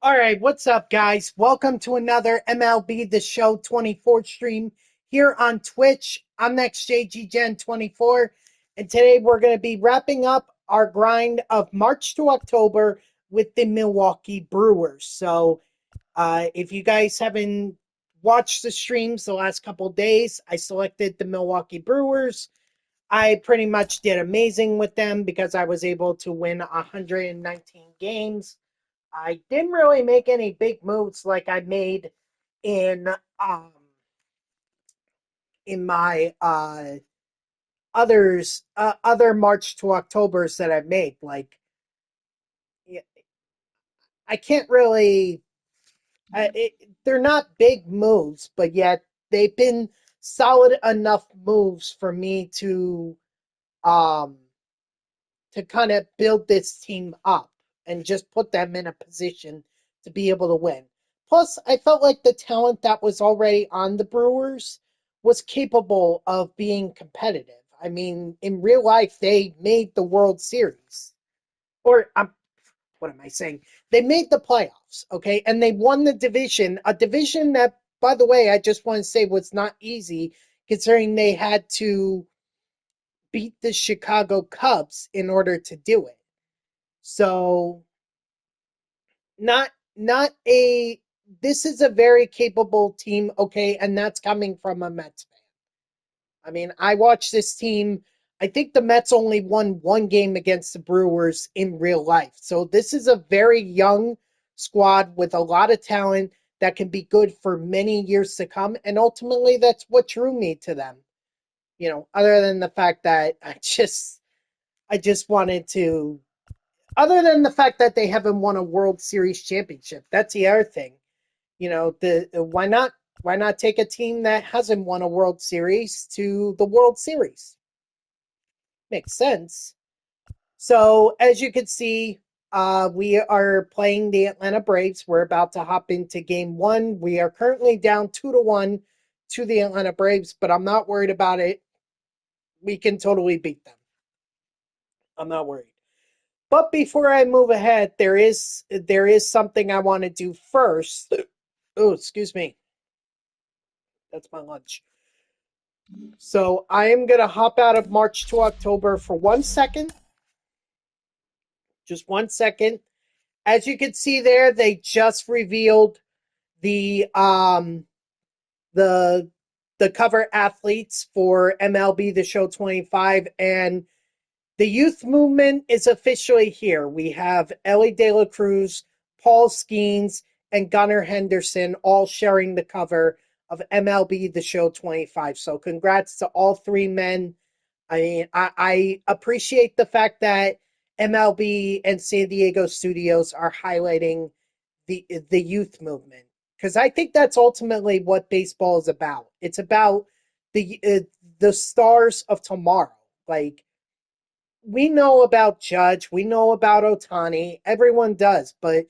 All right, what's up, guys? Welcome to another MLB The Show 24 stream here on Twitch. I'm NextJGGen24, and today we're going to be wrapping up our grind of March to October with the Milwaukee Brewers. So, if you guys haven't watched the streams the last couple of days, I selected the Milwaukee Brewers. I pretty much did amazing with them because I was able to win 119 games. I didn't really make any big moves like I made in um in my other March to Octobers that I've made. Like I can't really they're not big moves, but yet they've been solid enough moves for me um to kind of build this team up and just put them in a position to be able to win. Plus, I felt like the talent that was already on the Brewers was capable of being competitive. I mean, in real life, they made the World Series. Or, what am I saying? They made the playoffs, okay? And they won the division, a division that, by the way, I just want to say was not easy considering they had to beat the Chicago Cubs in order to do it. So not a this is a very capable team, okay, and that's coming from a Mets fan. I mean, I watched this team. I think the Mets only won one game against the Brewers in real life. So this is a very young squad with a lot of talent that can be good for many years to come. And ultimately that's what drew me to them. Other than the fact that I just wanted to other than the fact that they haven't won a World Series championship. That's the other thing. The why not take a team that hasn't won a World Series to the World Series? Makes sense. So as you can see, we are playing the Atlanta Braves. We're about to hop into game one. We are currently down 2-1 to the Atlanta Braves, but I'm not worried about it. We can totally beat them. I'm not worried. But before I move ahead, there is something I want to do first. Oh, excuse me. That's my lunch. So I am gonna hop out of March to October for 1 second. Just 1 second. As you can see there, they just revealed the um the the cover athletes for MLB The Show 25, and the youth movement is officially here. We have Ellie De La Cruz, Paul Skeens, and Gunnar Henderson all sharing the cover of MLB The Show 25. So congrats to all three men. I mean, I appreciate the fact that MLB and San Diego studios are highlighting the youth movement, because I think that's ultimately what baseball is about. It's about the stars of tomorrow. Like, we know about Judge, we know about Otani, everyone does, but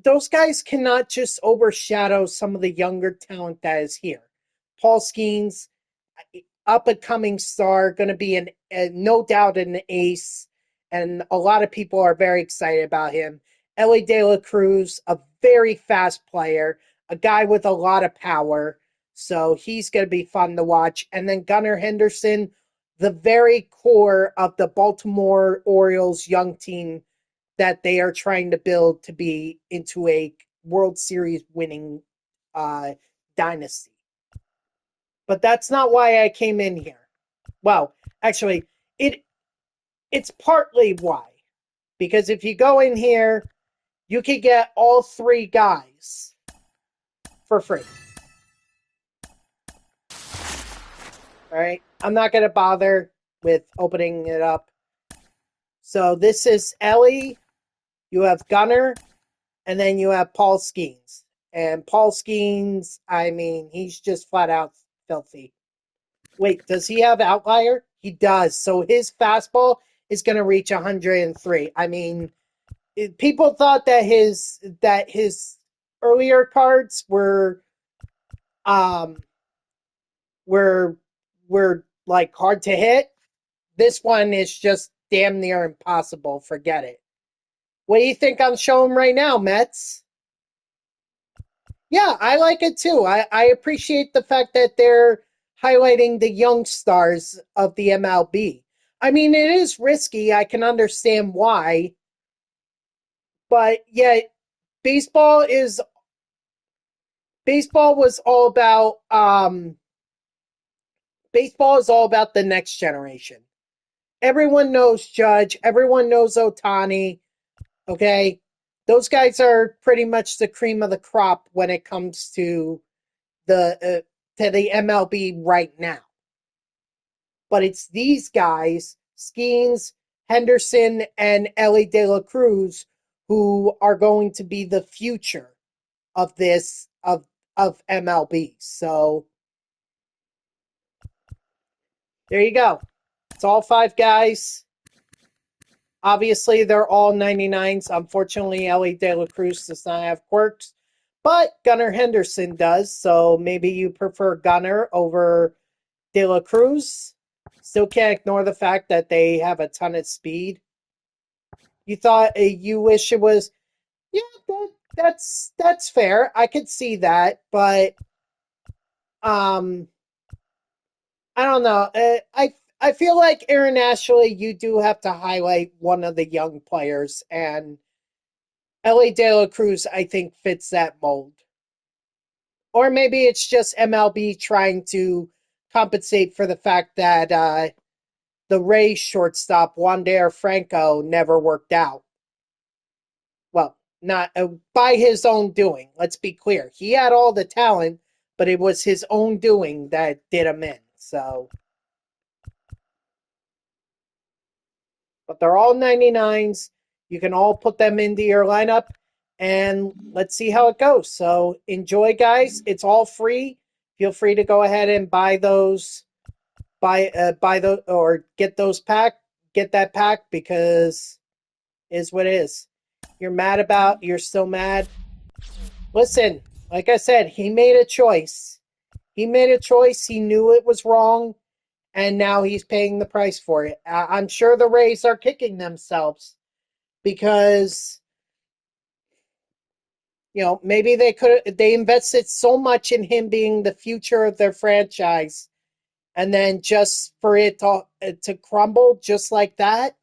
those guys cannot just overshadow some of the younger talent that is here. Paul Skeens, up and coming star, going to be no doubt an ace, and a lot of people are very excited about him. Ellie De La Cruz, a very fast player, a guy with a lot of power, so he's going to be fun to watch. And then Gunnar Henderson, the very core of the Baltimore Orioles young team that they are trying to build to be into a World Series winning uh, dynasty. But that's not why I came in here. Well, actually, it it's partly why. Because if you go in here, you can get all three guys for free. All right. I'm not going to bother with opening it up. So this is Ellie. You have Gunner, and then you have Paul Skeens. And Paul Skeens, I mean, he's just flat out filthy. Wait, does he have outlier? He does. So his fastball is going to reach 103. I mean, people thought that his earlier cards um were were like hard to hit. This one is just damn near impossible. Forget it. What do you think I'm showing right now, Mets? Yeah, I like it too. I appreciate the fact that they're highlighting the young stars of the MLB. I mean, it is risky. I can understand why, but yet baseball is baseball was all about baseball is all about the next generation. Everyone knows Judge, everyone knows Otani, okay? Those guys are pretty much the cream of the crop when it comes to the MLB right now. But it's these guys, Skeens, Henderson, and Ellie De La Cruz, who are going to be the future of this of MLB. So there you go. It's all five guys. Obviously, they're all 99s. Unfortunately, Ellie De La Cruz does not have quirks, but Gunnar Henderson does. So maybe you prefer Gunnar over De La Cruz. Still can't ignore the fact that they have a ton of speed. You thought you wish it was, yeah, that's fair. I could see that, but um, I don't know. I feel like internationally, you do have to highlight one of the young players, and Ellie De La Cruz, I think, fits that mold. Or maybe it's just MLB trying to compensate for the fact that the Rays shortstop Wander Franco never worked out. Well, not by his own doing. Let's be clear. He had all the talent, but it was his own doing that did him in. So, but they're all 99s. You can all put them into your lineup and let's see how it goes. So, enjoy guys. It's all free. Feel free to go ahead and buy the or get that pack because it is what it is. You're still mad. Listen, like I said, he made a choice. He made a choice. He knew it was wrong, and now he's paying the price for it. I'm sure the Rays are kicking themselves because maybe they invested so much in him being the future of their franchise, and then just for it to crumble just like that.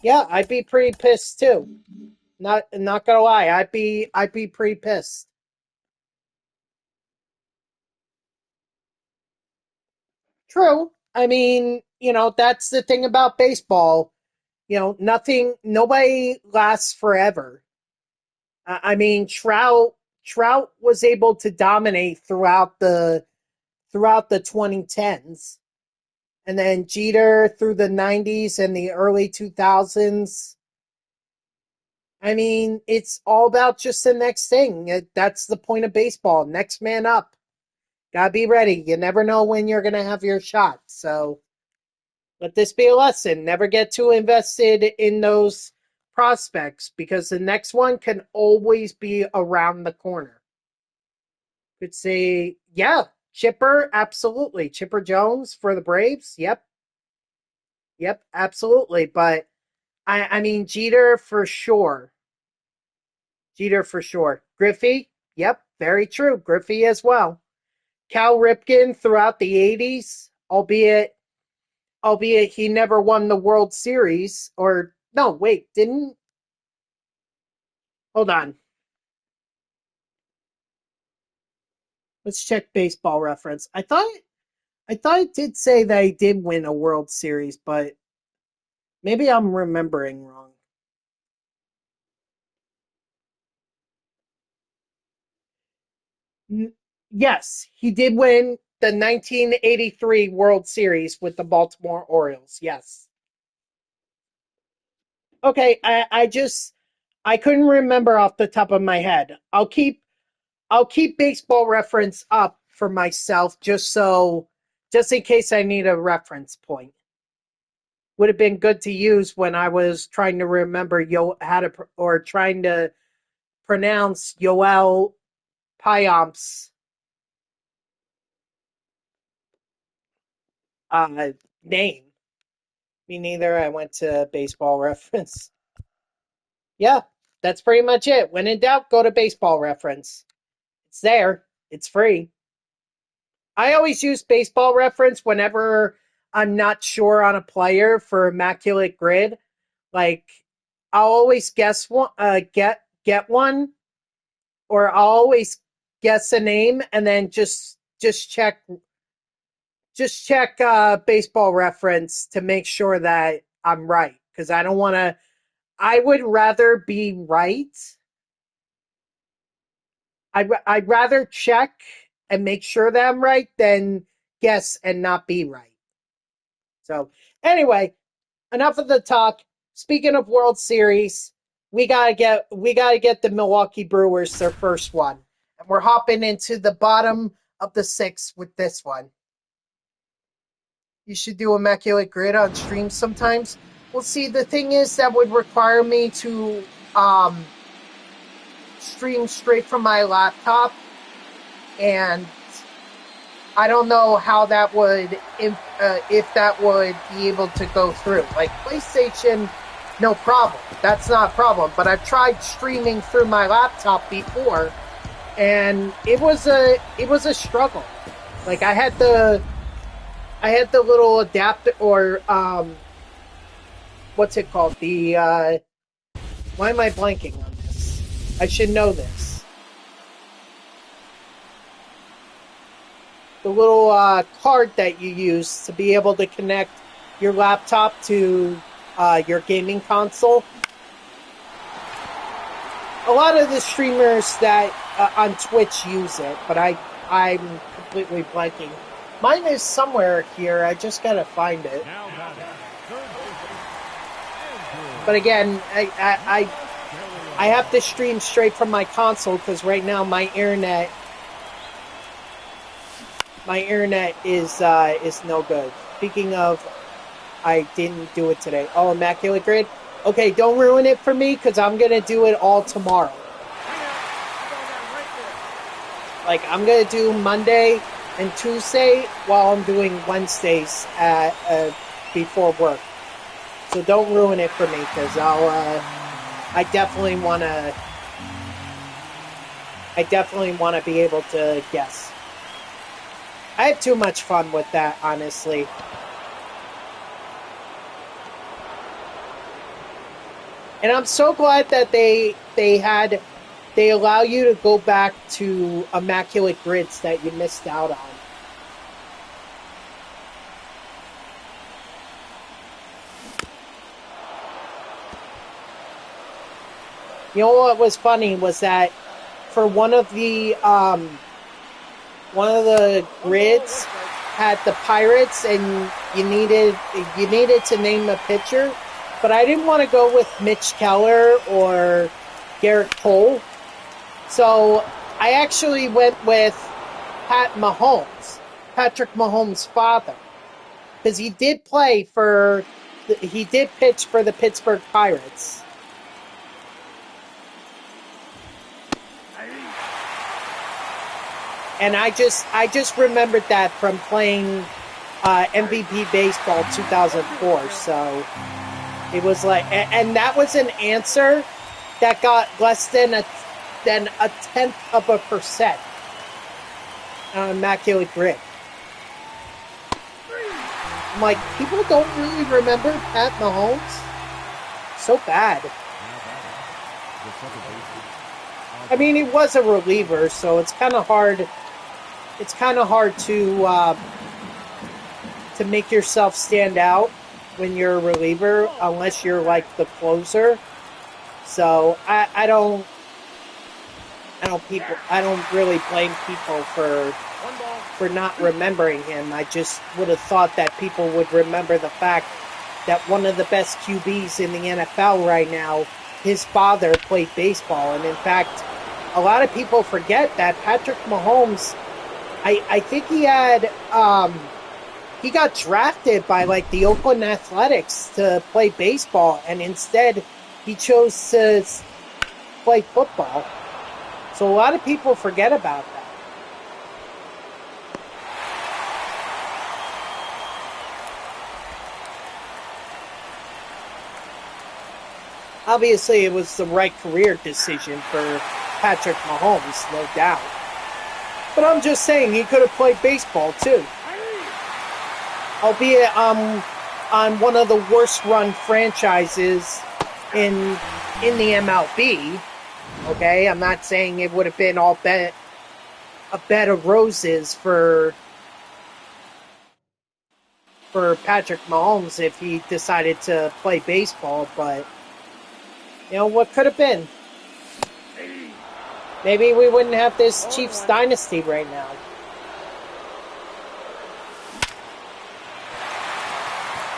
Yeah, I'd be pretty pissed too. Not gonna lie, I'd be pretty pissed. True. I mean, that's the thing about baseball. Nobody lasts forever. I mean, Trout was able to dominate throughout the 2010s, and then Jeter through the 90s and the early 2000s. I mean, it's all about just the next thing. That's the point of baseball. Next man up. Gotta be ready. You never know when you're gonna have your shot. So let this be a lesson. Never get too invested in those prospects because the next one can always be around the corner. Could say, yeah, Chipper, absolutely. Chipper Jones for the Braves. Yep. Yep, absolutely. But I mean Jeter for sure. Jeter for sure. Griffey, yep, very true. Griffey as well. Cal Ripken throughout the 80s, albeit he never won the World Series or no, wait, didn't hold on. Let's check baseball reference. I thought it did say that he did win a World Series, but maybe I'm remembering wrong. Yes, he did win the 1983 World Series with the Baltimore Orioles. Yes. Okay, I couldn't remember off the top of my head. I'll keep baseball reference up for myself just in case I need a reference point. Would have been good to use when I was trying to remember or trying to pronounce Yoel Payam's uh, name. Me neither. I went to Baseball Reference. Yeah, that's pretty much it. When in doubt, go to Baseball Reference. It's there. It's free. I always use Baseball Reference whenever I'm not sure on a player for Immaculate Grid. Like, I'll always guess one, get one, or I'll always guess a name and then just check Baseball Reference to make sure that I'm right, because I don't want to. I would rather be right. I'd rather check and make sure that I'm right than guess and not be right. So anyway, enough of the talk. Speaking of World Series, we gotta get the Milwaukee Brewers their first one, and we're hopping into the bottom of the sixth with this one. You should do Immaculate Grid on stream sometimes. Well, see, the thing is that would require me to stream straight from my laptop, and I don't know how that would, if that would be able to go through. Like PlayStation, no problem. That's not a problem. But I've tried streaming through my laptop before, and it was a struggle. Like I had the little adapter, or what's it called? Why am I blanking on this? I should know this. The little card that you use to be able to connect your laptop to your gaming console. A lot of the streamers that on Twitch use it, but I'm completely blanking. Mine is somewhere here. I just gotta find it. But again, I have to stream straight from my console because right now my internet is no good. Speaking of, I didn't do it today. Oh, Immaculate Grid. Okay, don't ruin it for me because I'm gonna do it all tomorrow. Like I'm gonna do Monday and Tuesday while I'm doing Wednesdays before work. So don't ruin it for me because I definitely wanna be able to guess. I had too much fun with that, honestly. And I'm so glad that they allow you to go back to Immaculate Grids that you missed out on. You know what was funny was that for one of the grids had the Pirates, and you needed to name a pitcher, but I didn't want to go with Mitch Keller or Garrett Cole, so I actually went with Patrick Mahomes' father, because he did pitch for the Pittsburgh Pirates. And I just remembered that from playing MVP Baseball 2004. So it was like, and that was an answer that got less than a 0.1% on Immaculate Grid. I'm like, people don't really remember Pat Mahomes. So bad. I mean, he was a reliever, so it's kind of hard. It's kind of hard to make yourself stand out when you're a reliever, unless you're like the closer. So I don't really blame people for not remembering him. I just would have thought that people would remember the fact that one of the best QBs in the NFL right now, his father played baseball, and in fact, a lot of people forget that Patrick Mahomes, I think he got drafted by like the Oakland Athletics to play baseball, and instead he chose to play football. So a lot of people forget about that. Obviously, it was the right career decision for Patrick Mahomes, no doubt. But I'm just saying, he could have played baseball too. Albeit on one of the worst run franchises in the MLB. Okay, I'm not saying it would have been a bed of roses for Patrick Mahomes if he decided to play baseball, but what could have been? Maybe we wouldn't have this Chiefs dynasty right now.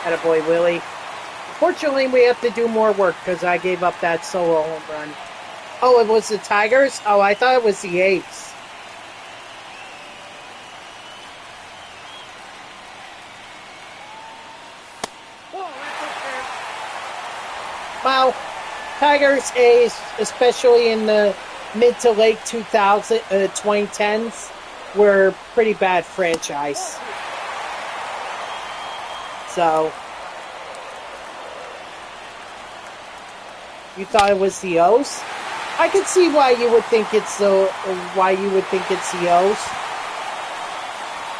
Attaboy, Willie. Fortunately, we have to do more work because I gave up that solo home run. Oh, it was the Tigers? Oh, I thought it was the Apes. Well, Tigers, A's, especially in the mid to late 2010s, were pretty bad franchise. So, you thought it was the O's? I can see why you would think it's the O's.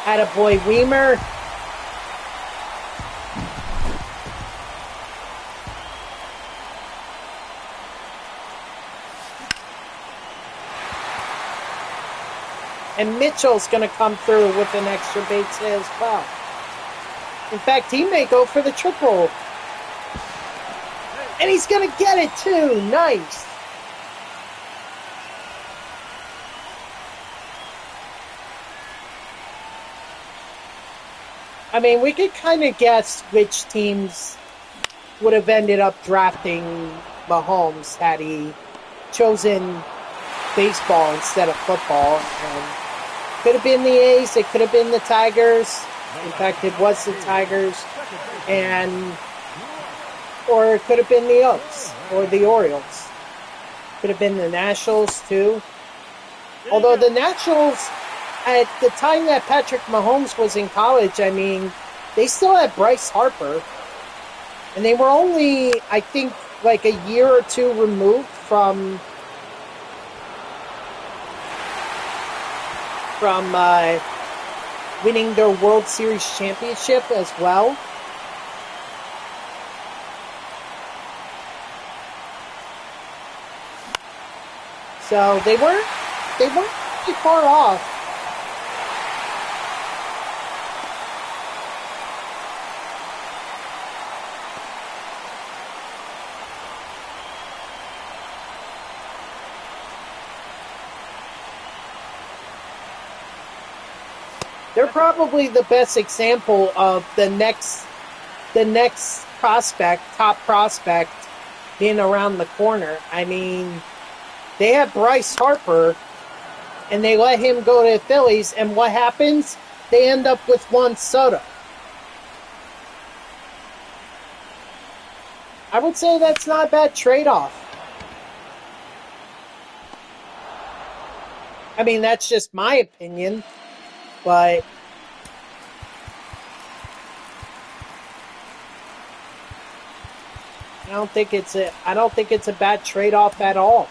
Attaboy, Weimer. And Mitchell's going to come through with an extra base hit as well. In fact, he may go for the triple. And he's going to get it too. Nice. I mean, we could kind of guess which teams would have ended up drafting Mahomes had he chosen baseball instead of football. And could have been the A's. It could have been the Tigers. In fact, it was the Tigers. Or it could have been the Oaks or the Orioles. Could have been the Nationals, too. Although the Nationals, at the time that Patrick Mahomes was in college, I mean, they still had Bryce Harper. And they were only, I think, like a year or two removed from winning their World Series championship as well. So they weren't too far off. They're probably the best example of the next prospect, top prospect, being around the corner. I mean, they have Bryce Harper, and they let him go to the Phillies, and what happens? They end up with Juan Soto. I would say that's not a bad trade-off. I mean, that's just my opinion. But I don't think it's a bad trade-off at all.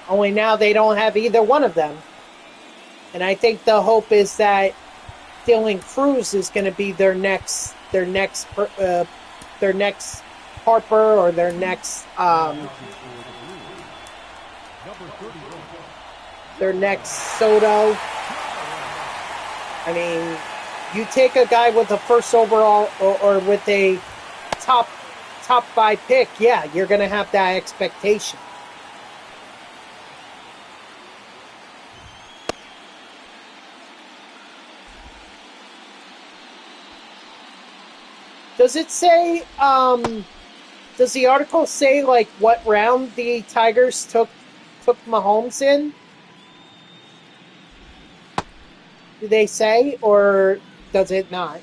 Only now they don't have either one of them. And I think the hope is that Dylan Cruz is going to be their next Harper or their next Soto. I mean, you take a guy with a first overall or with a top 5 pick, yeah, you're going to have that expectation. Does it say, does the article say, like, what round the Tigers took Mahomes in? Do they say, or does it not?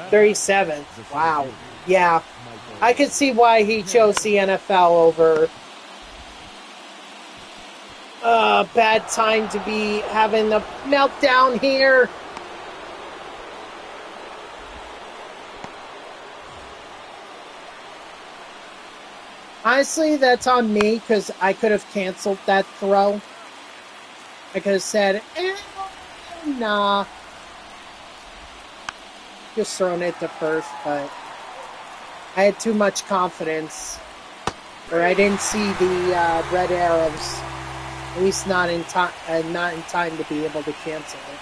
37. Wow. Yeah. I could see why he chose the NFL over. Bad time to be having a meltdown here. Honestly, that's on me because I could have canceled that throw. I could have said, nah. Just thrown it to first, but I had too much confidence. Or I didn't see the red arrows. At least not in time to be able to cancel it.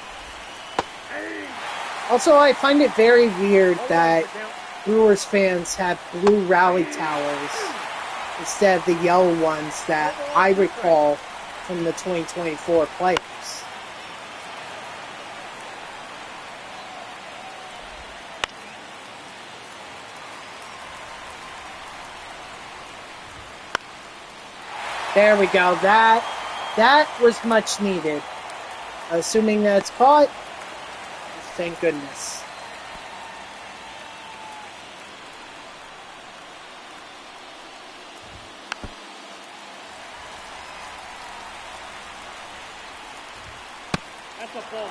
Also, I find it very weird that Brewers fans have blue rally towers instead of the yellow ones that I recall from the 2024 playoffs. There we go. That was much needed. Assuming that's caught, thank goodness. That's a ball.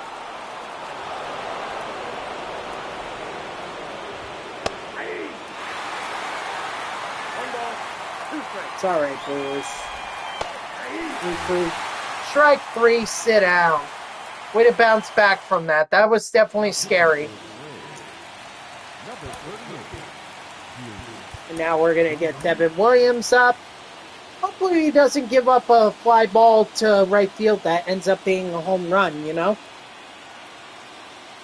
One ball, two strikes. It's all right, Brewers. Strike 3, sit down. Way to bounce back from that. That was definitely scary. And now we're going to get Devin Williams up. Hopefully he doesn't give up a fly ball to right field that ends up being a home run, you know?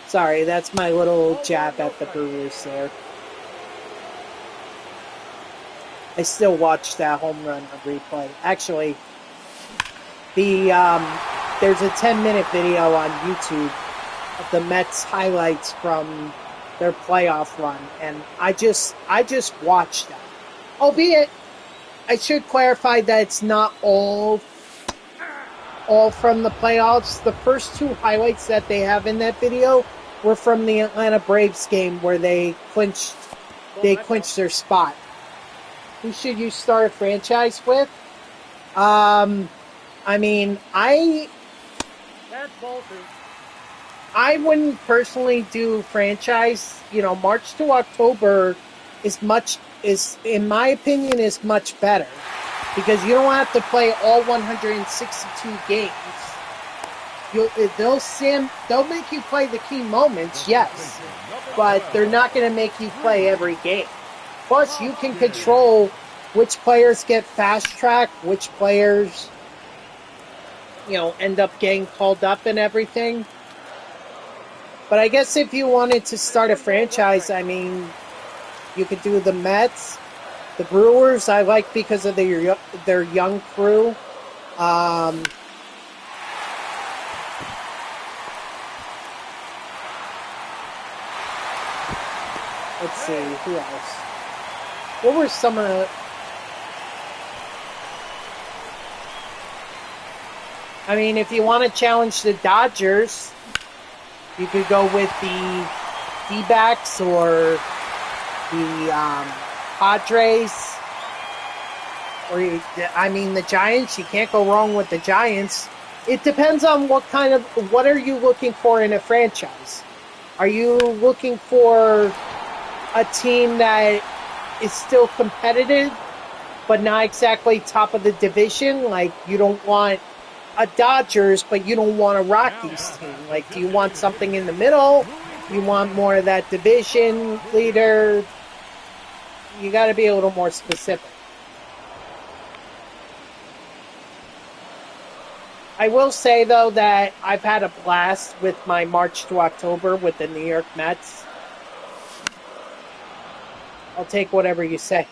Sorry, that's my little jab at the Brewers there. I still watch that home run on replay. Actually, there's a 10-minute video on YouTube of the Mets highlights from their playoff run, and I just watched that. Albeit, I should clarify that it's not all from the playoffs. The first 2 highlights that they have in that video were from the Atlanta Braves game where they clinched their spot. Who should you start a franchise with? I mean, I wouldn't personally do franchise. You know, March to October is in my opinion, is much better because you don't have to play all 162 games. They'll make you play the key moments, yes, but they're not going to make you play every game. Plus, you can control which players get fast track, which players, end up getting called up and everything. But I guess if you wanted to start a franchise, I mean, you could do the Mets, the Brewers. I like because of their young crew. Let's see, who else? What were some of the... I mean, if you want to challenge the Dodgers, you could go with the D-backs or the Padres. Or, the Giants. You can't go wrong with the Giants. It depends on what are you looking for in a franchise? Are you looking for a team that is still competitive, but not exactly top of the division? Like, you don't want a Dodgers, but you don't want a Rockies team. Like, do you want something in the middle? You want more of that division leader? You got to be a little more specific. I will say, though, that I've had a blast with my March to October with the New York Mets. I'll take whatever you say.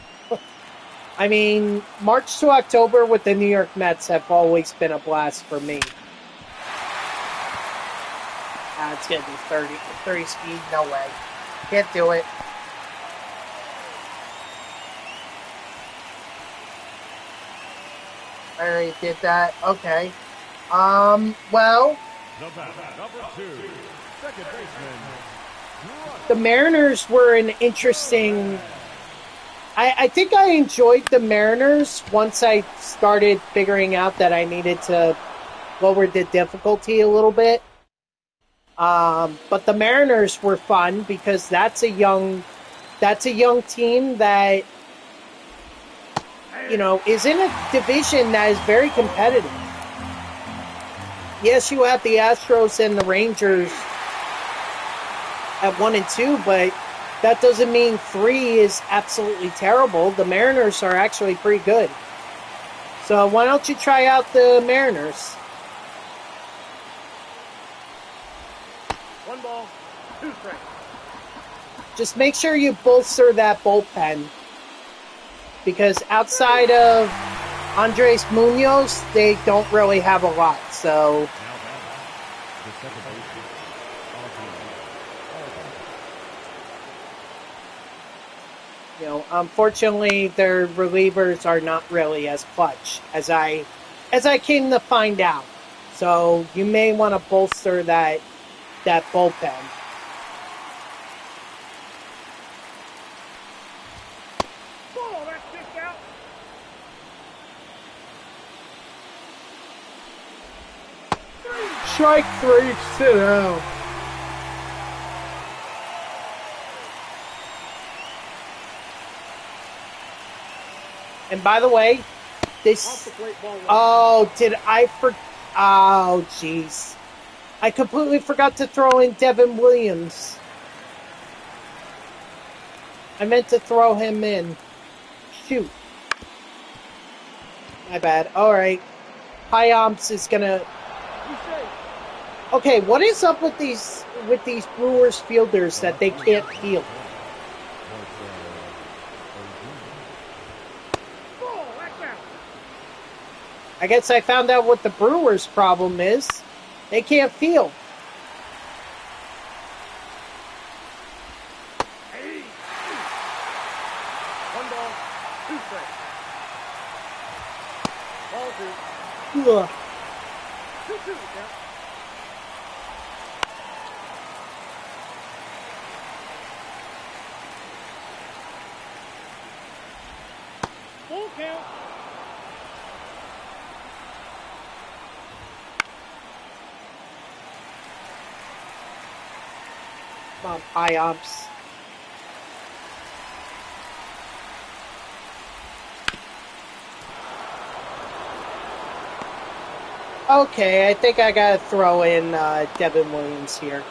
I mean, March to October with the New York Mets have always been a blast for me. It's going to be 30 speed, no way. Can't do it. I already did that. Okay. Well. Number 2, second baseman, the Mariners were an interesting. I think I enjoyed the Mariners once I started figuring out that I needed to lower the difficulty a little bit. But the Mariners were fun because that's a young team that is in a division that is very competitive. Yes, you have the Astros and the Rangers at 1 and 2, but that doesn't mean 3 is absolutely terrible. The Mariners are actually pretty good. So why don't you try out the Mariners? 1 ball, 2 strikes. Just make sure you bolster that bullpen. Because outside of Andres Munoz, they don't really have a lot. So unfortunately, their relievers are not really as clutch as I came to find out. So you may want to bolster that bullpen. Ball, that's kicked out. Strike 3, sit down. And by the way, Off the plate, ball 1. oh, did I oh, jeez. I completely forgot to throw in Devin Williams. I meant to throw him in. Shoot. My bad. Alright. Hyams is gonna... Okay, what is up with these Brewers fielders that they can't field? Ball, that's out. I guess I found out what the Brewers' problem is. They can't field. Hey. 1 ball, 2 strikes. Ball 2. Ugh. 2-2 the count. Full count. Come on, Hyams. Okay, I think I gotta throw in Devin Williams here.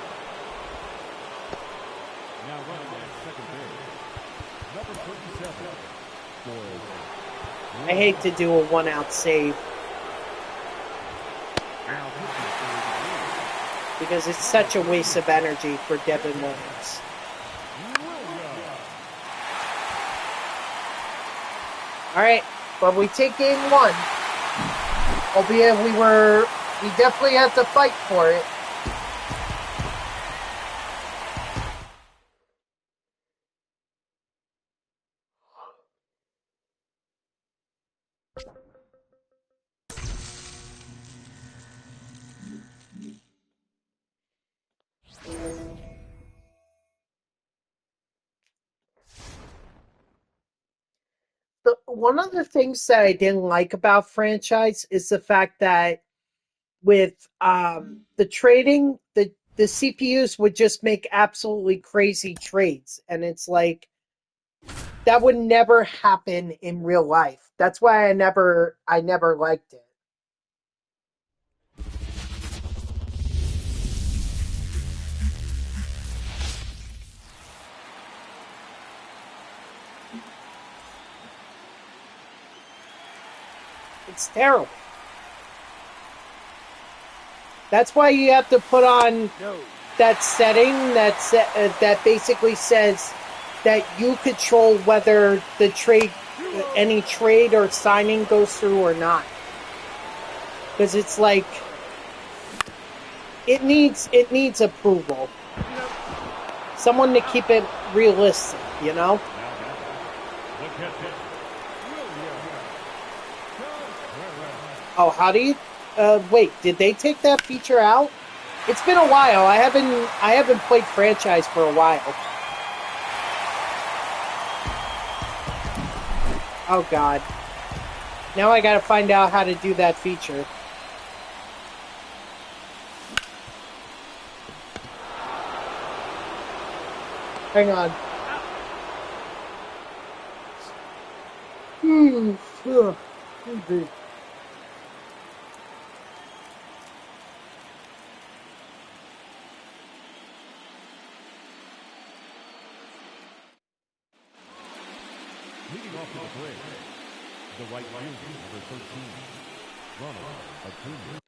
Now running at second base, number 37. I hate to do a 1-out save because it's such a waste of energy for Devin Williams. Alright, but we take game 1. Albeit we definitely have to fight for it. One of the things that I didn't like about franchise is the fact that with the trading, the CPUs would just make absolutely crazy trades, and it's like that would never happen in real life. That's why I never liked it. It's terrible. That's why you have to put on that setting that basically says that you control whether any trade or signing goes through or not. Because it's like it needs approval. Someone to keep it realistic, you know? Oh, how do you... wait, did they take that feature out? It's been a while. I haven't played franchise for a while. Oh God. Now I gotta find out how to do that feature. Hang on. Leading off to the plate, the right fielder, number 13, Ronald Acuna.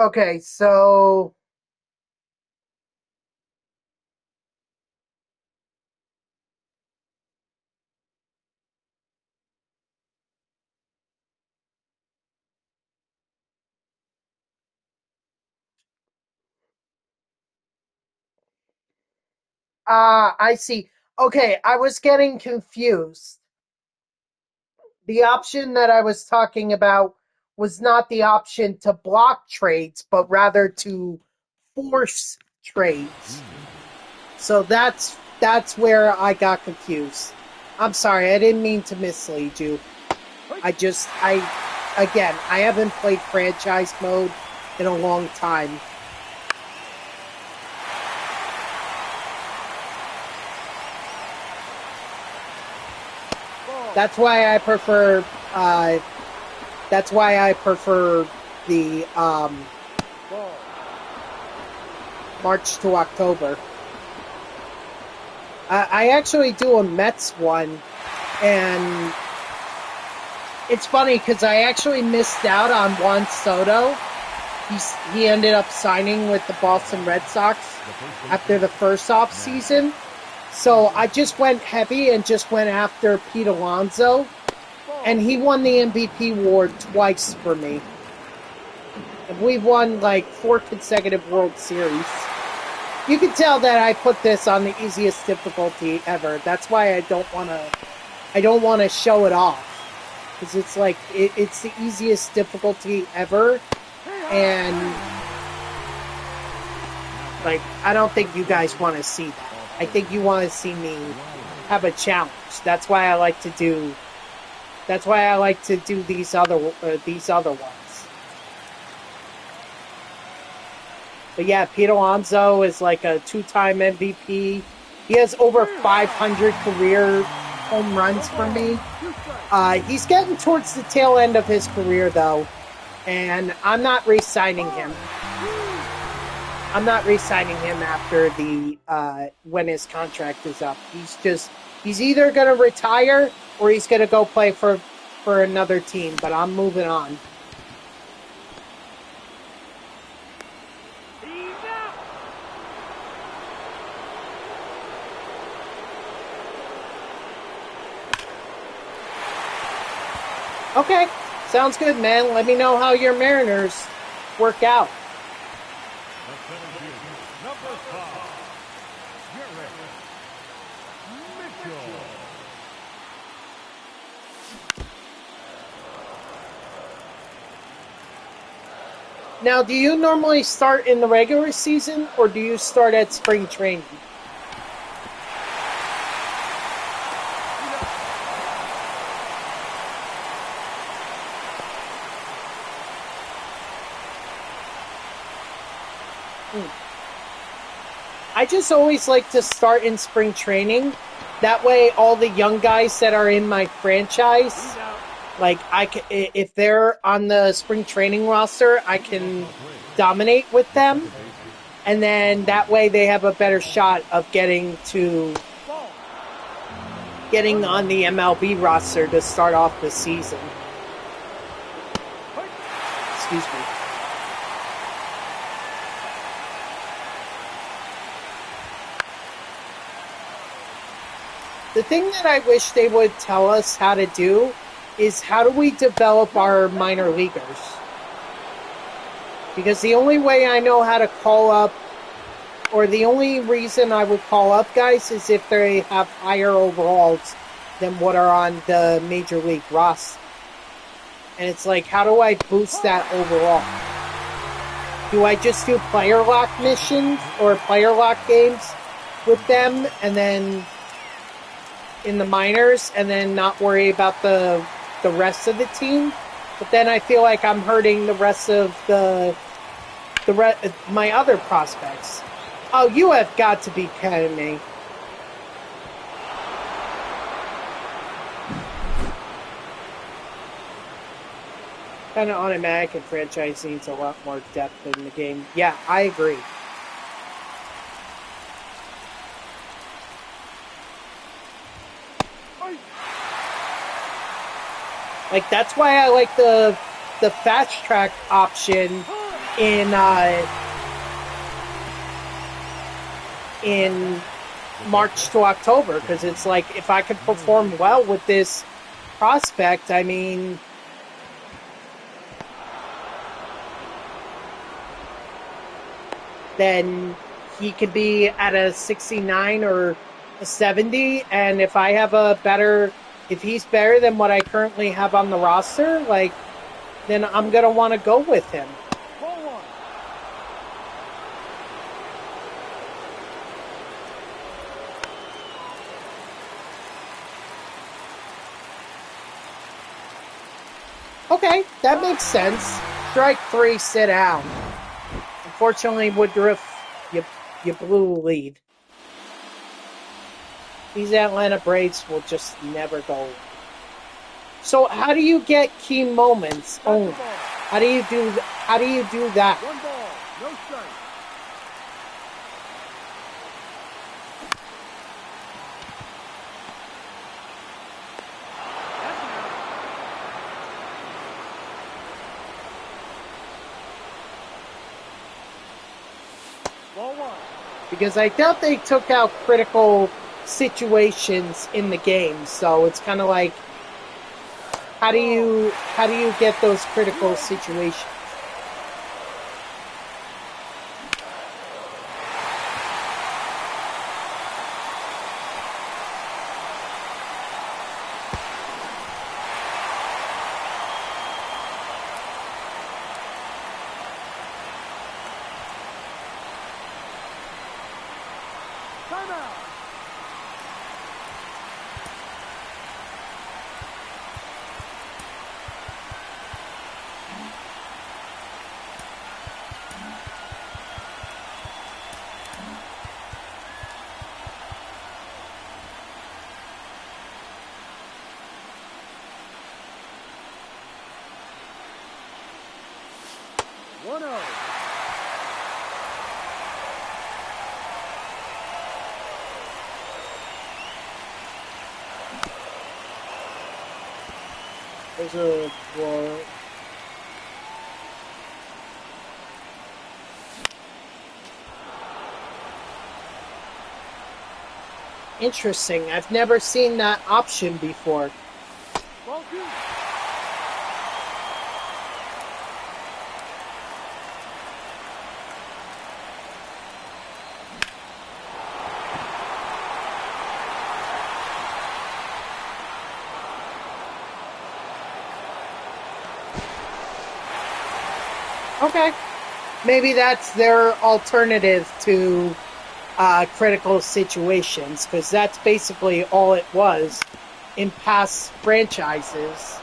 Okay, so I see. Okay, I was getting confused. The option that I was talking about was not the option to block trades, but rather to force trades. So that's where I got confused. I'm sorry, I didn't mean to mislead you. I haven't played franchise mode in a long time. That's why I prefer. That's why I prefer the March to October. I actually do a Mets one, and it's funny because I actually missed out on Juan Soto. He ended up signing with the Boston Red Sox after the first off season. So I just went heavy and just went after Pete Alonso, and he won the MVP award twice for me. And we've won like 4 consecutive World Series. You can tell that I put this on the easiest difficulty ever. That's why I don't want to show it off, because it's like it's the easiest difficulty ever, and like I don't think you guys want to see that. I think you want to see me have a challenge. That's why I like to do. That's why I like to do these other ones. But yeah, Pete Alonso is like a 2-time MVP. He has over 500 career home runs for me. He's getting towards the tail end of his career though, and I'm not re-signing him. I'm not re-signing him after the when his contract is up. He's either gonna retire or he's gonna go play for another team. But I'm moving on. Okay, sounds good, man. Let me know how your Mariners work out. Number 5, Garrett Mitchell. Now, do you normally start in the regular season or do you start at spring training? I just always like to start in spring training. That way, all the young guys that are in my franchise, like if they're on the spring training roster, I can dominate with them, and then that way they have a better shot of getting on the MLB roster to start off the season. Excuse me. The thing that I wish they would tell us how to do is how do we develop our minor leaguers? Because the only way I know how to call up, or the only reason I would call up guys is if they have higher overalls than what are on the major league roster. And it's like, how do I boost that overall? Do I just do player lock missions or player lock games with them and then in the minors and then not worry about the rest of the team? But then I feel like I'm hurting the rest of my other prospects. Oh, you have got to be kidding me. Kind of automatic and franchise needs a lot more depth in the game. Yeah, I agree. Like, that's why I like the fast track option in March to October, because it's like, if I could perform well with this prospect, I mean, then he could be at a 69 or a 70, and if he's better than what I currently have on the roster, like, then I'm going to want to go with him. Okay, that makes sense. Strike 3, sit down. Unfortunately, Woodruff, you blew a lead. These Atlanta Braves will just never go away. So how do you get key moments only? How do you do that? One ball, no strike. Ball one. Because I doubt they took out critical situations in the game, so it's kind of like, how do you get those critical situations? Timeout. One out. There's a ball. Interesting. I've never seen that option before. Ball two. Okay. Maybe that's their alternative to critical situations, because that's basically all it was in past franchises.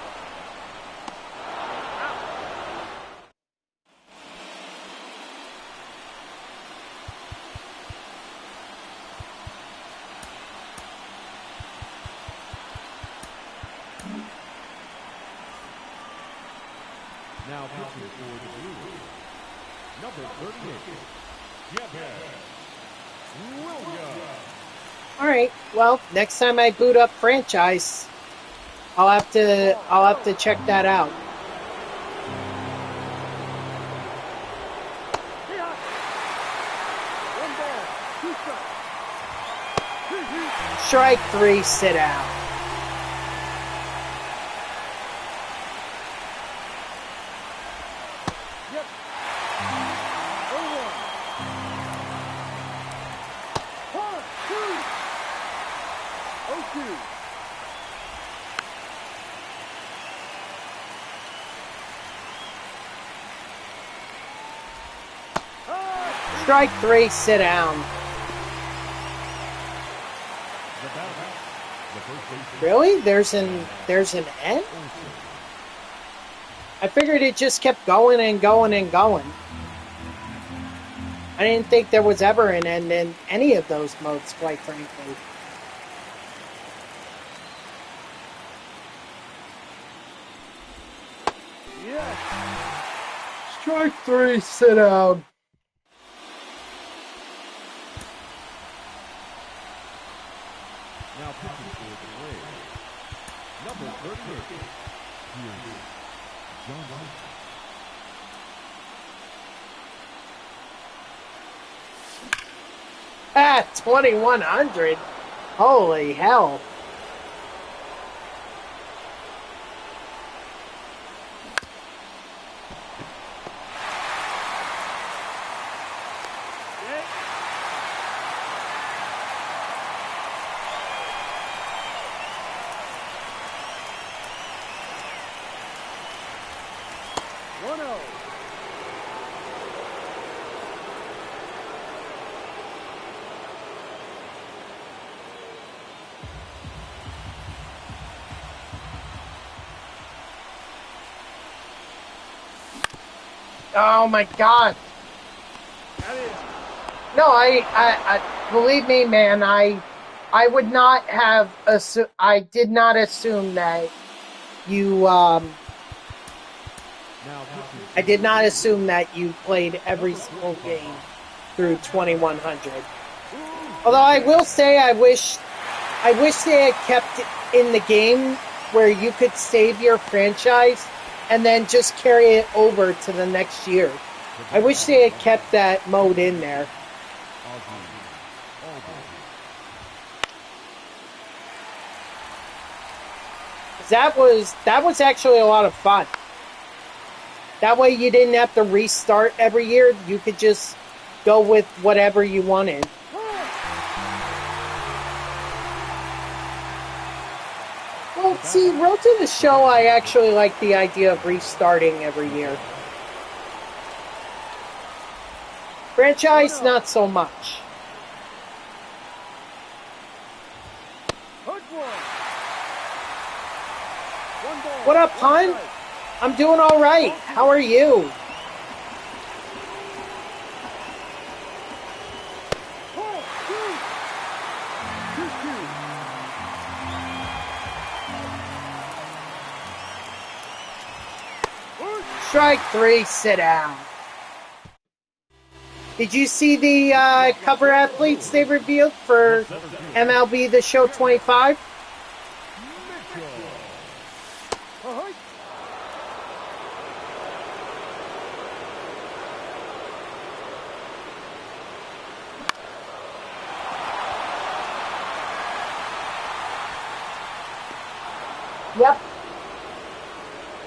Now pitching for the Brewers, number 38, Jeffrey Williams. All right. Well, next time I boot up franchise, I'll have to check that out. One ball, two strikes. Strike 3, sit out. Yep. 0-1. 1, 2. 0-2. Strike 3, sit down. Really? There's an end? I figured it just kept going and going and going. I didn't think there was ever an end in any of those modes, quite frankly. Yes. Strike 3, sit down. Now pitching for the Braves, number 38. Here's John White. Ah, 2100. Holy hell. Oh my god. No, I believe me, man, I would not have I did not assume that you I did not assume that you played every single game through 2100. Although I will say I wish they had kept in the game where you could save your franchise and then just carry it over to the next year. I wish they had kept that mode in there. That was actually a lot of fun. That way you didn't have to restart every year. You could just go with whatever you wanted. Well, see, Road to the Show, I actually like the idea of restarting every year. Franchise, not so much. What up, Pun? I'm doing all right. How are you? Strike 3, sit down. Did you see the cover athletes they revealed for MLB The Show 25?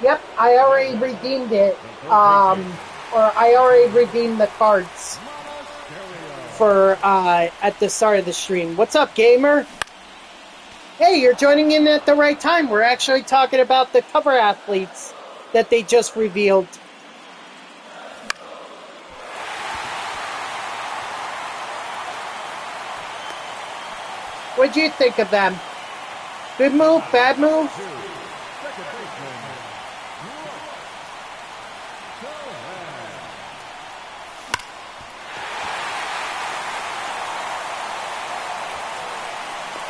Yep, I already redeemed it. Or I already redeemed the cards for at the start of the stream. What's up, gamer? Hey, you're joining in at the right time. We're actually talking about the cover athletes that they just revealed. What'd you think of them? Good move, bad move?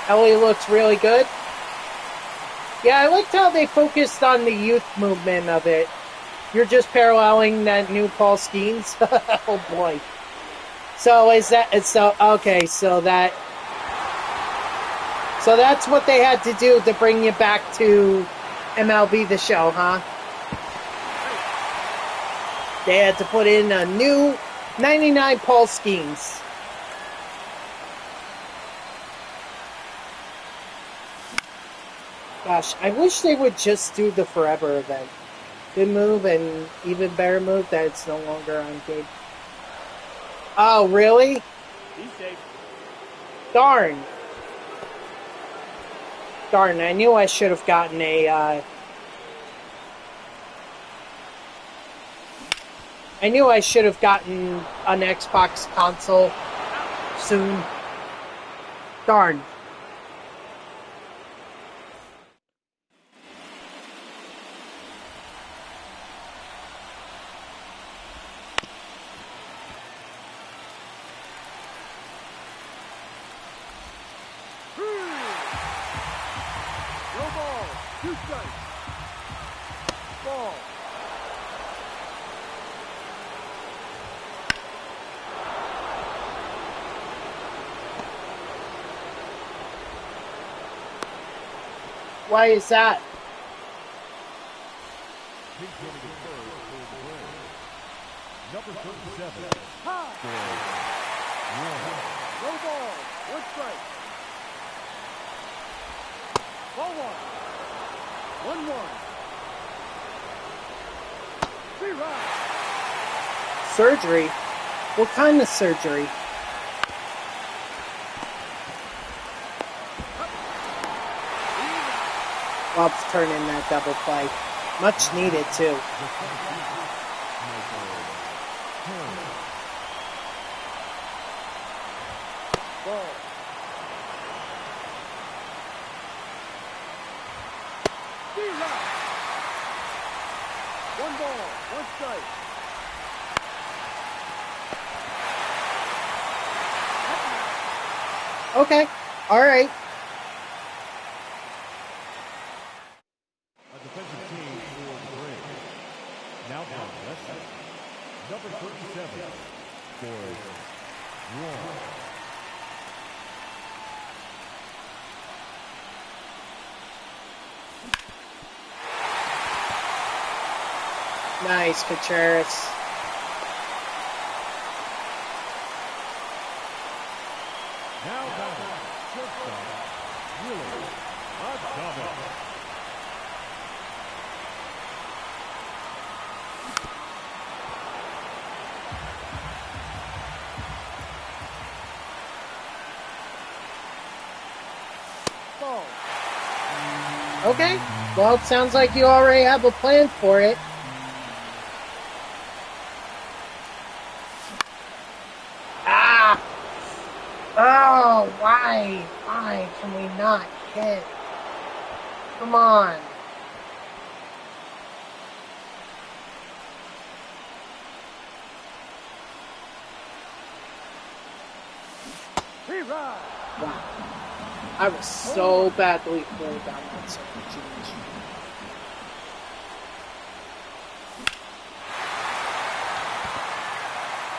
Ellie looks really good. Yeah, I liked how they focused on the youth movement of it. You're just paralleling that new Paul Skeens? Oh boy. So okay, so that's what they had to do to bring you back to MLB The Show, huh? They had to put in a new 99 Paul Skeens. Gosh, I wish they would just do the forever event. Good move, and even better move that it's no longer on game. Oh, really? He's safe. Darn. Darn, I knew I should have gotten I knew I should have gotten an Xbox console soon. Darn. No ball. 2 strikes. Ball. Why is that? Big hit to third for the Braves. Number 37. High. Scores. No ball. 1 strike. Ball 1. 1-1. 3 rounds. Surgery? What kind of surgery? Loves turning that double play. Much needed, too. Ball. 3 rounds. 1 ball. 1 strike. Okay. All right. A defensive team for the Braves. Now down left side. Number 37 scores 1. Nice, Contreras. Now down shortstop. Really? Adames. Ball. Okay. Well, it sounds like you already have a plan for it. Ah! Oh, why? Why can we not hit? Come on. He rides. Wow. I was so badly pulled down that situation.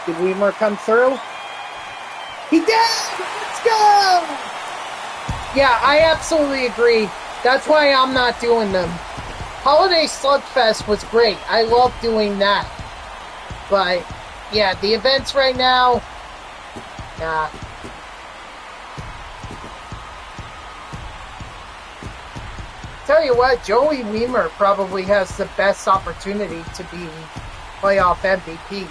Did Weimer come through? He did! Let's go! Yeah, I absolutely agree. That's why I'm not doing them. Holiday Slugfest was great. I love doing that. But, yeah, the events right now, nah. Tell you what, Joey Weimer probably has the best opportunity to be playoff MVP.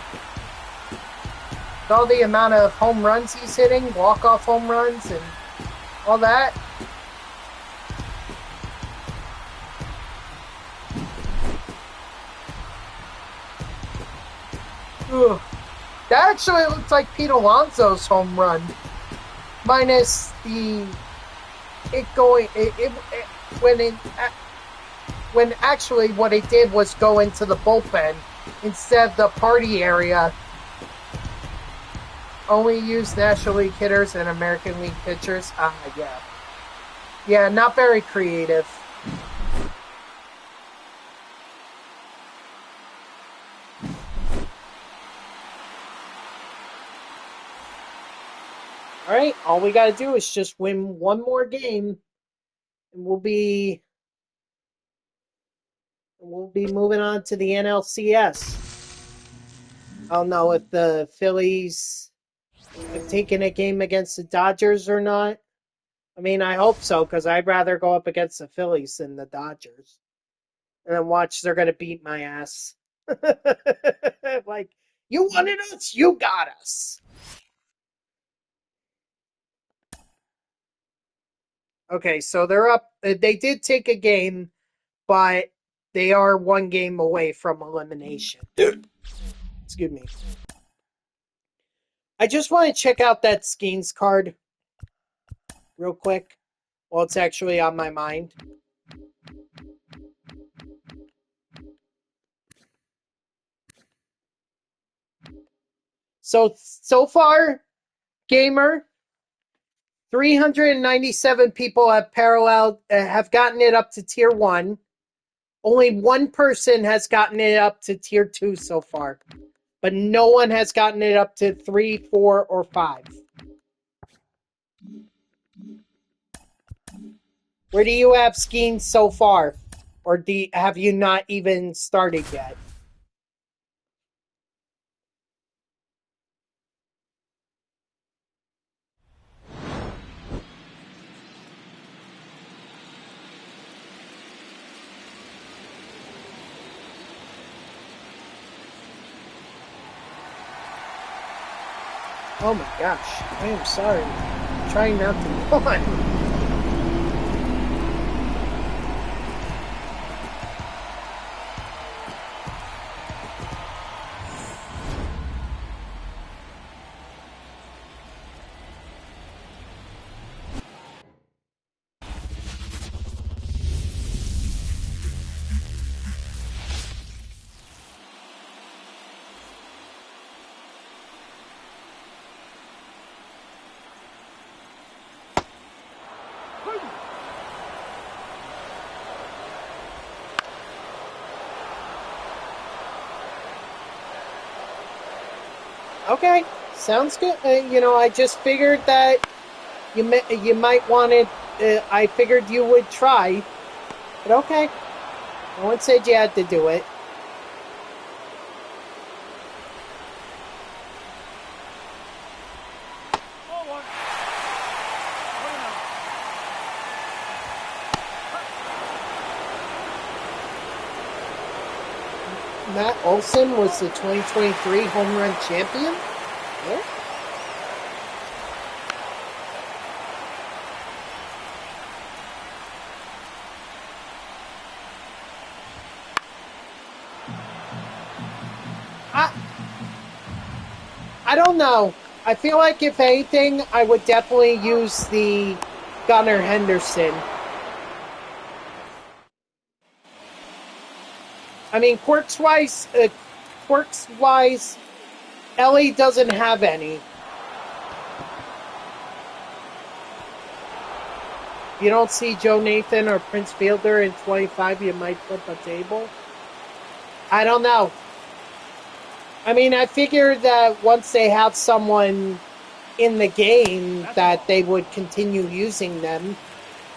With all the amount of home runs he's hitting, walk-off home runs, and all that. Ugh. That actually looks like Pete Alonso's home run. Minus the... when actually what it did was go into the bullpen instead of the party area. Only use National League hitters and American League pitchers. Yeah. Yeah, not very creative. All right, all we got to do is just win one more game, and we'll be moving on to the NLCS. I don't know if the Phillies have taken a game against the Dodgers or not. mean, I hope so, because I'd rather go up against the Phillies than the Dodgers. And then watch, they're going to beat my ass. Like, you wanted us, you got us. Okay, so they're up. They did take a game, but they are one game away from elimination. Excuse me. I just want to check out that Skeens card real quick while it's actually on my mind. So far, gamer, 397 people have gotten it up to tier 1. Only one person has gotten it up to tier 2 so far, but no one has gotten it up to 3, 4, or 5. Where do you have Skeens so far? Or have you not even started yet? Oh my gosh, I am sorry. I'm trying not to yawn. Okay, sounds good. I just figured that you might want it. I figured you would try, but okay. No one said you had to do it. Matt Olson was the 2023 home run champion. Yeah. I don't know. I feel like if anything, I would definitely use the Gunnar Henderson. I mean, quirks-wise, Ellie doesn't have any. You don't see Joe Nathan or Prince Fielder in 25, you might flip a table. I don't know. I mean, I figured that once they have someone in the game that they would continue using them.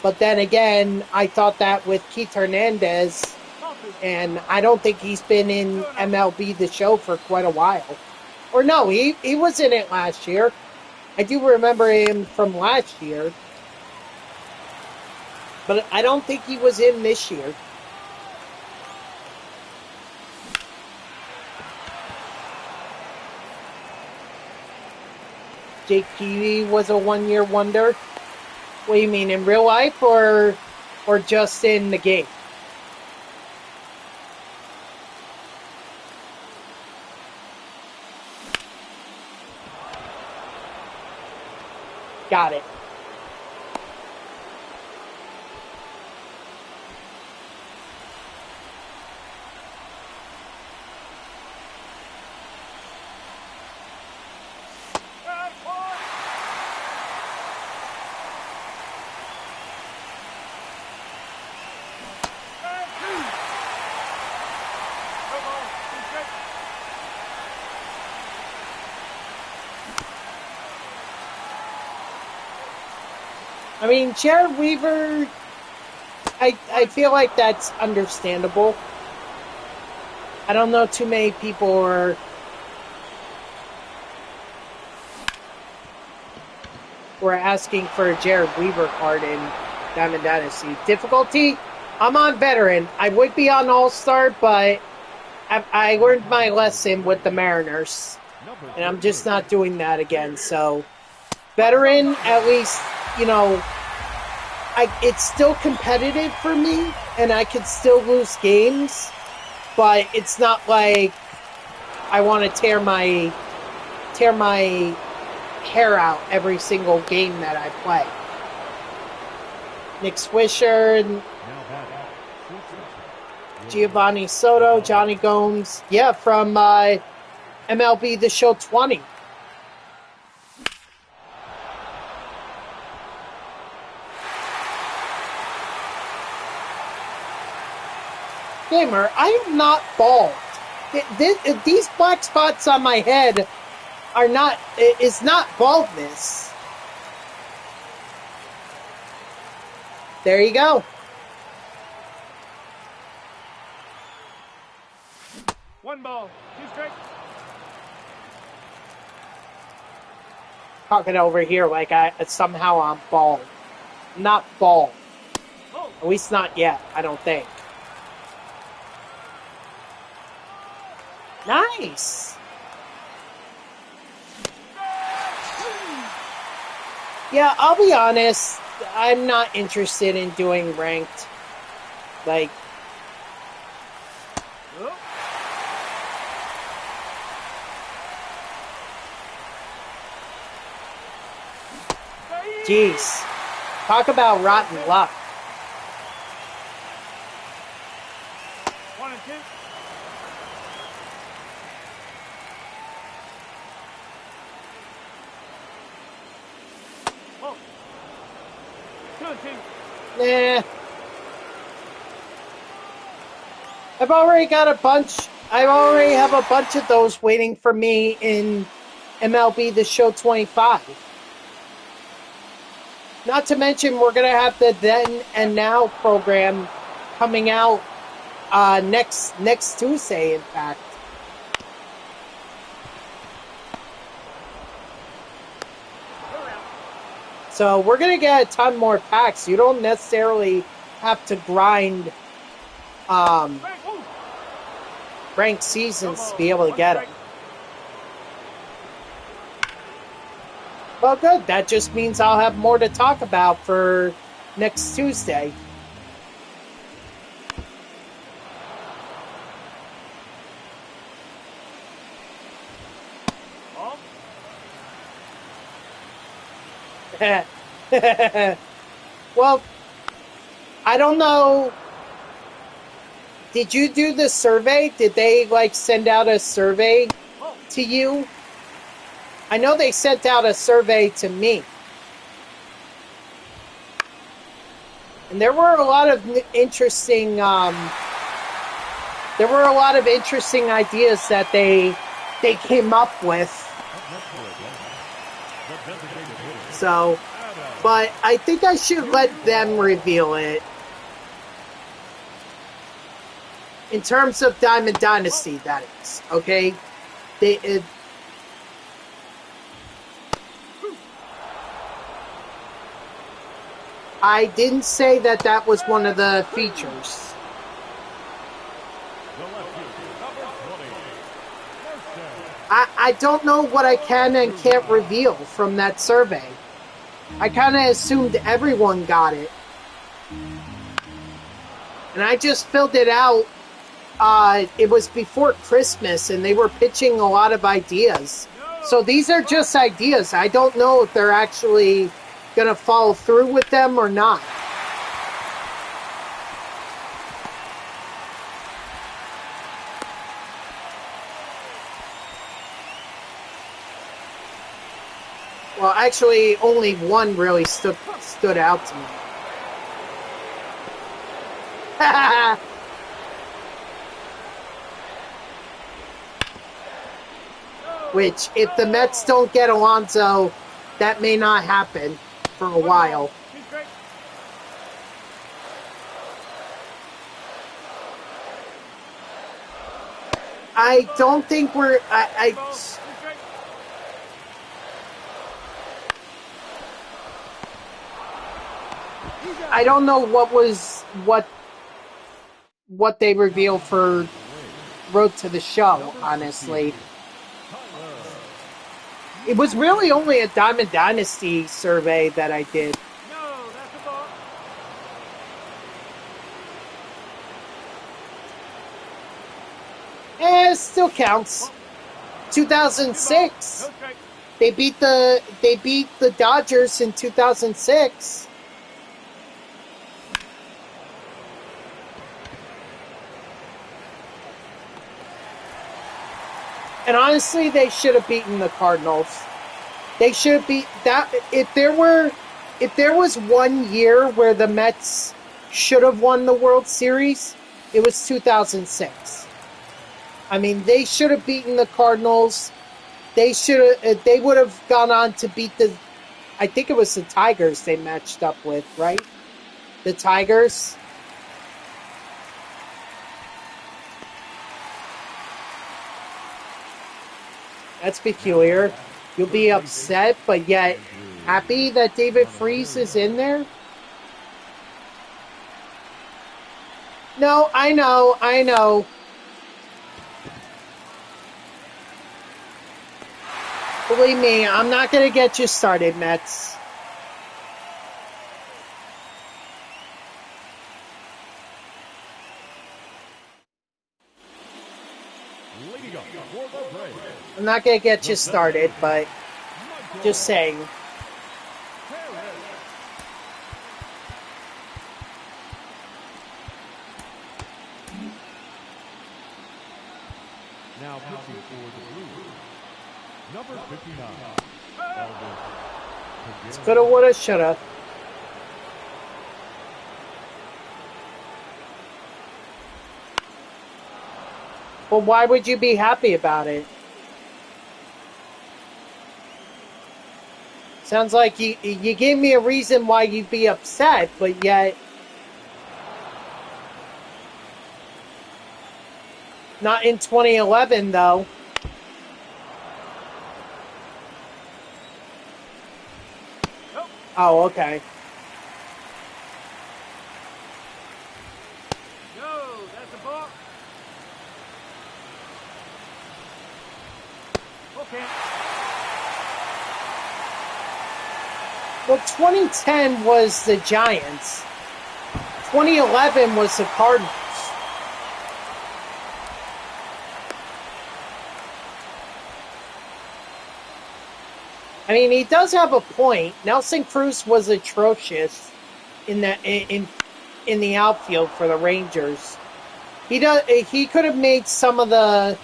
But then again, I thought that with Keith Hernandez, and I don't think he's been in MLB The Show for quite a while. Or no, he was in it last year. I do remember him from last year. But I don't think he was in this year. Jake Peavy was a one-year wonder. What do you mean, in real life or just in the game? Got it. I mean, Jared Weaver, I feel like that's understandable. I don't know too many people are... we're asking for a Jared Weaver card in Diamond Dynasty. Difficulty? I'm on veteran. I would be on All-Star, but I learned my lesson with the Mariners. And I'm just not doing that again. So, veteran, at least, you know, it's still competitive for me, and I could still lose games, but it's not like I want to tear my hair out every single game that I play. Nick Swisher, Giovanni Soto, Johnny Gomes, yeah, from MLB The Show 20. Gamer, I am not bald. These black spots on my head are not, is not baldness. There you go. One ball, two strikes. Talking over here like somehow I'm bald. I'm not bald. Oh. At least not yet, I don't think. Nice. Yeah, I'll be honest. I'm not interested in doing ranked. Like, Oh. jeez. Talk about rotten luck. 1 and 2. Oh. 2 and 2. Nah. I've already got a bunch. I already have a bunch of those waiting for me in MLB The Show 25. Not to mention, we're going to have the Then and Now program coming out next Tuesday, in fact. So we're going to get a ton more packs. You don't necessarily have to grind ranked seasons to be able to get them. Well, good. That just means I'll have more to talk about for next Tuesday. Oh. Well, I don't know. Did you do the survey? Did they, like, send out a survey to you? I know they sent out a survey to me. And there were a lot of interesting ideas that they came up with. So, but I think I should let them reveal it. In terms of Diamond Dynasty, that is, okay? I didn't say that was one of the features. I don't know what I can and can't reveal from that survey. I kind of assumed everyone got it. And I just filled it out. It was before Christmas, and they were pitching a lot of ideas. So these are just ideas. I don't know if they're actually going to follow through with them or not. Well, actually, only one really stood out to me. Which, if the Mets don't get Alonso, that may not happen for a while. I don't think we're... I don't know what they revealed for Road to the Show, honestly. It was really only a Diamond Dynasty survey that I did. No, that's a ball. It still counts. 2006. No strike. They beat the Dodgers in 2006. And honestly, they should have beaten the Cardinals. They should have beat that. If there was one year where the Mets should have won the World Series, it was 2006. I mean, they should have beaten the Cardinals. They would have gone on to beat I think it was the Tigers they matched up with, right? The Tigers. That's peculiar. You'll be upset, but yet happy that David Freese is in there? No, I know. Believe me, I'm not going to get you started, Mets. Leading up for the Braves, I'm not going to get you started, but just saying. now pitching for the Brewers, number 59. Coulda, woulda, shoulda. Well, why would you be happy about it? Sounds like you gave me a reason why you'd be upset, but yet not in 2011, though. Nope. Oh, okay. No, that's a ball. Okay. Well, 2010 was the Giants. 2011 was the Cardinals. I mean, he does have a point. Nelson Cruz was atrocious in the outfield for the Rangers. He could have made some of those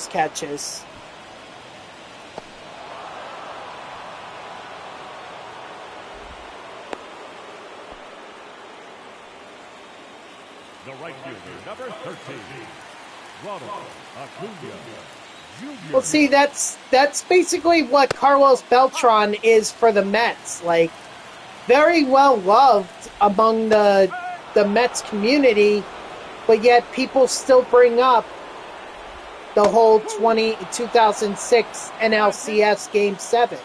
catches. The right fielder, number 13, Ronald Acuna Jr. Well, see, that's basically what Carlos Beltran is for the Mets. Like, very well loved among the Mets community, but yet people still bring up the whole 2006 NLCS Game 7.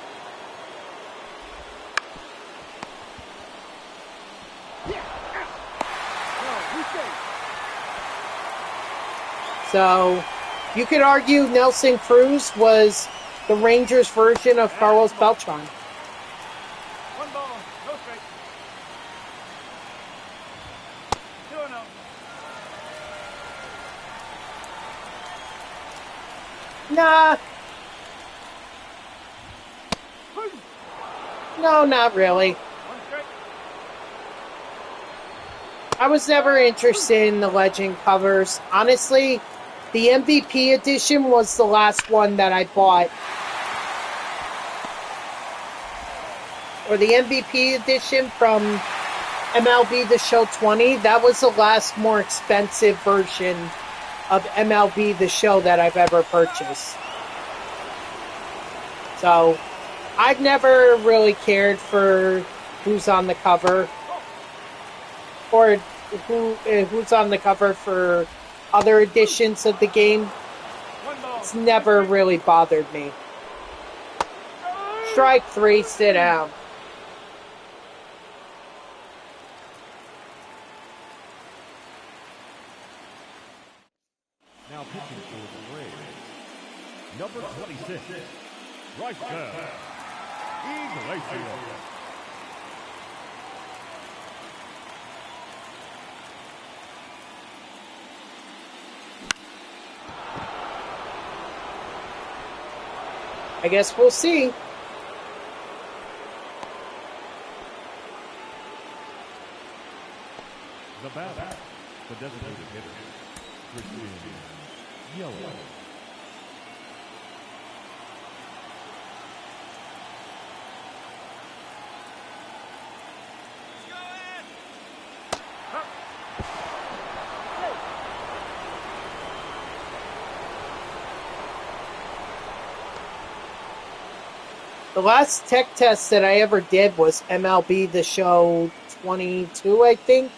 So, you could argue Nelson Cruz was the Rangers' version of Carlos Beltran. One ball, no strike. 2-0. Nah. No, not really. One strike. I was never interested in the Legend covers. Honestly, the MVP edition was the last one that I bought. Or the MVP edition from MLB The Show 20. That was the last more expensive version of MLB The Show that I've ever purchased. So, I've never really cared for who's on the cover. Or who's on the cover for other editions of the game. One ball. It's never really bothered me. Strike 3, sit down. pitching for the Braves, number 26, Raisel Iglesias. I guess we'll see. The batter, the designated hitter, Christian Yellow. The last tech test that I ever did was MLB The Show 22, I think.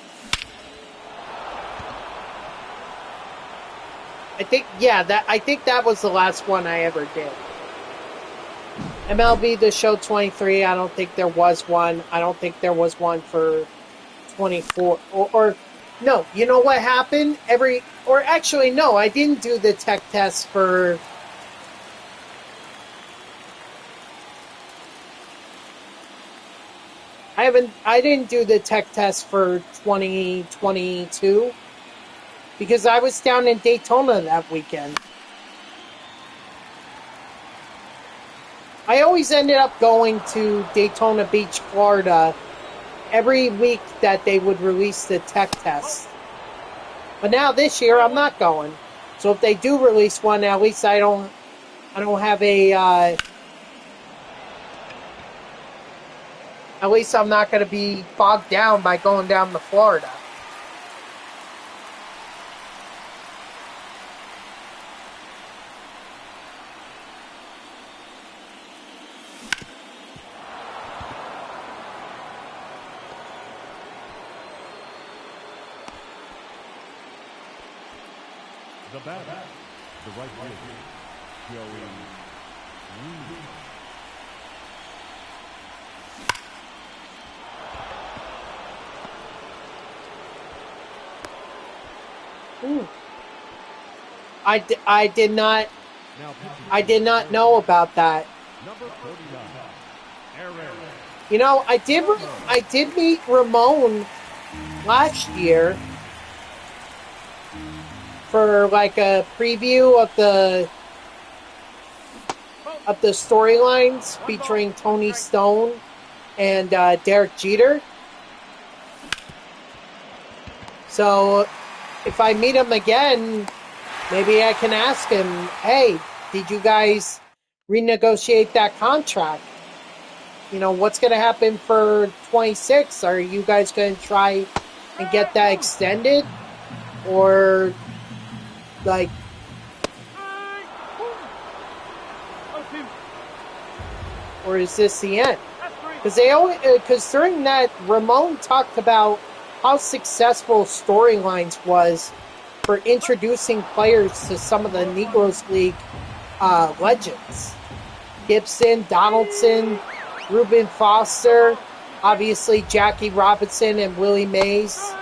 I think that was the last one I ever did. MLB The Show 23, I don't think there was one. I don't think there was one for 24. No, you know what happened? Actually, no, I didn't do the tech test for... I didn't do the tech test for 2022 because I was down in Daytona that weekend. I always ended up going to Daytona Beach, Florida every week that they would release the tech test. But now this year I'm not going. So if they do release one, at least I don't have a at least I'm not going to be bogged down by going down to Florida. The batter, the right fielder, Joey Reed. Ooh. I did not know about that. Number 39, Aaron. You know, I did meet Ramon last year for like a preview of the storylines featuring Tony Stone and Derek Jeter. So if I meet him again, maybe I can ask him, hey, did you guys renegotiate that contract? You know, what's going to happen for 26? Are you guys going to try and get that extended? Or, like... Or is this the end? Because during that, Ramon talked about how successful storylines was for introducing players to some of the Negros League legends. Gibson, Donaldson, Reuben Foster, obviously Jackie Robinson and Willie Mays.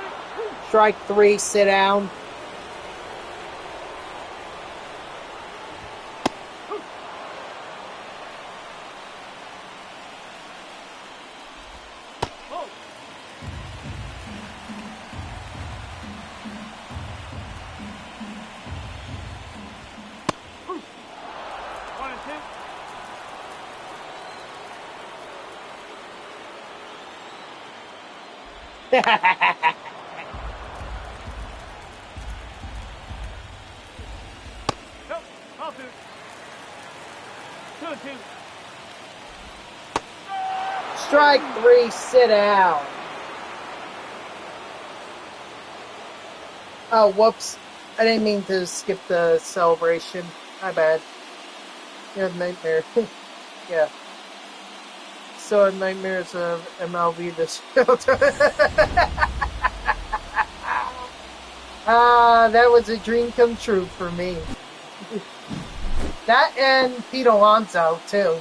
Strike three, sit down. Strike three, sit down. Oh, whoops. I didn't mean to skip the celebration. My bad. You had nightmare. Yeah. So had nightmares of MLB this show. That was a dream come true for me. That and Pete Alonso, too.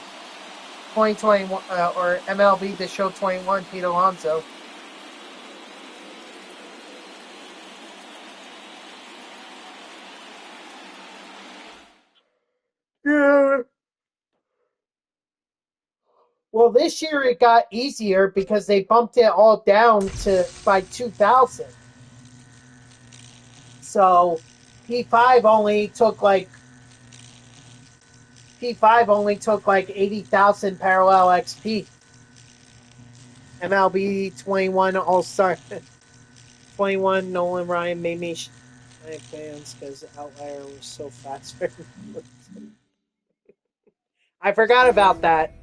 2021, or MLB The Show 21, Pete Alonso. Well, this year it got easier because they bumped it all down to by 2000. So P5 only took like P5 only took like 80,000 parallel XP. MLB 21 All Star 21 Nolan Ryan made me my fans because Outlier was so fast. I forgot about that.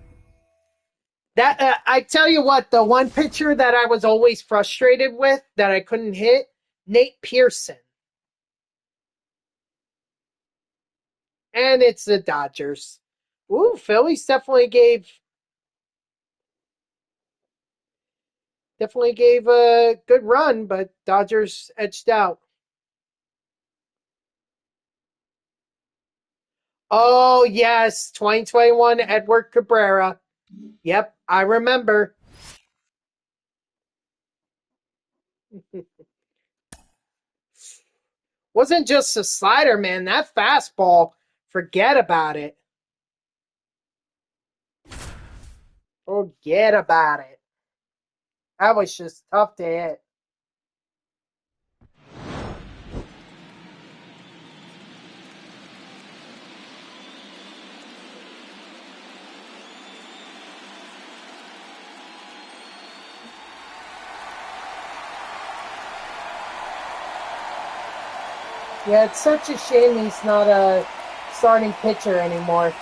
That I tell you what, the one pitcher that I was always frustrated with that I couldn't hit, Nate Pearson, and it's the Dodgers. Ooh, Phillies definitely gave a good run, but Dodgers edged out. Oh yes, 2021 Edward Cabrera. Yep, I remember. Wasn't just a slider, man. That fastball, forget about it. Forget about it. That was just tough to hit. Yeah, it's such a shame he's not a starting pitcher anymore.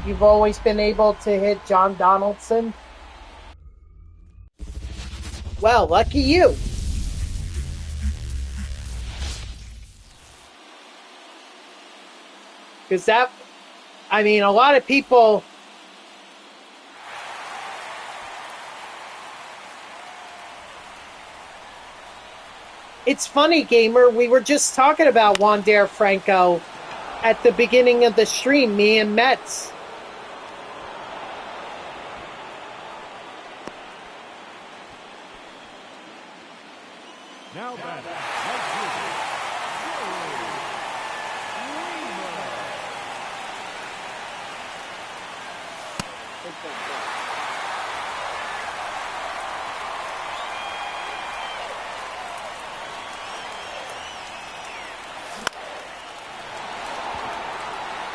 You've always been able to hit John Donaldson. Well, lucky you. Because a lot of people. It's funny, gamer. We were just talking about Wander Franco at the beginning of the stream, me and Mets. Now back.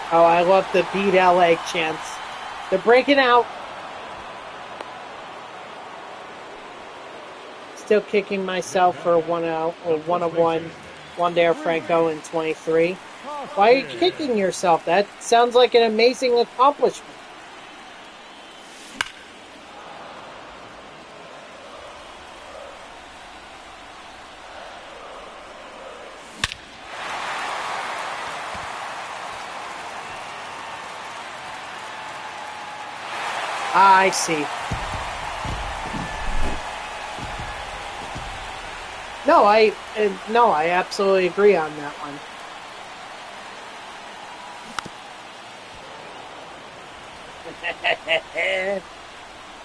Oh, I love the beat LA chants. They're breaking out. Still kicking myself for one of one Wander Franco in 23. Why are you kicking yourself? That sounds like an amazing accomplishment. I see. No, I absolutely agree on that one.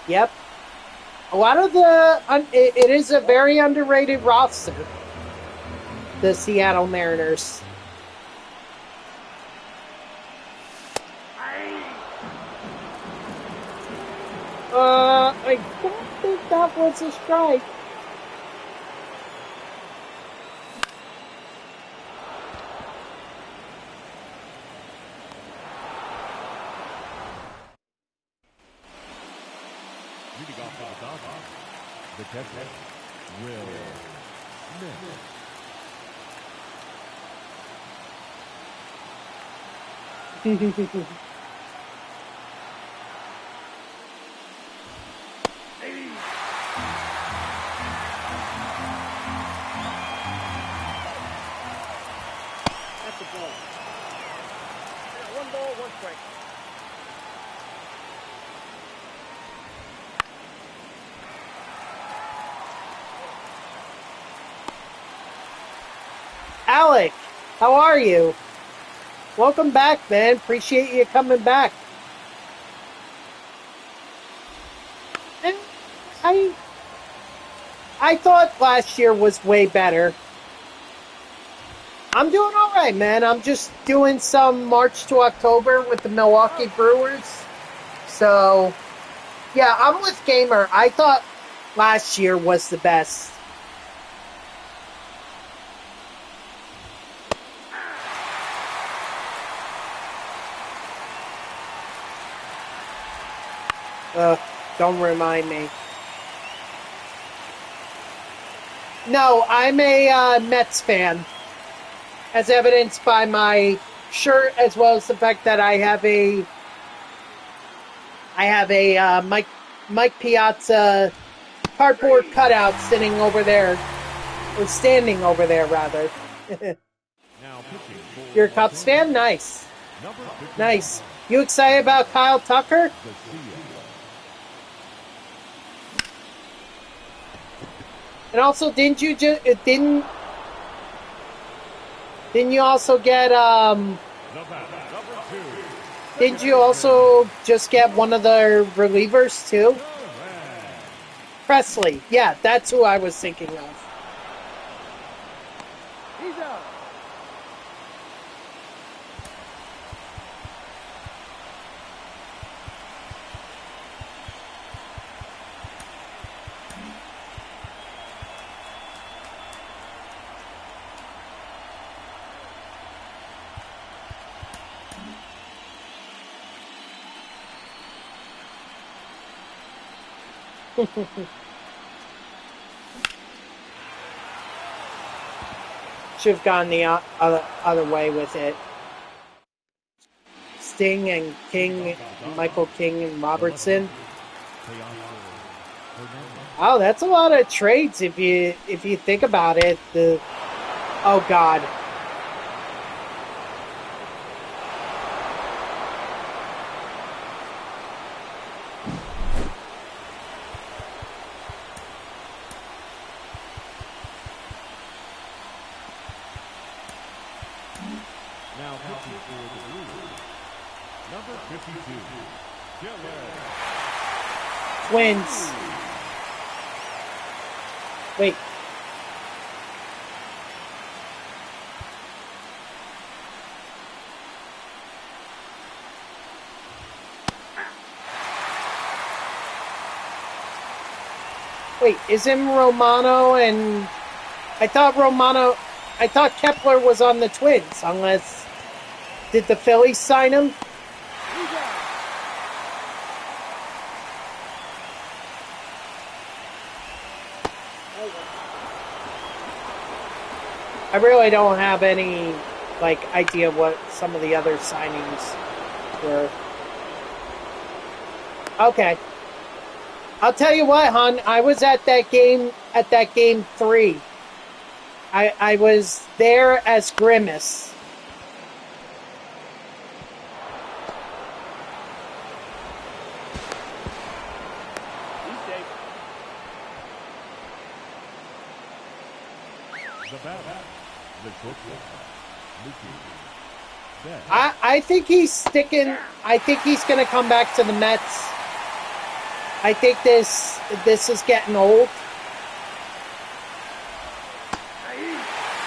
Yep. A lot of it is a very underrated roster. The Seattle Mariners. I don't think that was a strike. Leading off for the Dodgers, the catcher, Will Smith. That's the ball. One ball, one strike. Alec, how are you? Welcome back, man. Appreciate you coming back. And I thought last year was way better. I'm doing all right, man. I'm just doing some March to October with the Milwaukee Brewers. So, yeah, I'm with Gamer. I thought last year was the best. Don't remind me. No, I'm a Mets fan, as evidenced by my shirt, as well as the fact that I have a Mike Piazza cardboard cutout sitting over there, or standing over there rather. Now pitching for You're a Los Cubs Angeles, fan? Nice, number 51, nice. You excited about Kyle Tucker? Garcia. And also, didn't you also get The batter, number 2, didn't you also just get one of the relievers too? Correct. Presley. Yeah, that's who I was thinking of. He's out. Should have gone the other way with it. Sting and King, Michael King and Robertson. Oh, that's a lot of trades if you think about it. Oh God. Now pitching for the Brewers, number 52, Killer. Twins. Wait. Wait, isn't Romano and I thought Kepler was on the Twins, unless did the Phillies sign him? He's out. I really don't have any idea what some of the other signings were. Okay. I'll tell you what, hon, I was at that game 3. I was there as Grimace. He's safe. The batter, the shortstop, Mookie Betts. I think he's sticking. I think he's going to come back to the Mets. I think this is getting old.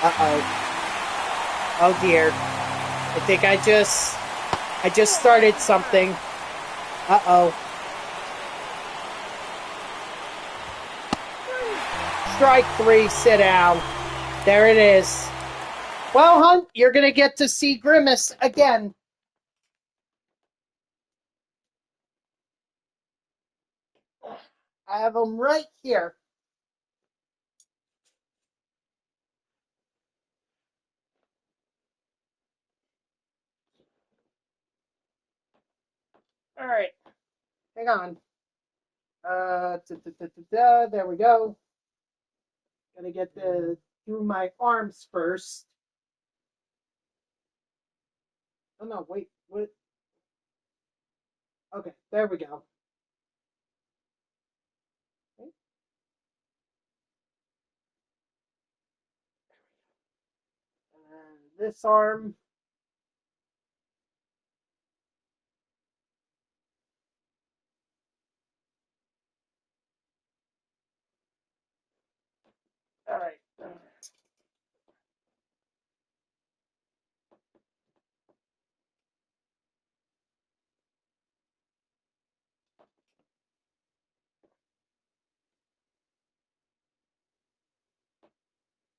Uh-oh. Oh dear. I think I just started something. Uh-oh. Strike 3, sit down. There it is. Well, Hunt, you're going to get to see Grimace again. I have him right here. All right. Hang on. There we go. Gotta get through my arms first. Oh no, wait, what? Okay, there we go. Okay. And this arm. All right.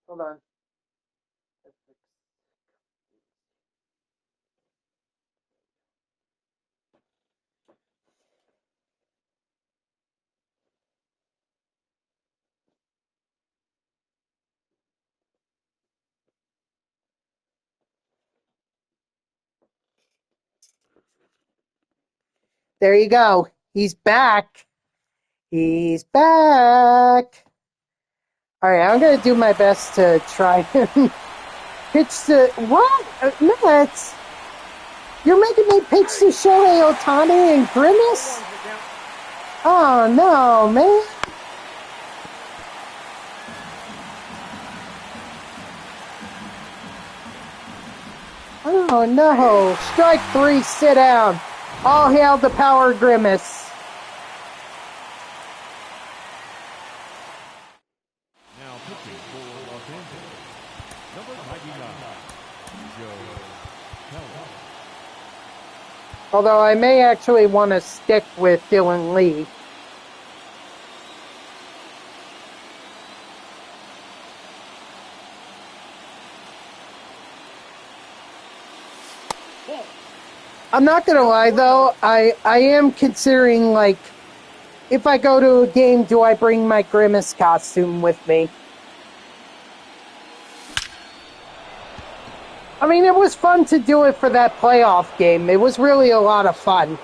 Hold on. There you go. He's back. He's back. All right, I'm going to do my best to try and pitch to... What? No, that's... You're making me pitch to Shohei Ohtani and Grimace? Oh, no, man. Oh, no. Strike 3, sit down. All hail the power Grimace. Now pitching for Los Angeles, number 99, Joe Kelly. Although I may actually want to stick with Dylan Lee. I'm not going to lie, though. I am considering, like, if I go to a game, do I bring my Grimace costume with me? I mean, it was fun to do it for that playoff game. It was really a lot of fun.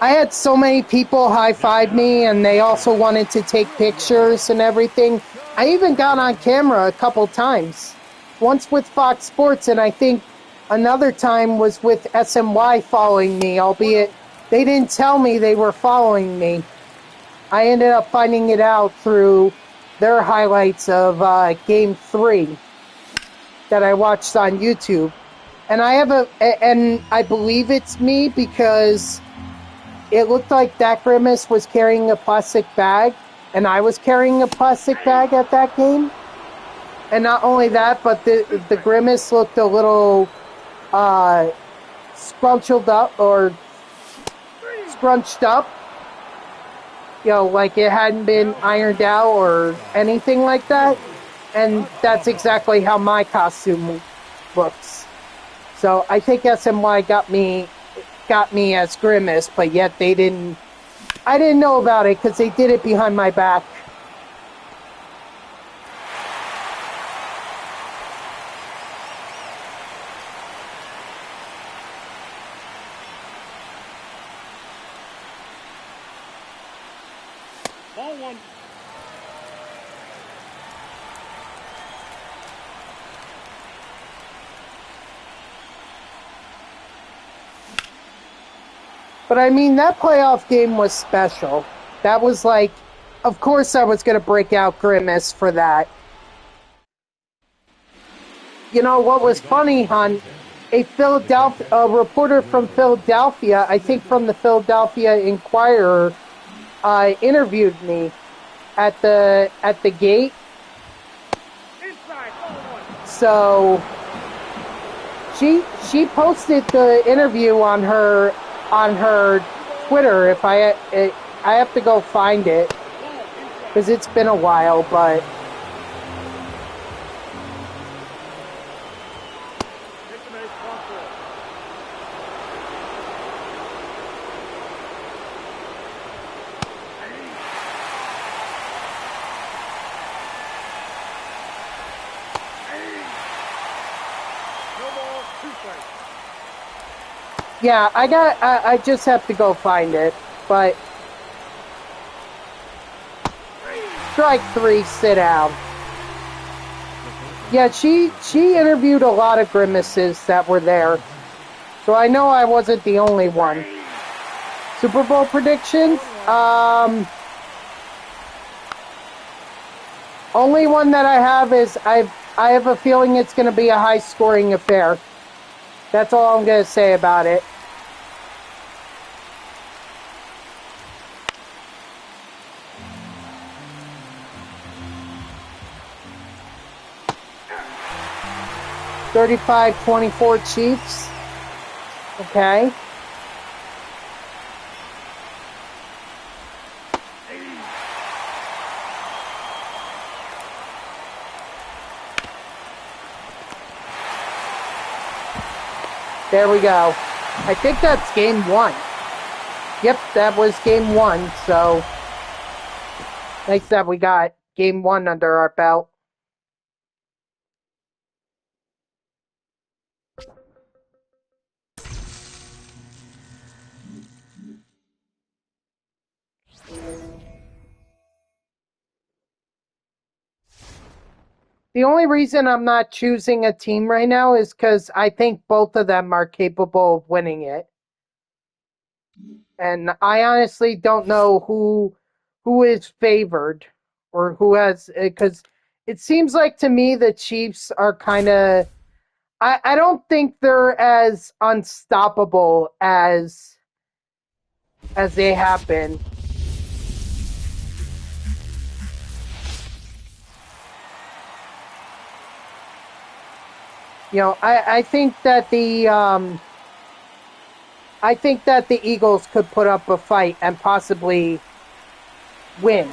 I had so many people high-five me, and they also wanted to take pictures and everything. I even got on camera a couple times. Once with Fox Sports, and I think another time was with SMY following me, albeit they didn't tell me they were following me. I ended up finding it out through their highlights of Game 3 that I watched on YouTube. And I believe it's me because it looked like that Grimace was carrying a plastic bag, and I was carrying a plastic bag at that game. And not only that, but the Grimace looked a little scrunched up. You know, like it hadn't been ironed out or anything like that. And that's exactly how my costume looks. So I think SMY got me as Grimace, but yet I didn't know about it because they did it behind my back. Ball one. But I mean, that playoff game was special. That was like, of course I was going to break out Grimace for that. You know what was funny, hon? A reporter from Philadelphia, I think from the Philadelphia Inquirer, interviewed me at the gate. Inside, ball one. So she posted the interview on her Twitter. If I have to go find it because it's been a while, but Take the base, ball four. No ball, two strikes. yeah, I just have to go find it. But strike 3, sit down. Yeah, she interviewed a lot of Grimaces that were there. So I know I wasn't the only one. Super Bowl predictions? Only one that I have is I have a feeling it's going to be a high-scoring affair. That's all I'm going to say about it. (35-24) Chiefs. Okay. There we go. I think that's game 1. Yep, that was game 1. So nice that we got game 1 under our belt. The only reason I'm not choosing a team right now is because I think both of them are capable of winning it. And I honestly don't know who is favored or who has, because it seems like to me the Chiefs are kind of, I don't think they're as unstoppable as they have been. You know, I think that the Eagles could put up a fight and possibly win.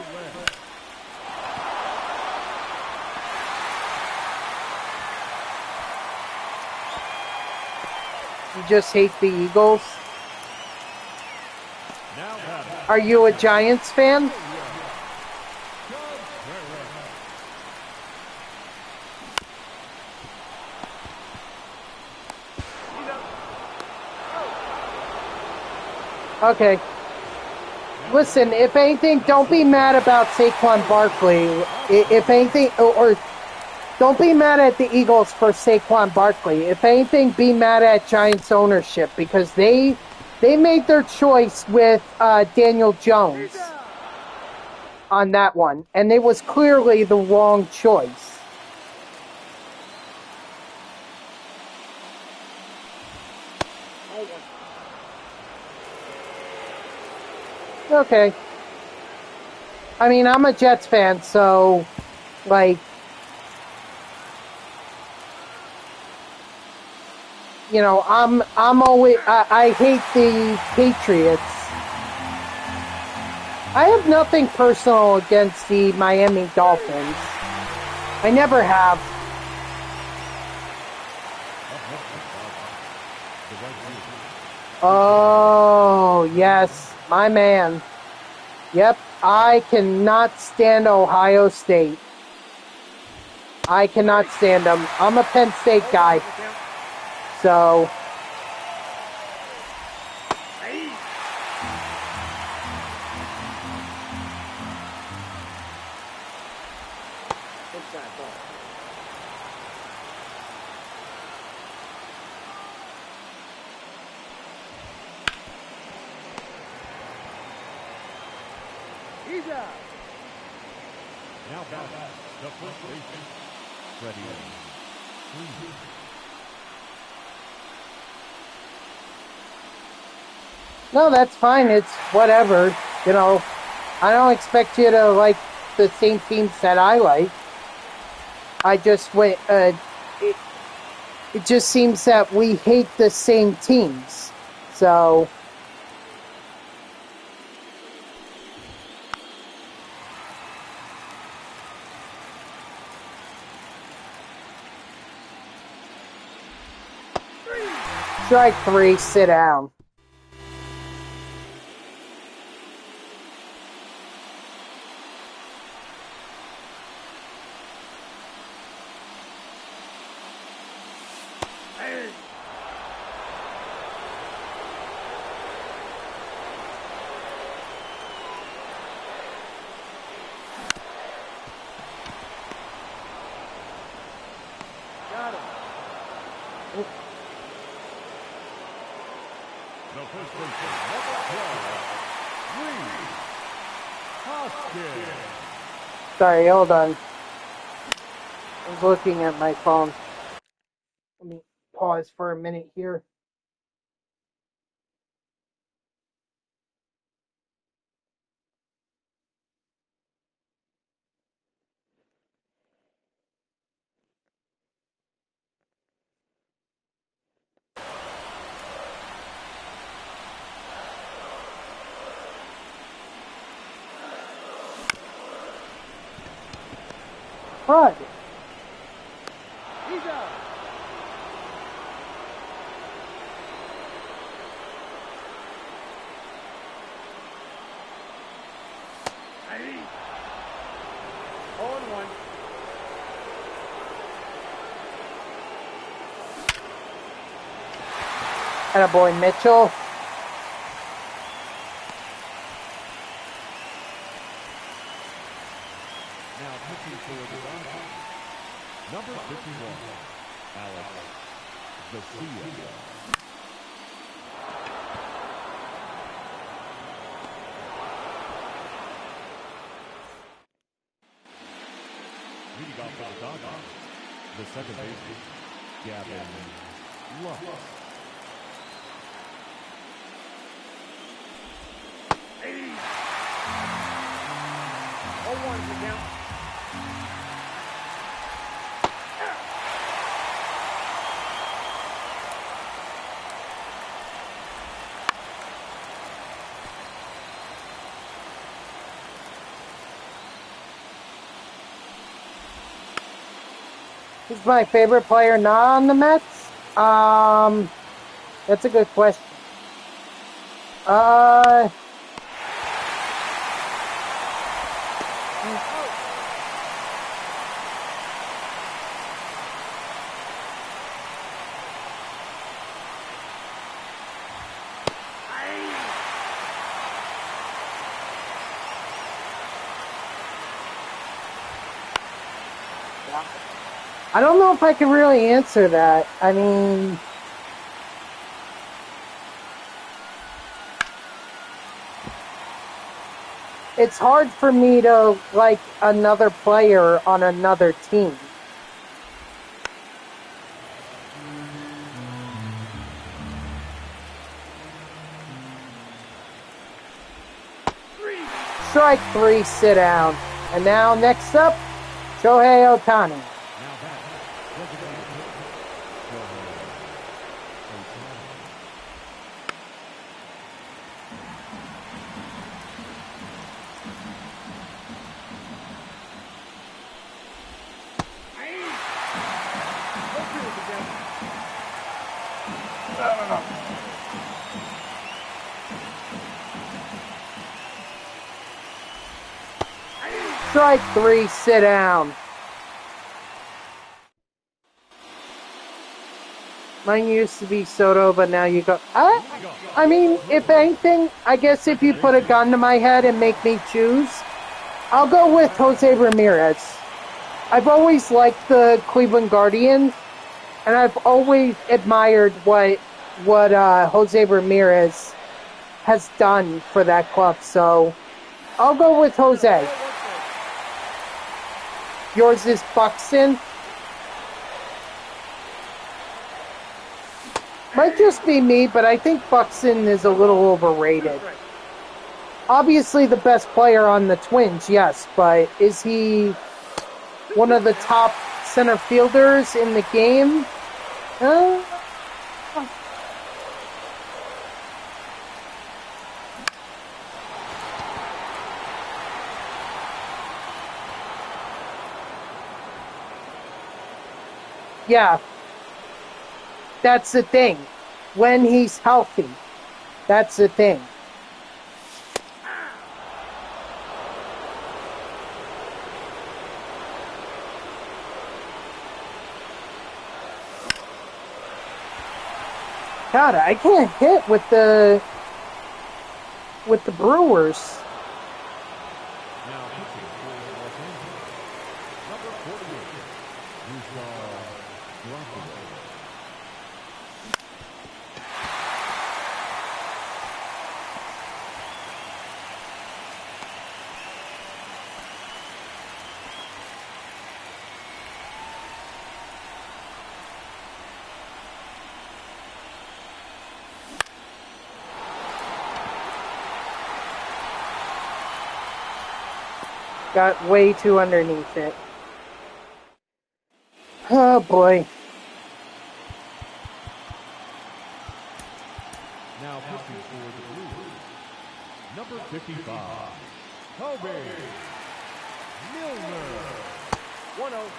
You just hate the Eagles? Are you a Giants fan? Okay. Listen, if anything, don't be mad about Saquon Barkley. If anything, or don't be mad at the Eagles for Saquon Barkley. If anything, be mad at Giants ownership because they made their choice with Daniel Jones on that one, and it was clearly the wrong choice. Okay. I mean, I'm a Jets fan, so like, you know, I'm always I hate the Patriots. I have nothing personal against the Miami Dolphins. I never have. Oh, yes, my man. Yep, I cannot stand Ohio State. I cannot stand them. I'm a Penn State guy. So, He's out. Now back the first baseman, Freddie. no, that's fine. It's whatever. You know, I don't expect you to like the same teams that I like. I just went. It just seems that we hate the same teams. So, strike 3, sit down. Got him. The first baseman, number 12, Reed Hoskins. Sorry, hold on. I was looking at my phone. Let me pause for a minute here. Crud. He's out. 1-1. Attaboy Mitchell. Now pitching for the Dodgers, number 51, Alex Garcia. Leading off for the Dodgers, the second baseman, Gavin Lux. Oh, 1 to count. Who's my favorite player not on the Mets? That's a good question. I don't know if I can really answer that. I mean, it's hard for me to like another player on another team. Strike 3, sit down. And now next up, Shohei Ohtani. Strike 3, sit down. Mine used to be Soto, but now you go. I mean, if anything, I guess if you put a gun to my head and make me choose, I'll go with Jose Ramirez. I've always liked the Cleveland Guardians, and I've always admired what Jose Ramirez has done for that club. So I'll go with Jose. Yours is Buxton. Might just be me, but I think Buxton is a little overrated. Obviously the best player on the Twins, yes, but is he one of the top center fielders in the game? Yeah. That's the thing. When he's healthy. That's the thing. God, I can't hit with the Brewers. Now pitching for Los Angeles, number 48, Milwaukee Brewers. Got way too underneath it. Oh boy. Now pitching for the Brewers, number 55, Kobe Milner. 1-0.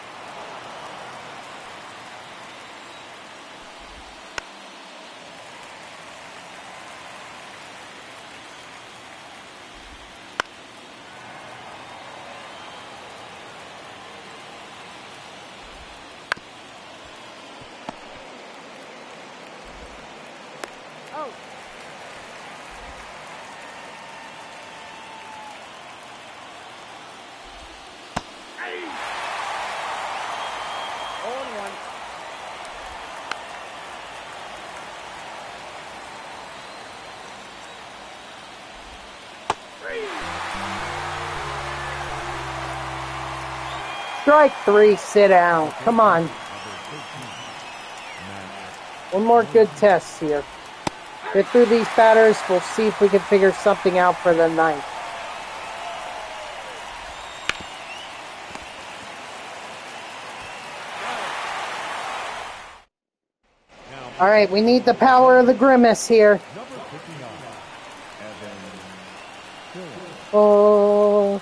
Strike 3, sit down. Come on. One more good test here. Get through these batters. We'll see if we can figure something out for the ninth. All right, we need the power of the grimace here. Oh.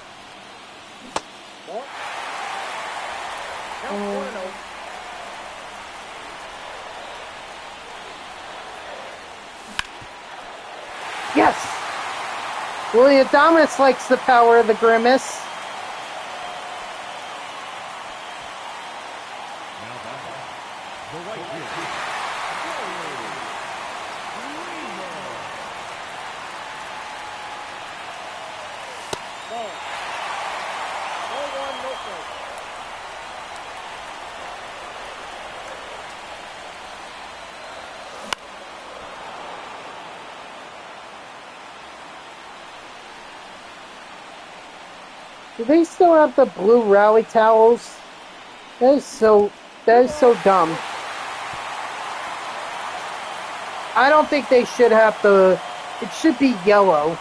Yes! William Dominus likes the power of the grimace. Do they still have the blue rally towels? That is so dumb. I don't think they should have it should be yellow.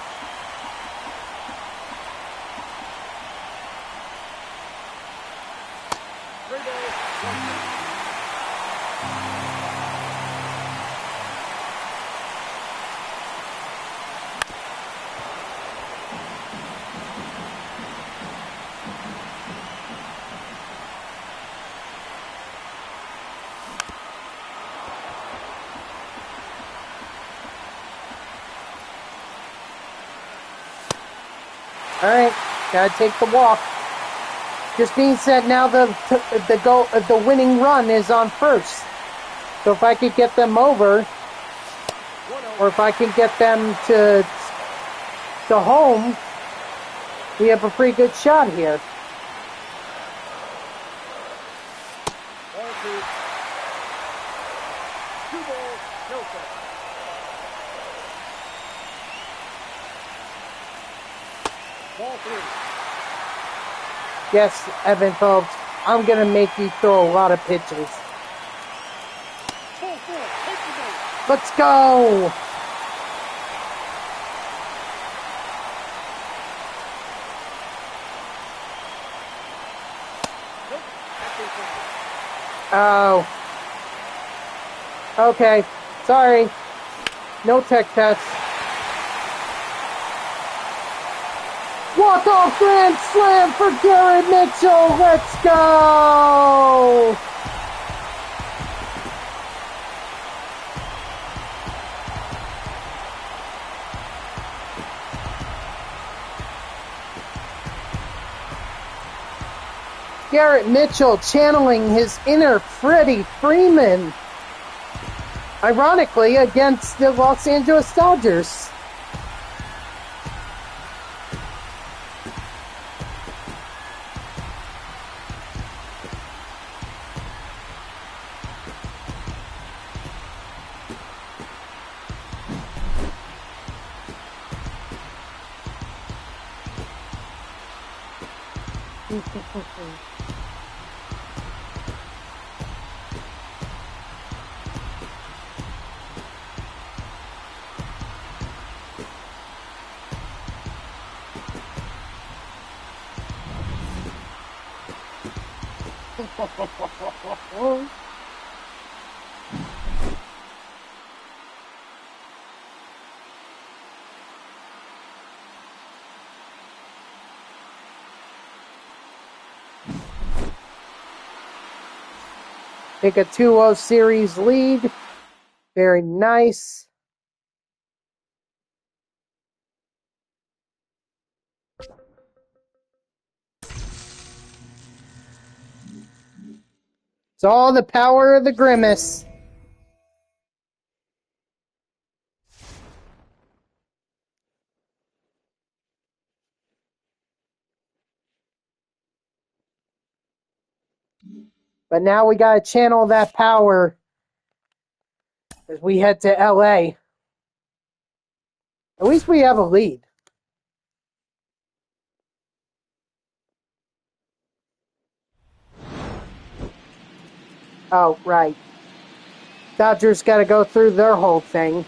All right, gotta take the walk. Just means that now the winning run is on first. So if I could get them over, or if I can get them to home, we have a pretty good shot here. Yes, Evan Phillips, I'm going to make you throw a lot of pitches. Let's go! Oh. Okay, sorry. No tech test. Walk-off grand slam for Garrett Mitchell. Let's go! Garrett Mitchell channeling his inner Freddie Freeman. Ironically, against the Los Angeles Dodgers. Take a 2-0 series lead. Very nice. It's all the power of the grimace. But now we got to channel that power as we head to LA. At least we have a lead. Oh, right. Dodgers got to go through their whole thing.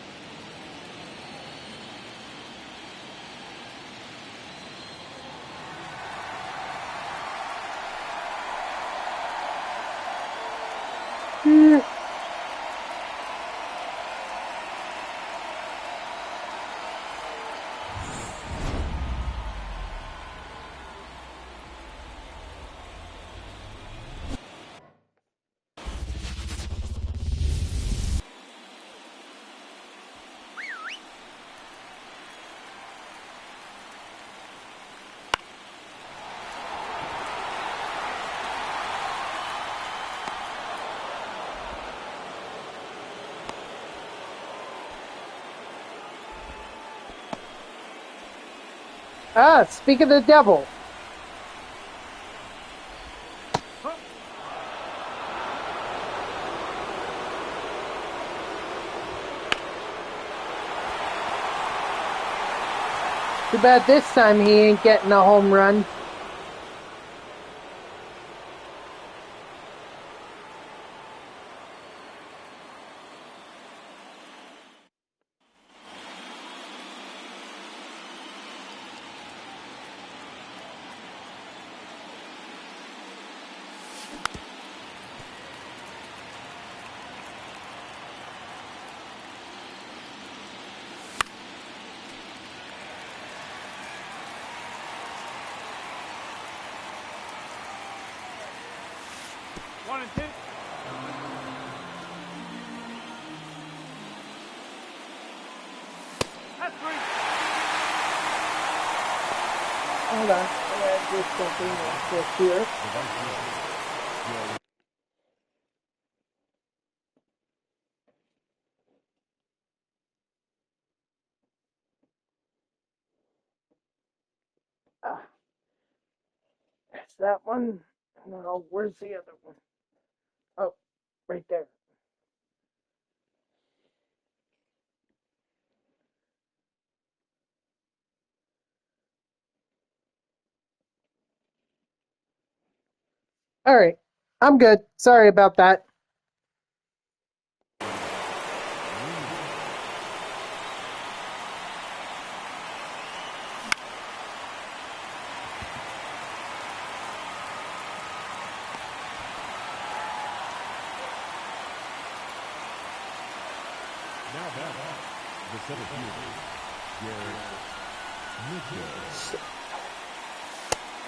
Speak of the devil. Too bad this time he ain't getting a home run. One and two. That's three. Hold on. I'm going to do something like this here. That's that one. No, where's the other one? Oh, right there. All right. I'm good. Sorry about that. Now back, the center fielder, Garrett Mitchell.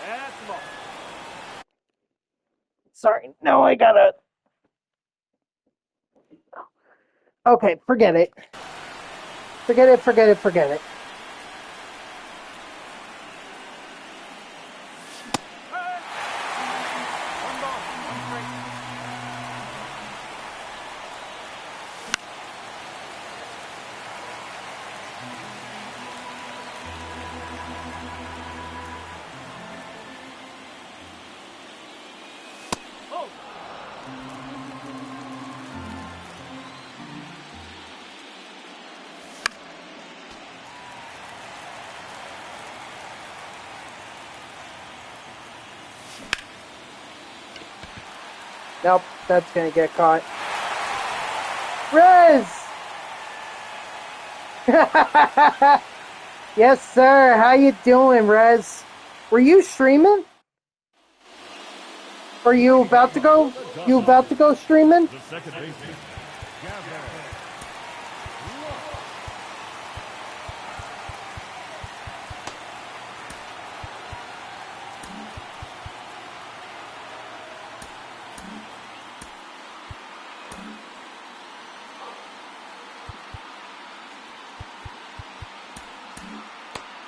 That's the ball. Sorry. No, I gotta. Okay, forget it. Forget it, forget it, forget it. One ball, one strike. Oh. Nope, that's gonna get caught. Rez! Yes, sir. How you doing, Rez? Were you streaming? Are you about to go? You about to go streaming? The second baseman, Gavin.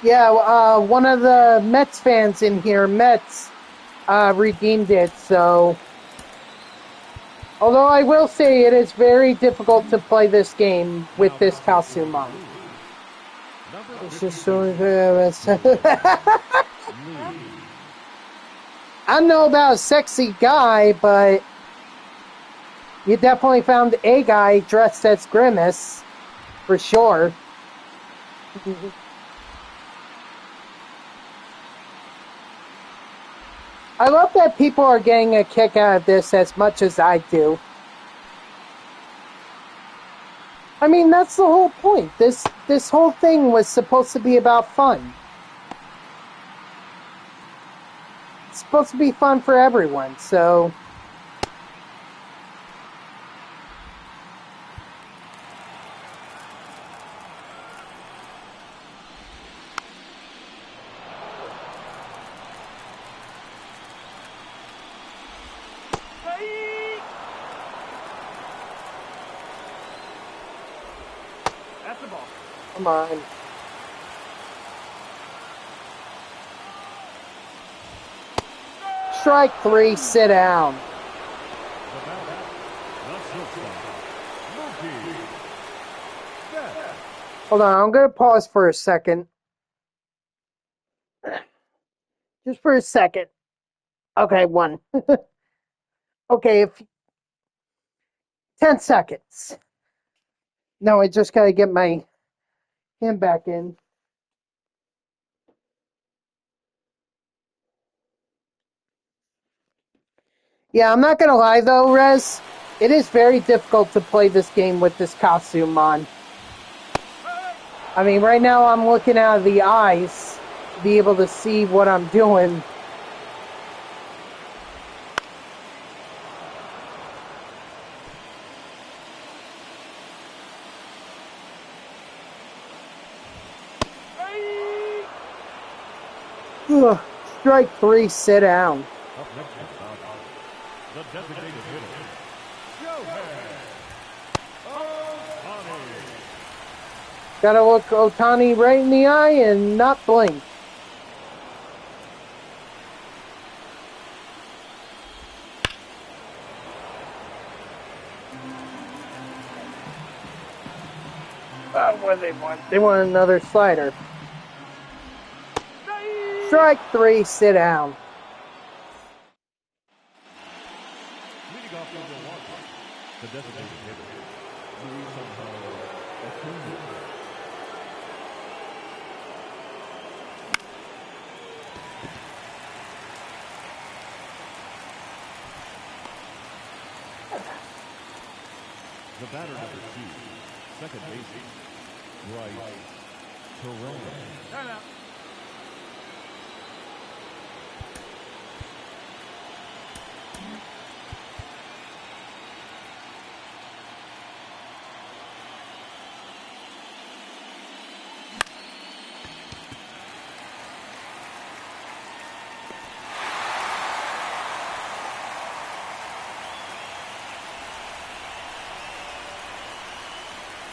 Yeah, one of the Mets fans in here, Mets, redeemed it, so. Although I will say it is very difficult to play this game with this costume on. It's just so. I don't know about a sexy guy, but you definitely found a guy dressed as Grimace, for sure. I love that people are getting a kick out of this as much as I do. I mean, that's the whole point. This whole thing was supposed to be about fun. It's supposed to be fun for everyone, so... That's the ball. Come on. Strike 3, sit down. Hold on, I'm going to pause for a second. Just for a second. Okay, 1. Okay, 10 seconds. No, I just got to get my hand back in. Yeah, I'm not going to lie though, Rez. It is very difficult to play this game with this costume on. I mean, right now I'm looking out of the eyes to be able to see what I'm doing. Ugh. Strike 3, sit down. The designated hitter, Gotta look Ohtani right in the eye and not blink. What do they want? They want another slider. Strike 3, sit down. leading off for Milwaukee, the designated hitter, Ohtani. The batter number 2, second baseman, Bryce Terrell. Timeout.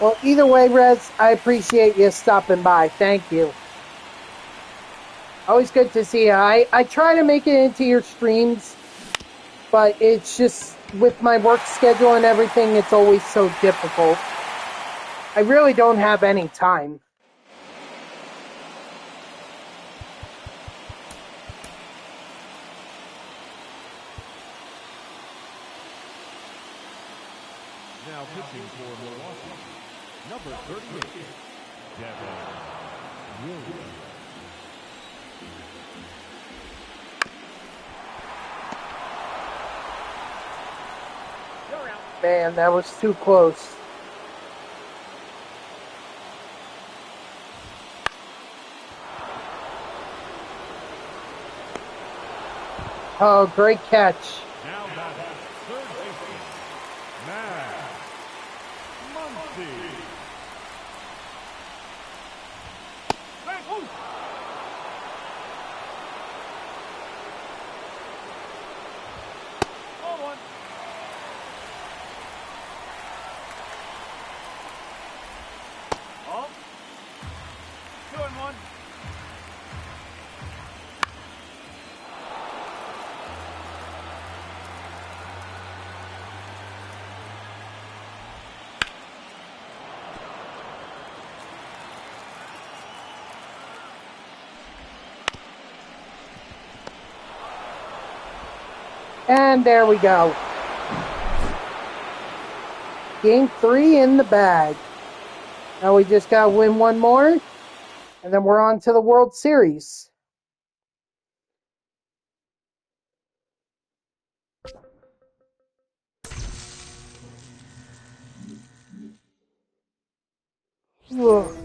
Well, either way, Rez, I appreciate you stopping by. Thank you. Always good to see you. I try to make it into your streams, but it's just with my work schedule and everything, it's always so difficult. I really don't have any time. Now pitching for Milwaukee, number 38, Devin Williams. You're out. Man, that was too close. Oh, great catch. Now batting, third baseman, Matt Muncy. Ball 1. Ball. 2-1. And there we go. Game 3 in the bag. Now we just got to win one more, and then we're on to the World Series. Ugh.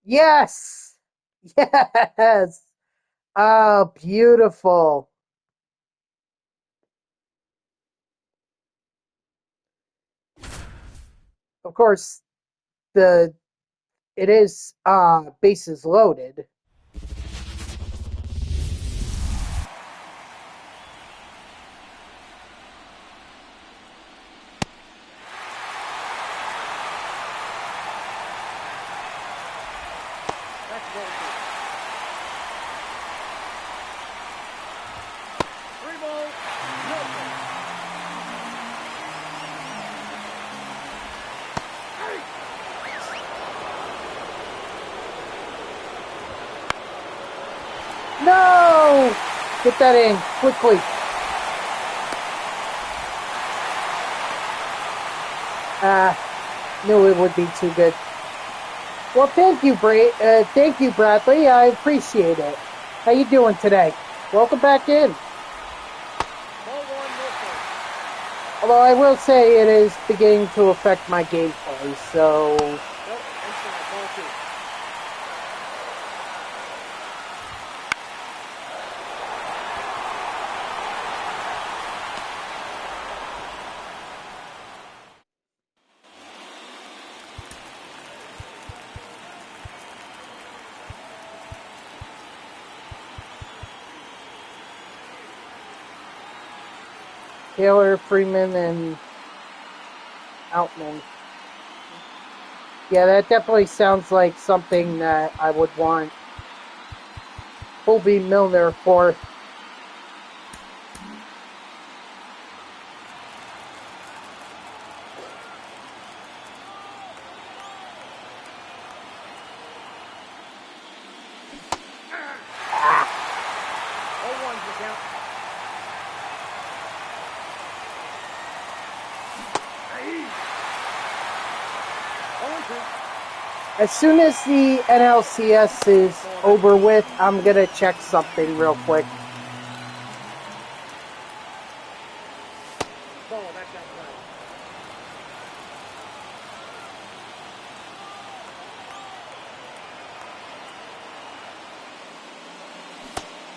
Yes. Yes. Oh, beautiful. Of course, the it is bases loaded. That's ball two. 3 balls, no strikes. No! Get that in quickly. Knew it would be too good. Well, thank you, thank you, Bradley. I appreciate it. How you doing today? Welcome back in. Ball 1, no strikes. Although I will say it is beginning to affect my gameplay, so Nope, inside, ball 2. Taylor, Freeman, and Outman. Yeah, that definitely sounds like something that I would want Colby Milner for. Ball 1's the count. Ball 2. As soon as the NLCS is over with, I'm gonna check something real quick. Ball, that's outside.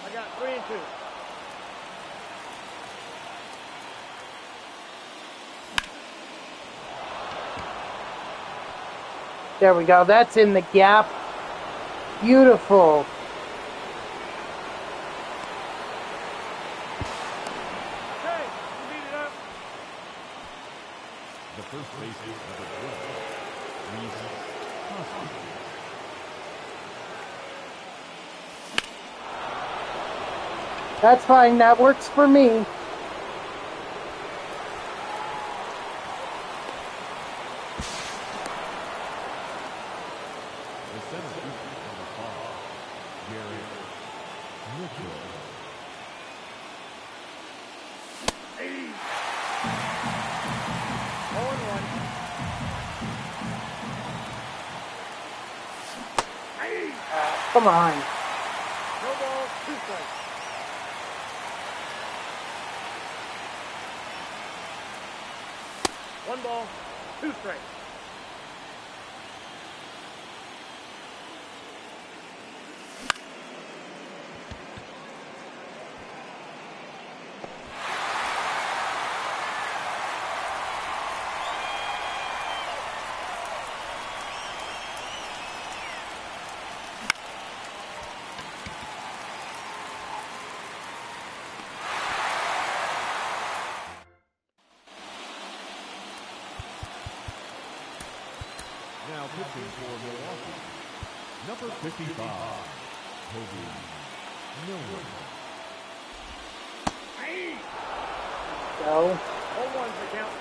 I got 3 and 2. There we go. That's in the gap. Beautiful. Okay, you beat it up. The first baseman, number 12, Reese Hoskins. That's fine. That works for me. The center fielder, number 5, Garrett Mitchell. Ball 1. Come on. No balls, 2 strikes. One ball, 2 strikes. Now pitching for Milwaukee, number 55, Toby Miller. Go. Ball 1's the count.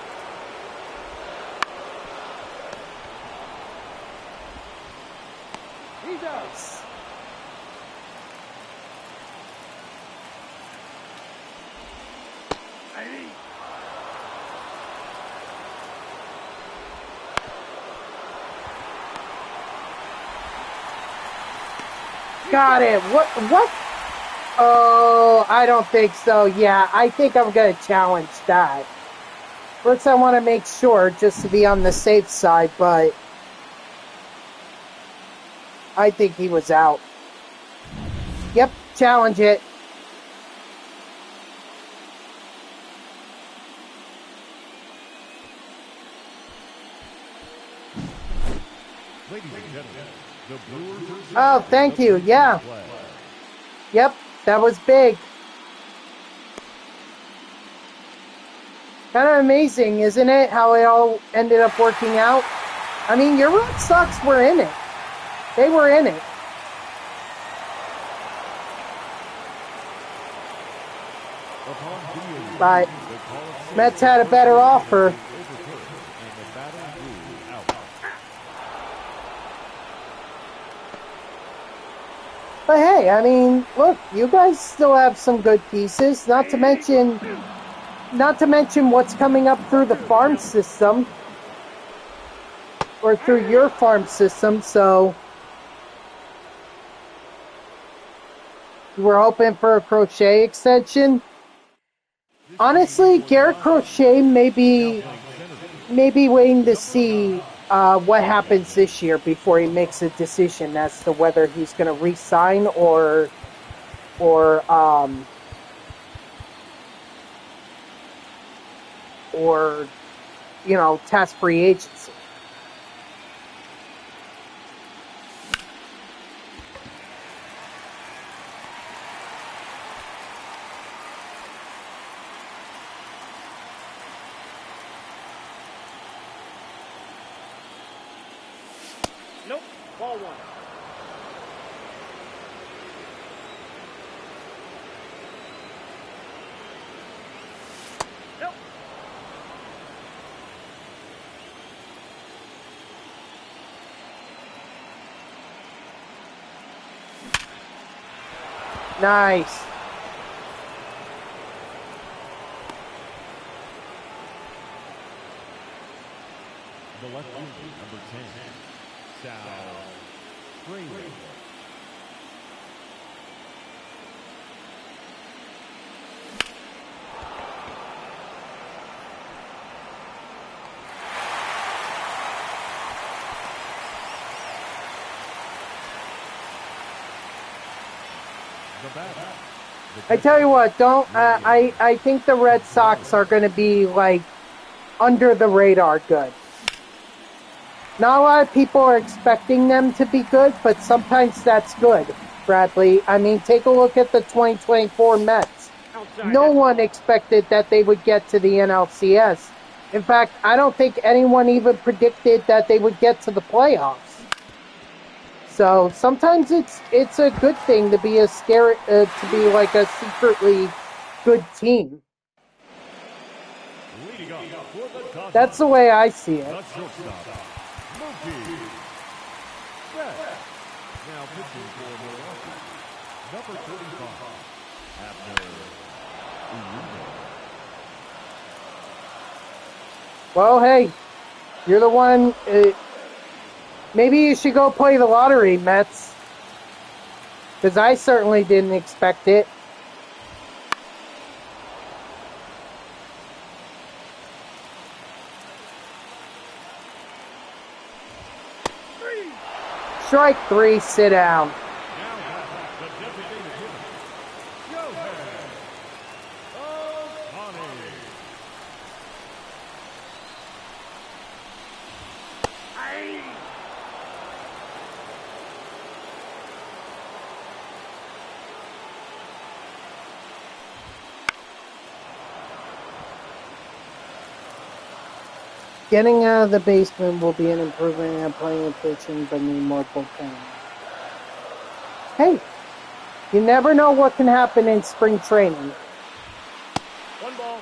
He's out. got it. What? Oh, I don't think so. Yeah, I think I'm going to challenge that. First, I want to make sure, just to be on the safe side, but I think he was out. Yep, challenge it. Ladies and gentlemen, the Brewers Oh, thank you. Yeah. Yep, that was big. Kind of amazing, isn't it, how it all ended up working out? I mean, your Red Sox were in it. They were in it. But Mets had a better offer. But hey, I mean, look, you guys still have some good pieces. Not to mention what's coming up through the farm system, or through your farm system. So you were hoping for a Crochet extension. Honestly, Garrett Crochet may be waiting to see what happens this year before he makes a decision as to whether he's going to re-sign or test free agency. Nope. Ball one. Nope. Nice. The left fielder, number 10, Sal Freeman. I tell you what, I think the Red Sox are going to be like under the radar good. Not a lot of people are expecting them to be good, but sometimes that's good, Bradley. I mean, take a look at the 2024 Mets. No one expected that they would get to the NLCS. In fact, I don't think anyone even predicted that they would get to the playoffs. So sometimes it's a good thing to be to be like a secretly good team. That's the way I see it. Now pitching for Milwaukee, number 35, Abner. Well, hey, you're the one. Maybe you should go play the lottery, Mets. Because I certainly didn't expect it. Strike three, sit down. Getting out of the basement will be an improvement in playing and pitching, but need more bullpen. Hey, you never know what can happen in spring training. One ball.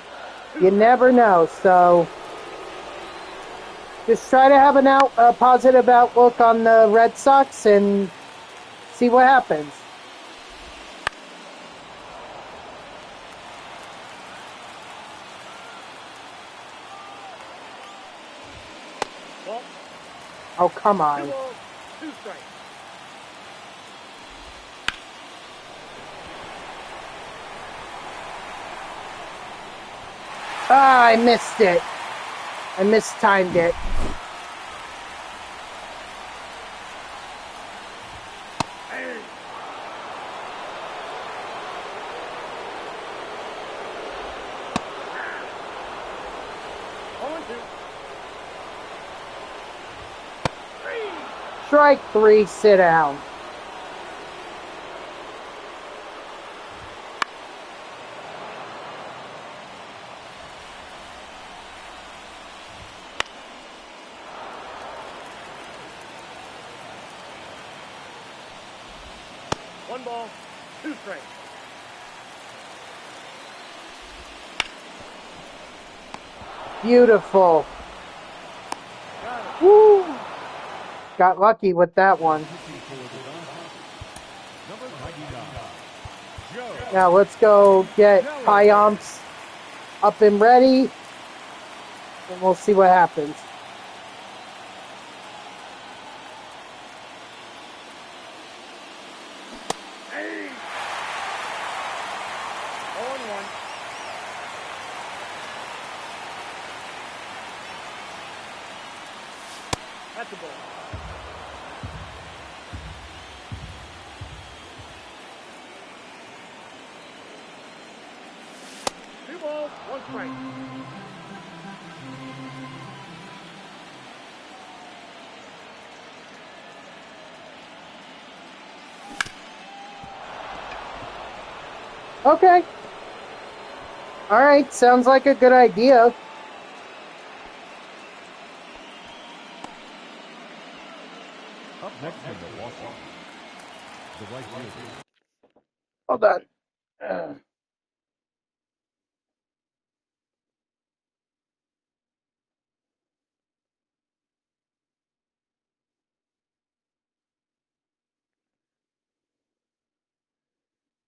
You never know, so just try to have a positive outlook on the Red Sox and see what happens. Oh, come on. 2 balls, 2 strikes. Ah, I missed it. I mistimed it. Strike 3, sit down. One ball, 2 strikes. Beautiful. Woo! Got lucky with that one. Number 99, Joe. Now let's go get Pyomps up and ready, and we'll see what happens. That's the ball. Two balls, 1 strike. Okay. All right, sounds like a good idea. Up next from Milwaukee, the right fielder. Hold on.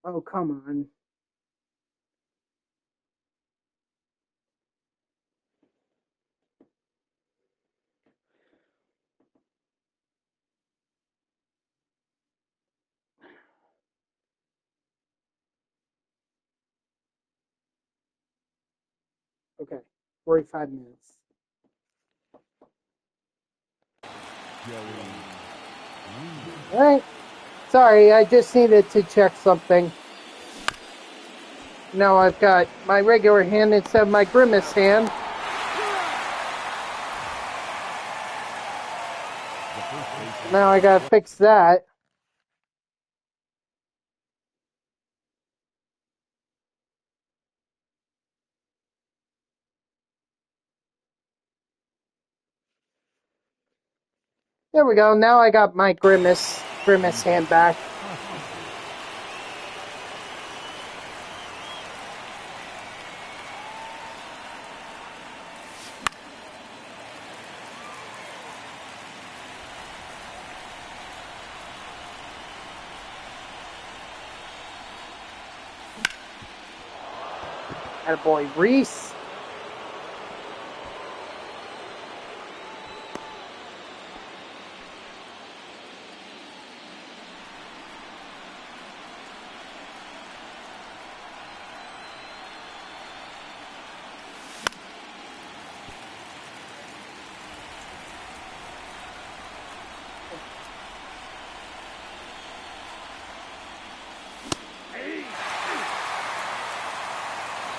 Oh, come on. Okay, 45 minutes. All right. Sorry, I just needed to check something. Now I've got my regular hand instead of my grimace hand. Now I gotta fix that. There we go. Now I got my grimace hand back. Attaboy Reese.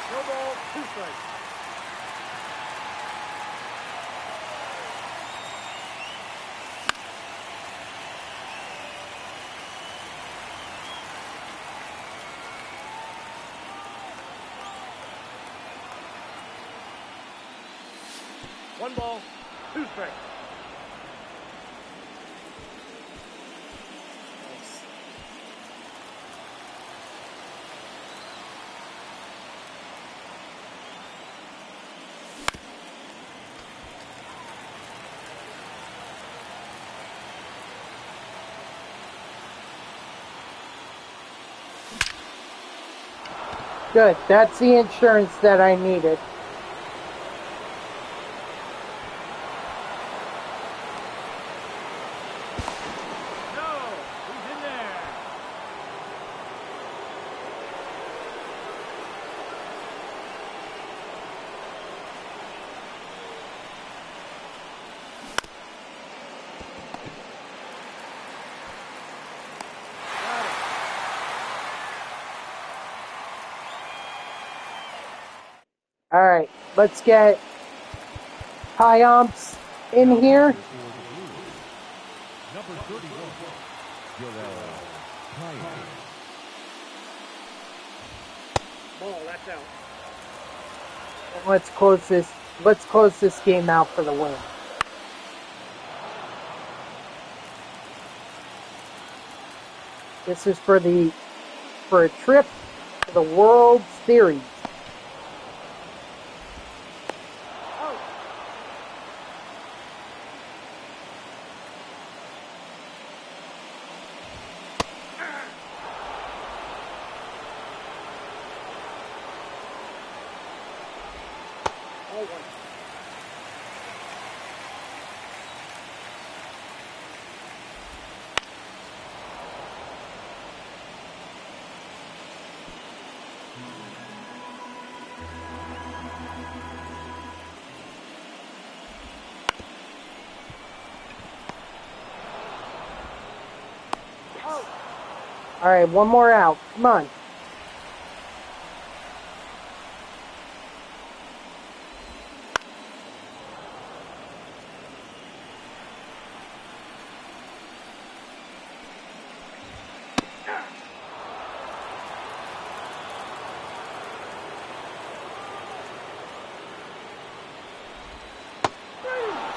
No ball, 2 strikes. One ball, 2 strikes. Good. That's the insurance that I needed. No, he's in there. let's get high umps in here. Number 31, Joel Payne. Ball, that's out. And let's close this game out for the win. This is for a trip to the World Series. All right, one more out. Come on.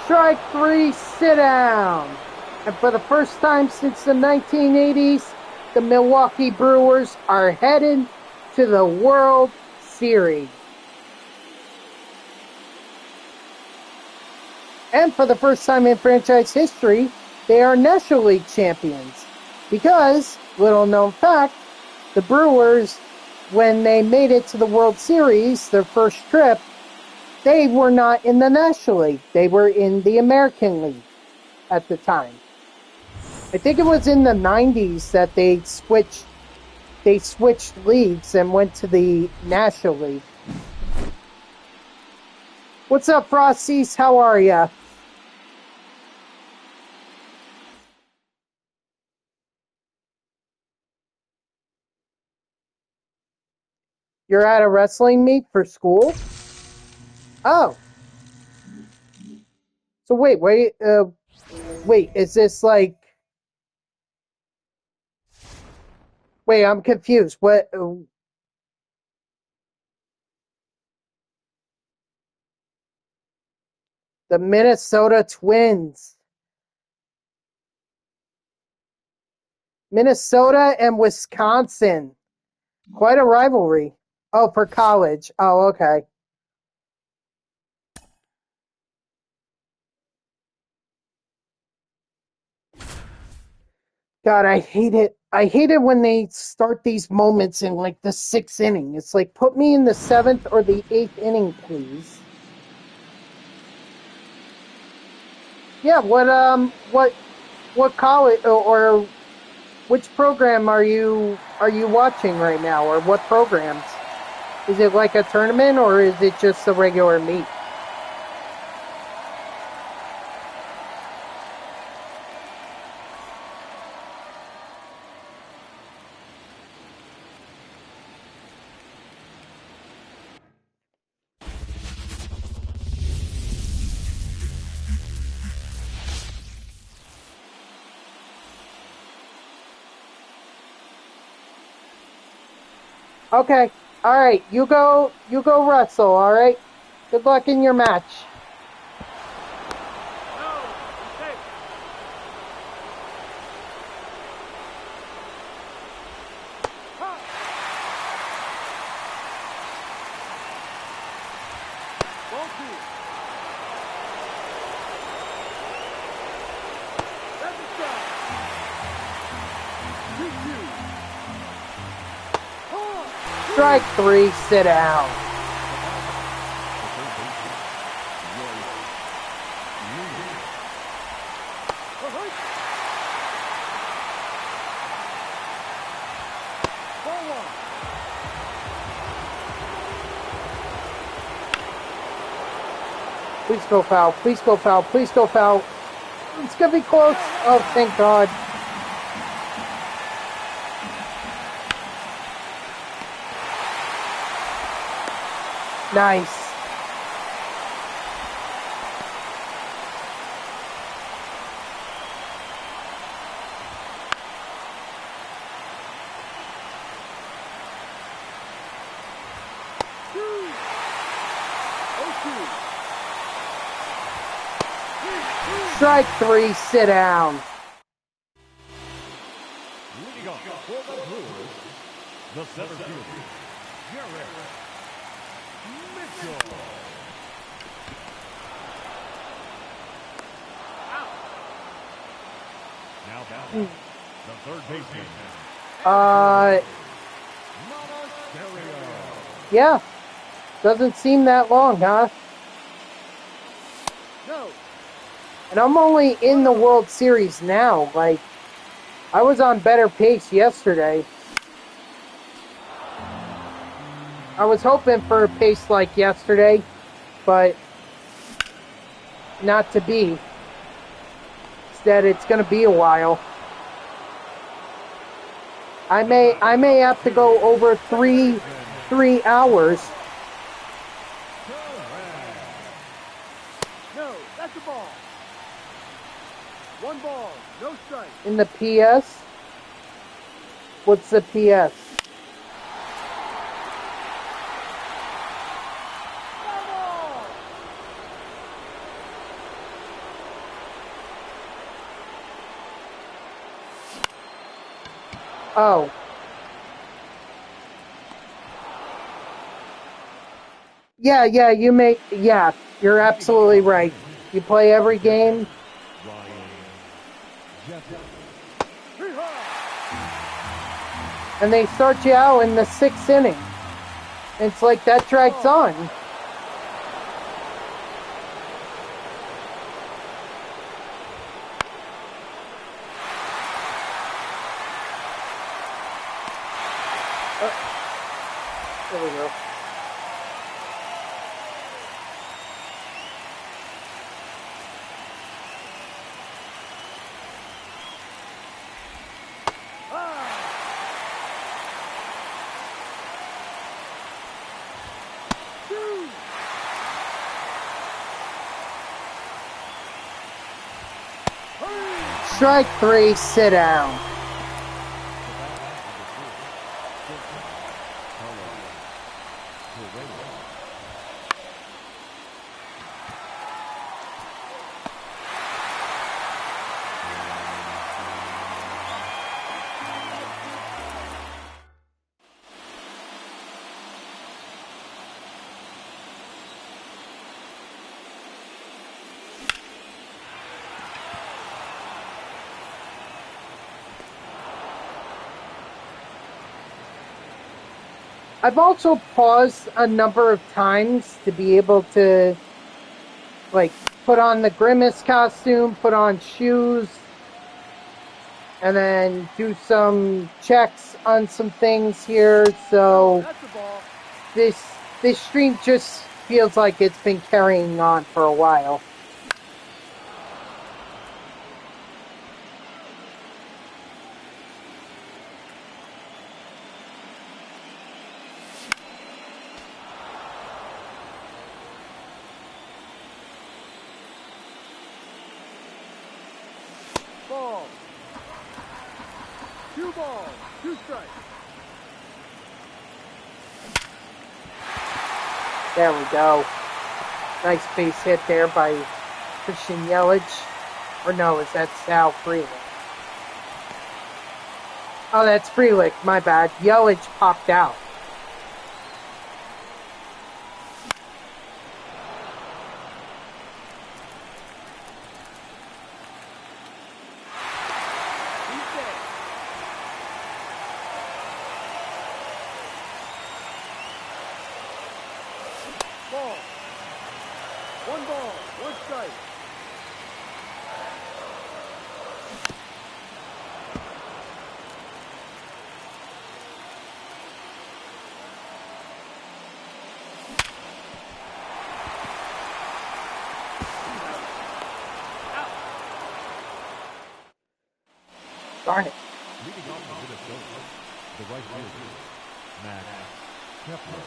Strike 3, sit down. And for the first time since the 1980s, the Milwaukee Brewers are headed to the World Series. And for the first time in franchise history, they are National League champions. Because, little known fact, the Brewers, when they made it to the World Series, their first trip, they were not in the National League. They were in the American League at the time. I think it was in the 90s that they switched leagues and went to the National League. What's up, Frosties? How are ya? You're at a wrestling meet for school? Oh. So wait, is this like... Wait, I'm confused. What... The Minnesota Twins. Minnesota and Wisconsin. Quite a rivalry. Oh, for college. Oh, okay. God, I hate it. I hate it when they start these moments in like the 6th inning. It's like, put me in the 7th or the 8th inning, please. Yeah, what college or which program are you watching right now, or what programs? Is it like a tournament or is it just a regular meet? Okay. All right. You go wrestle, all right? Good luck in your match. Strike 3, sit down. Please go foul. Please go foul. Please go foul. It's going to be close. Oh, thank God. Nice. Strike 3, sit down. Leading off for the Brewers, the center fielder, Garrett Mitchell. Now batting, the third baseman. Yeah. Doesn't seem that long, huh? No. And I'm only in the World Series now. Like, I was on better pace yesterday. I was hoping for a pace like yesterday, but not to be. Instead, it's going to be a while. I may have to go over three hours. No, that's a ball. One ball, no strike. In the PS? What's the PS? Oh. Yeah, you're absolutely right. You play every game. And they start you out in the 6th inning. It's like that drags on. There we go. Strike 3, sit down. I've also paused a number of times to be able to, like, put on the Grimace costume, put on shoes, and then do some checks on some things here. So this stream just feels like it's been carrying on for a while. Ball. 2 balls, 2 strikes. There we go. Nice base hit there by Christian Yelich. Or no, is that Sal Frelick? Oh, that's Frelick, my bad. Yelich popped out. Ball. 1 ball, 1 strike. Darn it. Leading off for Minnesota, the right fielder, Max Kepler.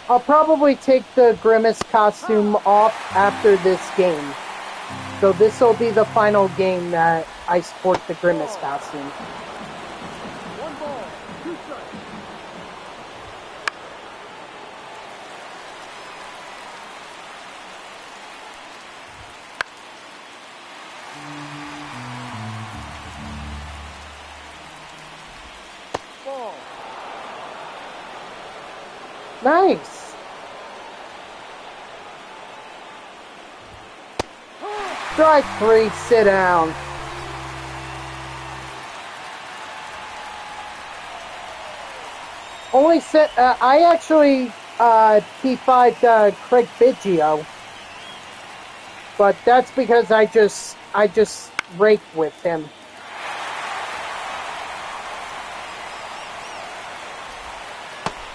I'll probably take the Grimace costume off after this game. So this will be the final game that I sport the Grimace costume. 1 ball, Ball. Nice. Strike 3, sit down. Only sit. I actually T5'd Craig Biggio, but that's because I just raked with him.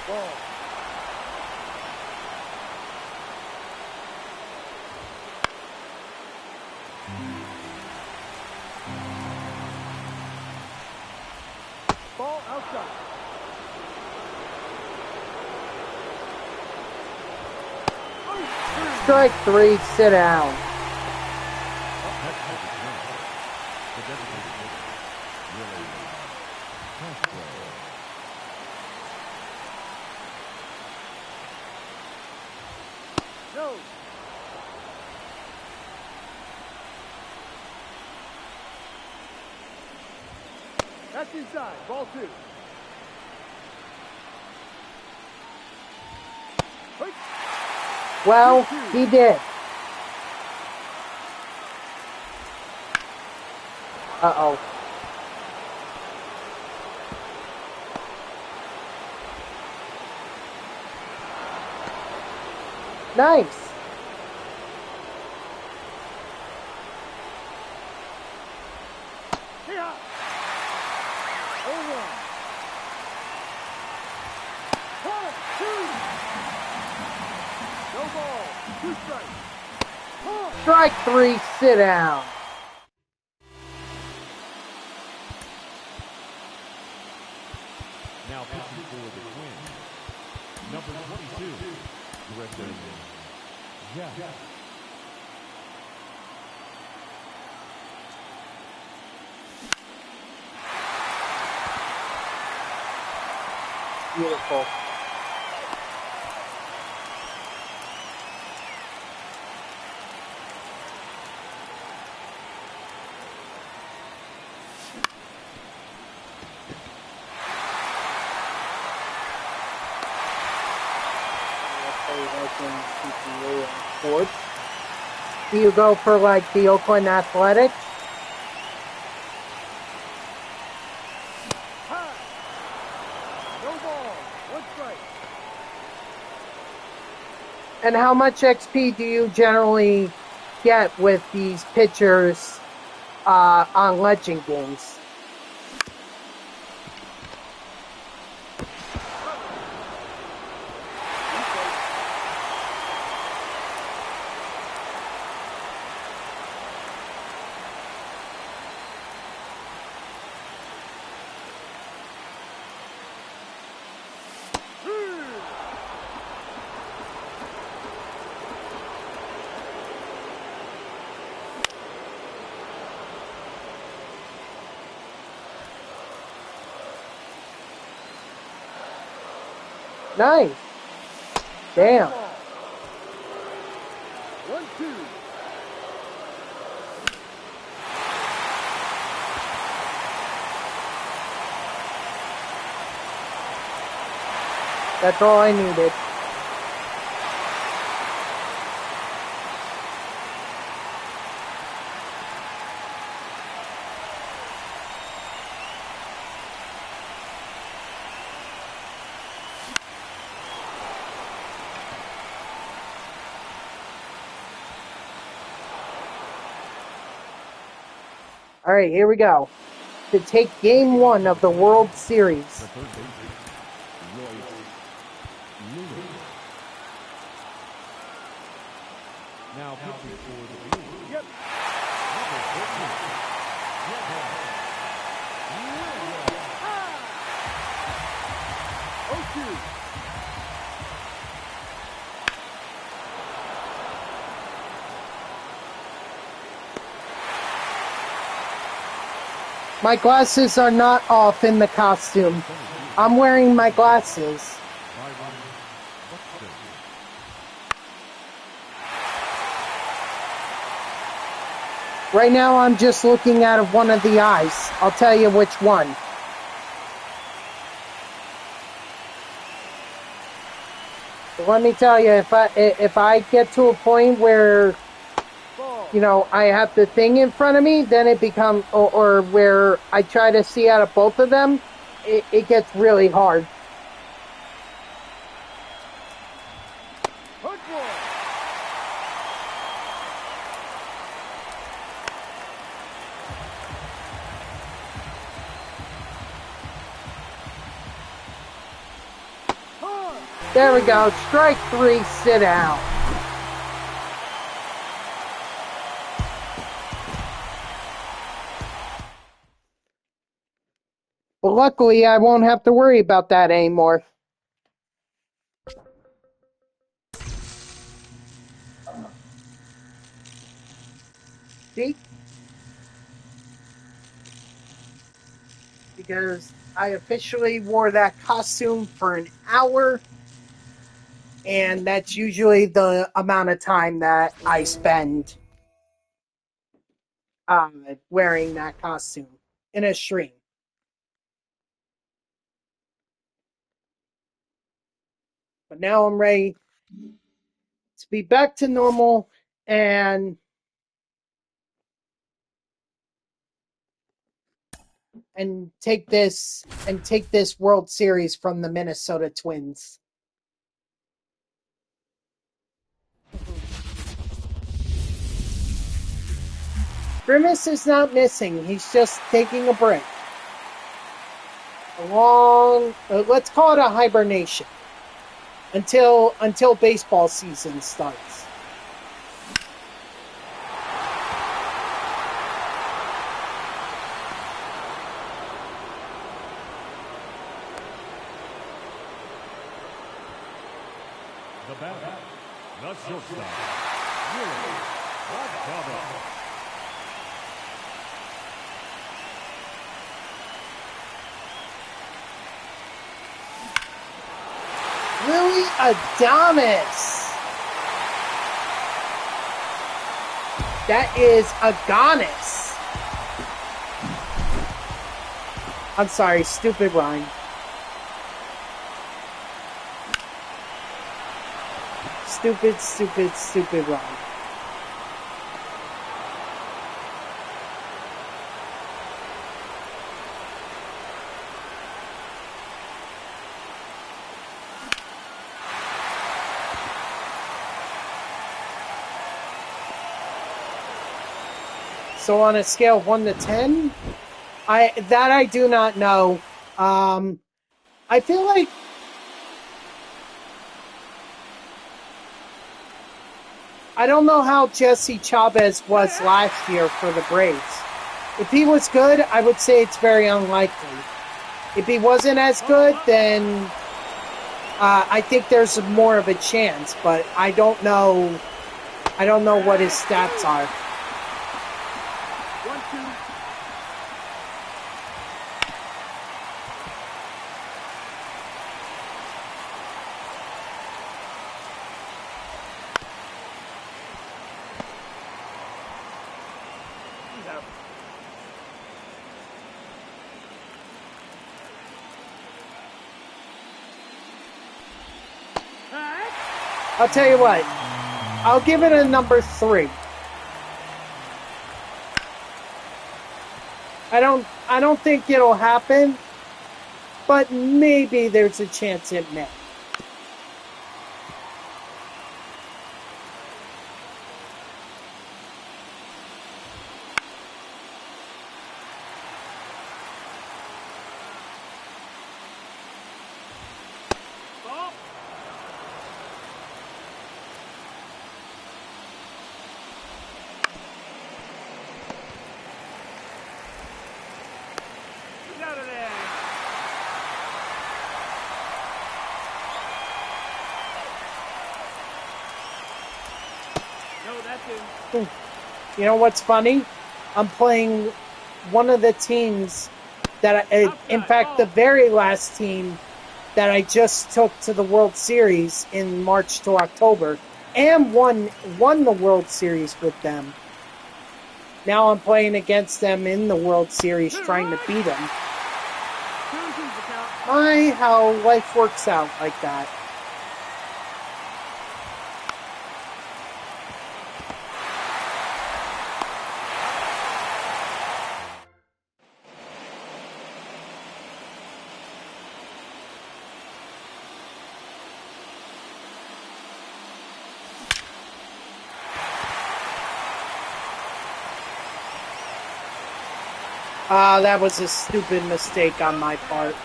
Ball. Ball outside. Strike 3, sit down. No. That's inside. Ball 2. Quick. Well, he did. Uh-oh. Nice. Yeah. Home run. 1, 2. No ball. 2 strikes. Strike 3, sit down. Now pitching for the Twins, number 22, Director Jeff. Beautiful. Do you go for like the Oakland Athletics? High. No ball. 1 strike. And how much XP do you generally get with these pitchers on Legend games? Nice. Damn. 1, 2. That's all I needed. All right, here we go. To take game 1 of the World Series. The third baseman, Royce Lewis. Now pitching for the Brewers. Yep. Number 14, Jeff. Oh, 2. My glasses are not off in the costume. I'm wearing my glasses. Right now, I'm just looking out of one of the eyes. I'll tell you which one. But let me tell you, if I get to a point where, you know, I have the thing in front of me, then it becomes, or where I try to see out of both of them, it gets really hard. There we go. Strike 3, sit down. But luckily, I won't have to worry about that anymore. See? Because I officially wore that costume for an hour, and that's usually the amount of time that I spend wearing that costume in a stream. But now I'm ready to be back to normal and take this World Series from the Minnesota Twins. Grimace is not missing. He's just taking a break. A long, let's call it a hibernation until baseball season starts. The batter, the shortstop, Willie Adames. Willie Adames. That is Agonis. I'm sorry, stupid rhyme. Stupid rhyme. So on a scale of 1 to 10, I do not know. I feel like I don't know how Jesse Chavez was last year for the Braves. If he was good, I would say it's very unlikely. If he wasn't as good, then I think there's more of a chance. But I don't know. I don't know what his stats are. I'll tell you what. I'll give it a number 3. I don't think it'll happen, but maybe there's a chance it may. You know what's funny? I'm playing one of the teams in fact, the very last team that I just took to the World Series in March to October and won the World Series with them. Now I'm playing against them in the World Series trying to beat them. My, how life works out like that. That was a stupid mistake on my part.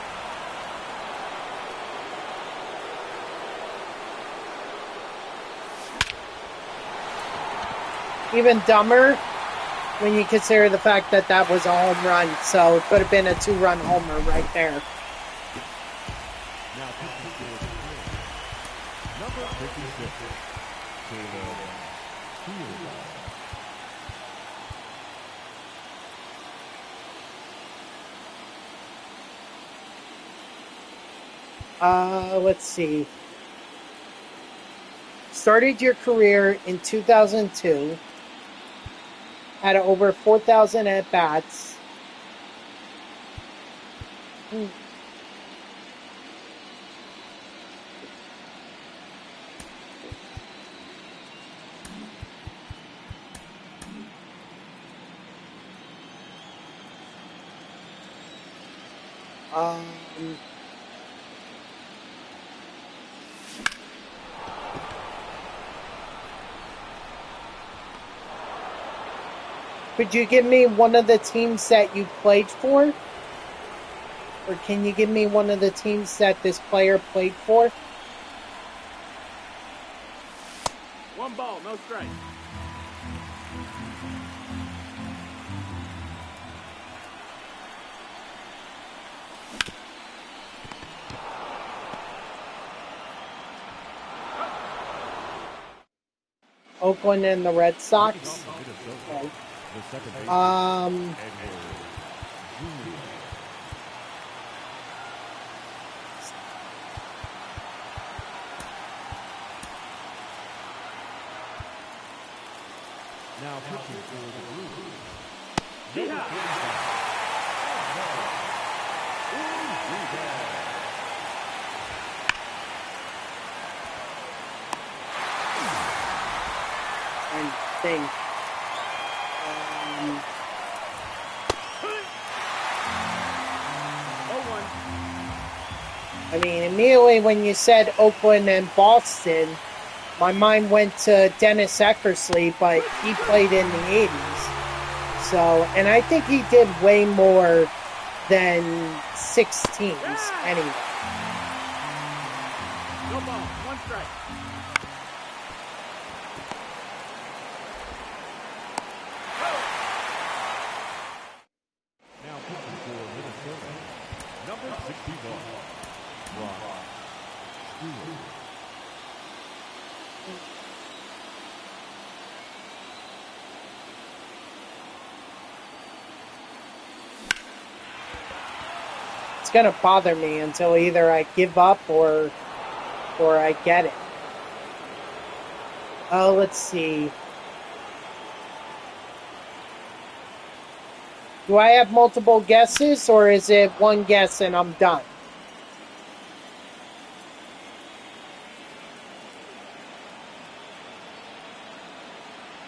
Even dumber when you consider the fact that that was a home run, so it could have been a 2-run homer right there. Now, number 56, let's see. Started your career in 2002. Had over 4,000 at-bats. Could you give me one of the teams that you played for? Or can you give me one of the teams that this player played for? 1 ball, no strike. Oakland and the Red Sox. Okay. Now pitching for the Brewers. And think. I mean, immediately when you said Oakland and Boston, my mind went to Dennis Eckersley, but he played in the 80s. So, and I think he did way more than 6 teams anyway. No ball, 1 strike. Now pitching for Minnesota, number 61, Ron Stewart. It's gonna bother me until either I give up or I get it. Oh, let's see. Do I have multiple guesses, or is it one guess and I'm done?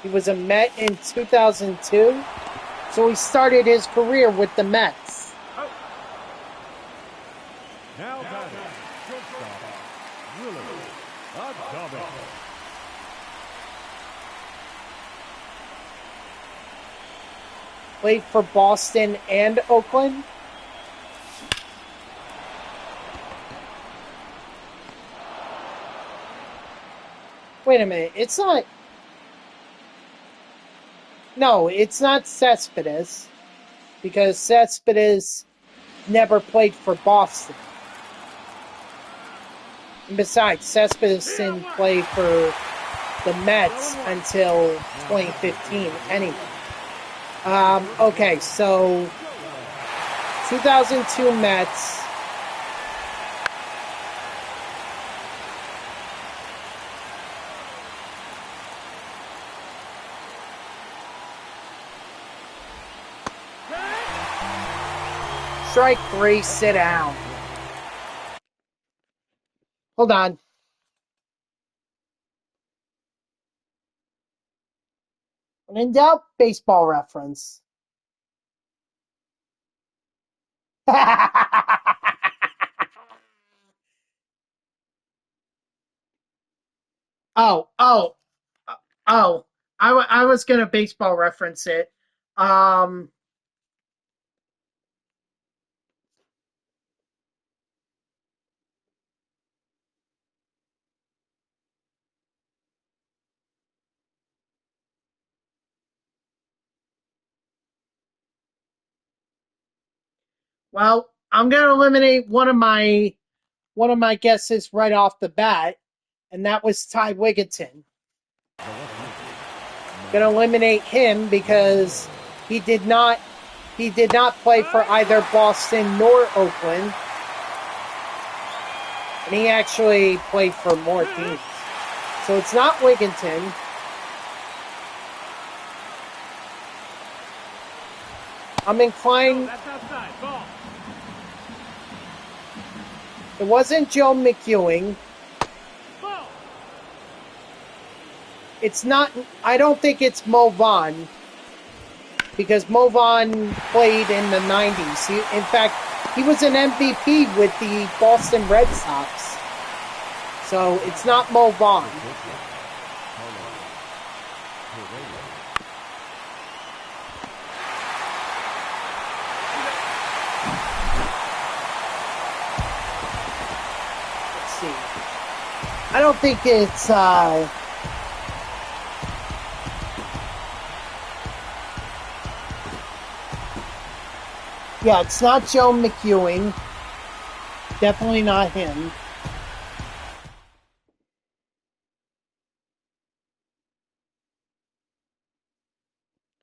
He was a Met in 2002, so he started his career with the Mets. Now batting, shortstop, Willie Adames. Played for Boston and Oakland. Wait a minute, it's not... No, it's not Cespedes, because Cespedes never played for Boston. And besides, Cespedes didn't play for the Mets until 2015 anyway. Okay, so 2002 Mets. Strike 3, sit down. Hold on. When in doubt, baseball reference. Oh, oh, oh. I was going to baseball reference it. Well, I'm going to eliminate one of my guesses right off the bat, and that was Ty Wigginton. Going to eliminate him because he did not play for either Boston nor Oakland, and he actually played for more teams. So it's not Wigginton. I'm inclined. That's outside. Ball. It wasn't Joe McEwing. Ball. It's not. I don't think it's Mo Vaughn, because Mo Vaughn played in the 90s. In fact, he was an MVP with the Boston Red Sox. So it's not Mo Vaughn. Let's see. I don't think it's yeah, it's not Joe McEwing. Definitely not him.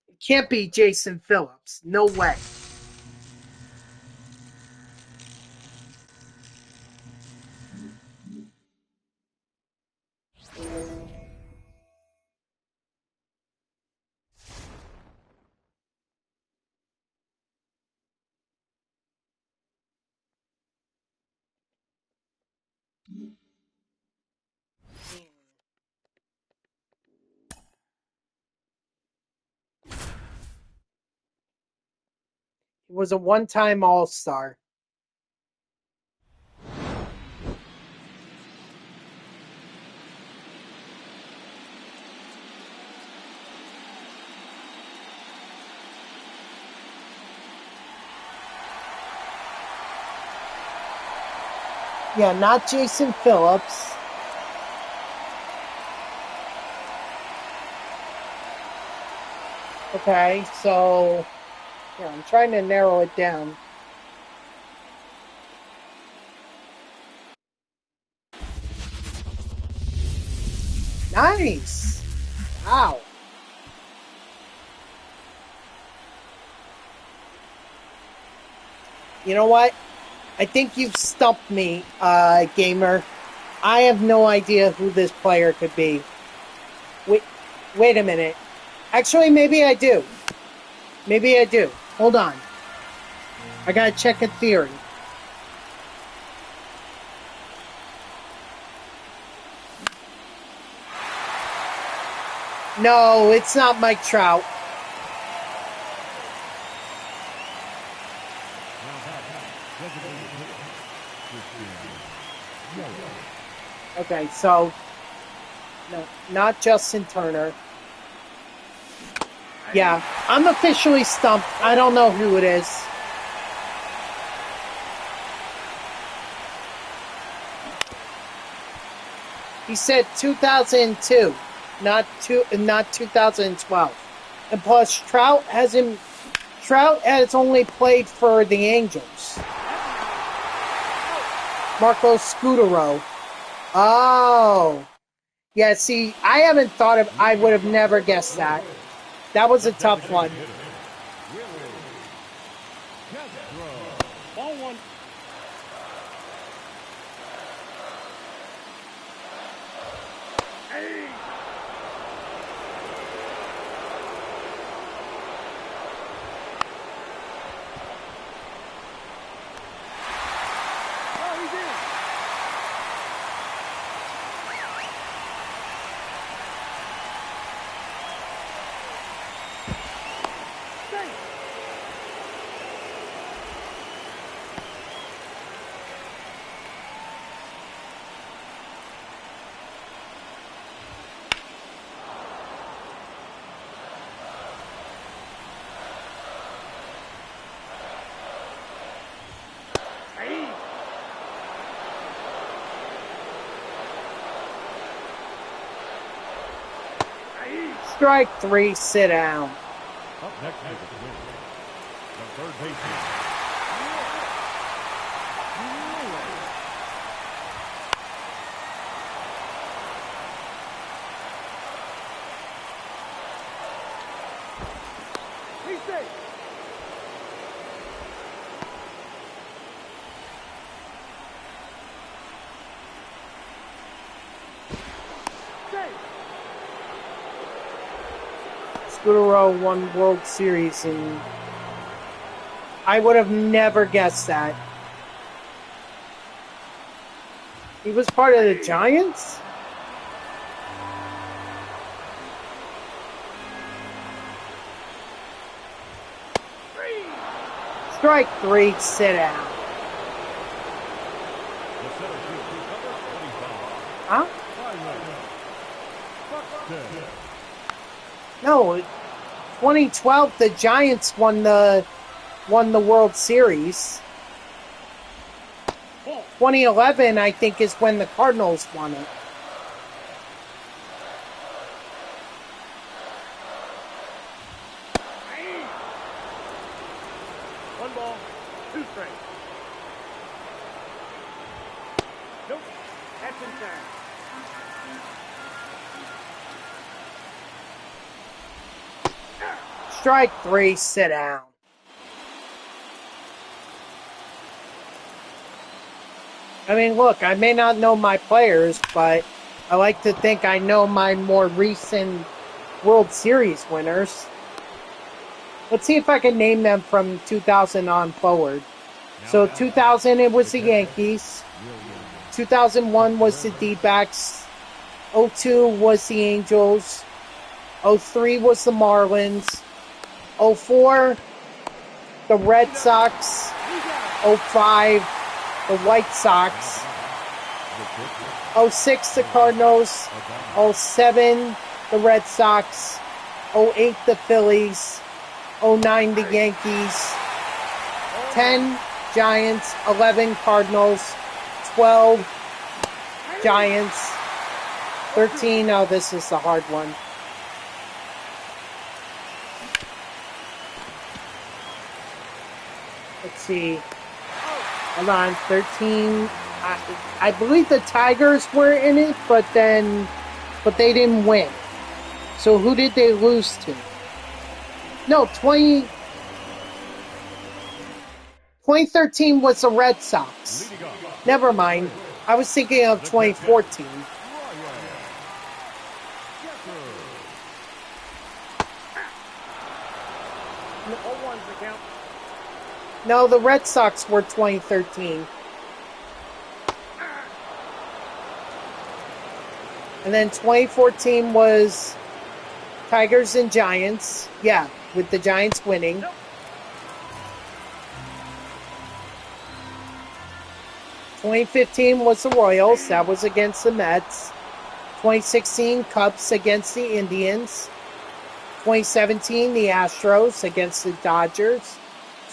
It can't be Jason Phillips. No way. He was a one-time All-Star. Yeah, not Jason Phillips. Okay, so yeah, I'm trying to narrow it down. Nice. Wow. You know what? I think you've stumped me, gamer. I have no idea who this player could be. Wait a minute. Actually, maybe I do. Maybe I do. Hold on. I gotta check a theory. No, it's not Mike Trout. Okay, so no, not Justin Turner. Yeah, I'm officially stumped. I don't know who it is. He said 2002, not 2012. And plus, Trout has only played for the Angels. Marco Scutaro. Oh. Yeah, see, I would have never guessed that. That was a tough one. Strike 3, sit down. Up next to the swing, the third baseman. He's safe. Safe. Scudero won World Series, and I would have never guessed that. He was part of the Giants? Strike 3, sit down. The center field, number 25. Huh? Ten. No, 2012 the Giants won the World Series. 2011 I think is when the Cardinals won it. One ball, two strikes. Nope. That's inside. Strike 3, sit down. I mean, look, I may not know my players, but I like to think I know my more recent World Series winners. Let's see if I can name them from 2000 on forward. So 2000 it was the Yankees. 2001 was the D-backs. 02 was the Angels. 03 was the Marlins. 04 the Red Sox. 05 the White Sox. 06 the Cardinals. 07 the Red Sox. 08 the Phillies. 09 the Yankees. 10 Giants. 11 Cardinals. 12 Giants. 13, oh, this is the hard one. Let's see. Hold on, 13. I believe the Tigers were in it, but they didn't win. So who did they lose to? No, 2013 was the Red Sox. Never mind. I was thinking of 2014. No, the Red Sox were 2013. And then 2014 was Tigers and Giants. Yeah, with the Giants winning. 2015 was the Royals. That was against the Mets. 2016, Cubs against the Indians. 2017, the Astros against the Dodgers.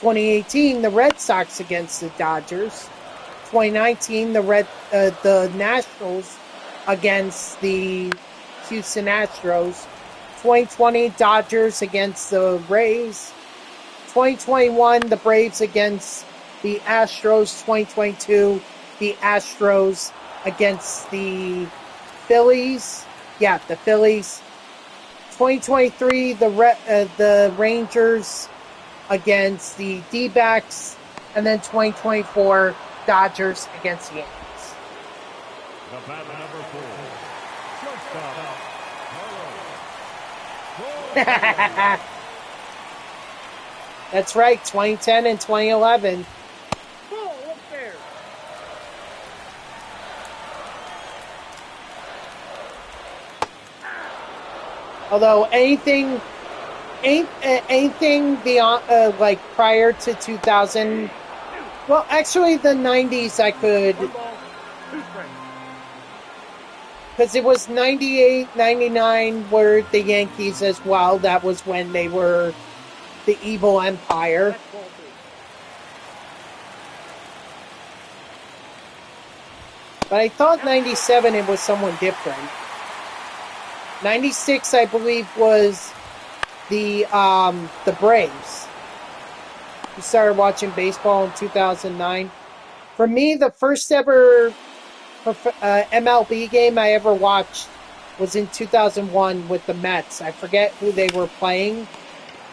2018, the Red Sox against the Dodgers. 2019, the Nationals against the Houston Astros. 2020, Dodgers against the Rays. 2021, the Braves against the Astros. 2022, the Astros against the Phillies. Yeah, the Phillies. 2023, the Rangers against the D-backs, and then 2024 Dodgers against the Yankees. The batter number 4, shortstop, That's right, 2010 and 2011. Up there. Although anything beyond like prior to 2000, well, actually the 90s I could, One ball, two strikes. because it was 98, 99 were the Yankees as well. That was when they were the evil empire. That's ball two. But I thought 97 it was someone different. '96, I believe, was the Braves. We started watching baseball in 2009. For me, the first ever MLB game I ever watched was in 2001 with the Mets. I forget who they were playing,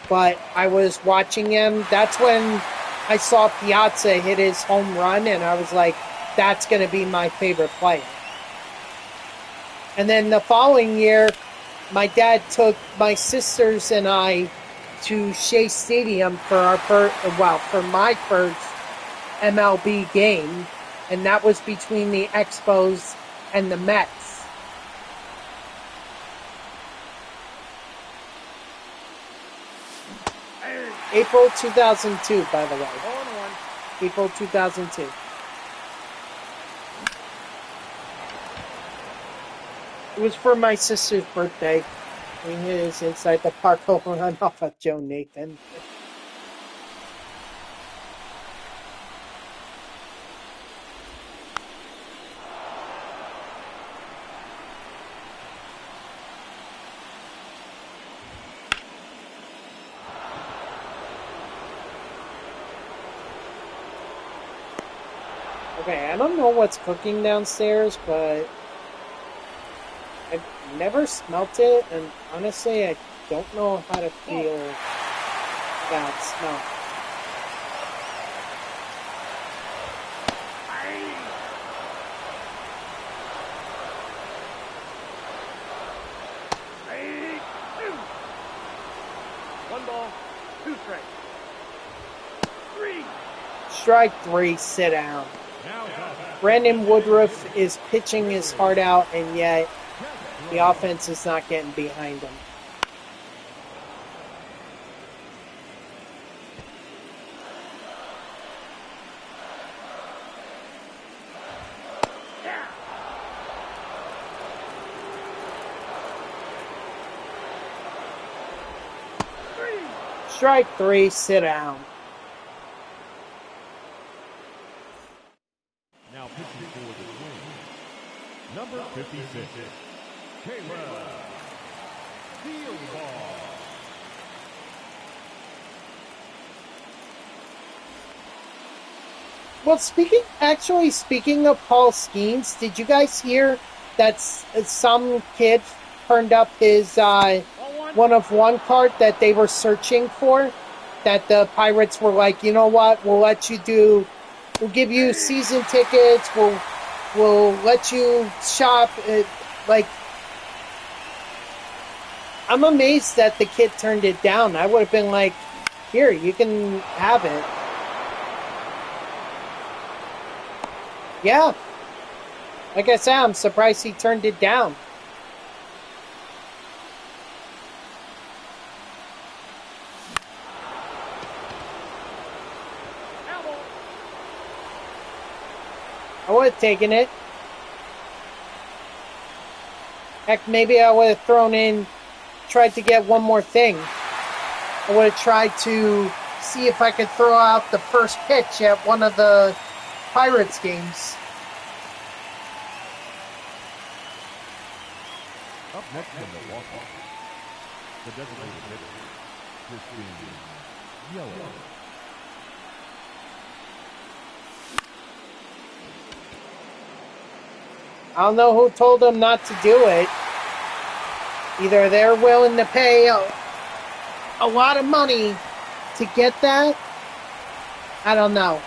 but I was watching him. That's when I saw Piazza hit his home run, and I was like, that's going to be my favorite player. And then the following year, my dad took my sisters and I to Shea Stadium for for my first MLB game, and that was between the Expos and the Mets. April 2002, by the way. April 2002. It was for my sister's birthday. We hit his inside the park home run off of Joe Nathan. Okay, I don't know what's cooking downstairs, but I've never smelt it, and honestly, I don't know how to feel that smell. One ball, two strikes. Strike three, sit down. Brandon Woodruff is pitching his heart out, and yet the offense is not getting behind him. Strike three, sit down. Now pitching for the Twins, number 56, Caleb Steelball. Well, speaking of Paul Skeens, did you guys hear that some kid turned up his one-of-one card that they were searching for? That the Pirates were like, you know what, we'll give you season tickets, we'll let you shop. I'm amazed that the kid turned it down. I would have been like, here, you can have it. Yeah. Like I said, I'm surprised he turned it down. I would have taken it. Heck, maybe I would have tried to get one more thing. I would have tried to see if I could throw out the first pitch at one of the Pirates games. Up next from Milwaukee, the designated hitter, Christine Yellow. I don't know who told them not to do it. Either they're willing to pay a lot of money to get that. I don't know.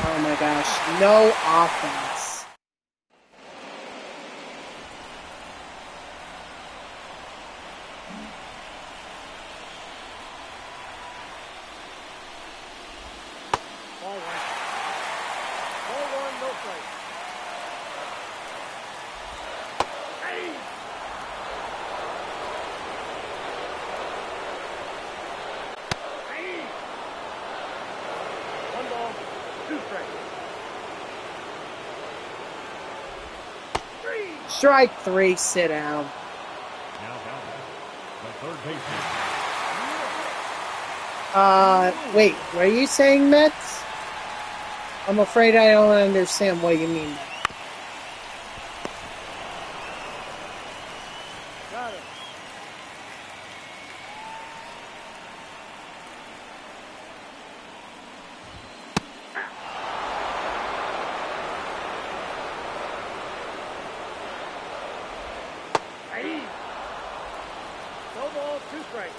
Oh my gosh, no offense. Ball one, no strikes. One ball, two strikes. Strike three, sit down. Now batting, the third baseman. Wait, what are you saying, Mets? I'm afraid I don't understand what you mean. Got it. Hey. No ball, 2 strikes.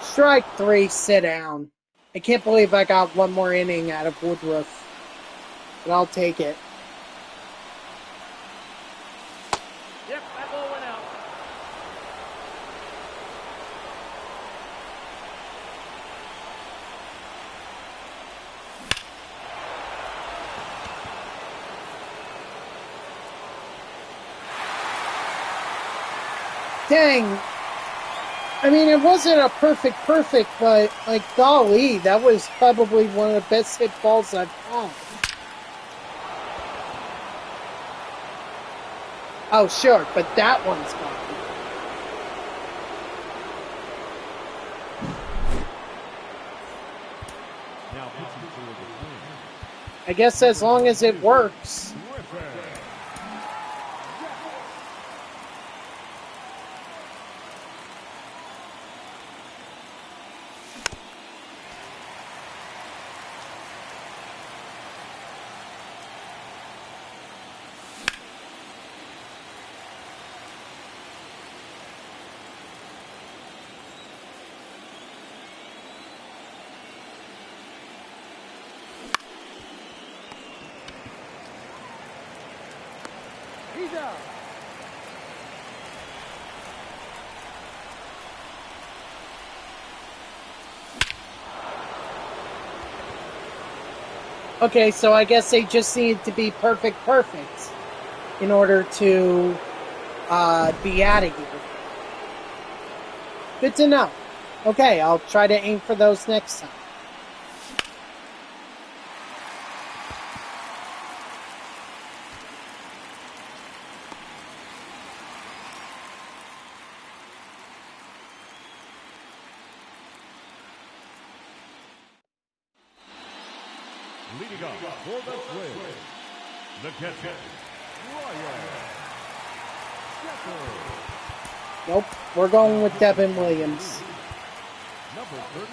Strike three, sit down. I can't believe I got one more inning out of Woodruff. But I'll take it. Yep, that ball went out. Dang. I mean, it wasn't a perfect, but, like, golly, that was probably one of the best hit balls I've had. Oh, sure, but that one's gone. Now pitching for the Twins. I guess as long as it works. He's out. Okay, so I guess they just need to be perfect in order to be out of here. Good to know. Okay, I'll try to aim for those next time. Leading off for the Twins, the catcher, Ryan Shepherd. Nope, we're going with Devin Williams. Number 38,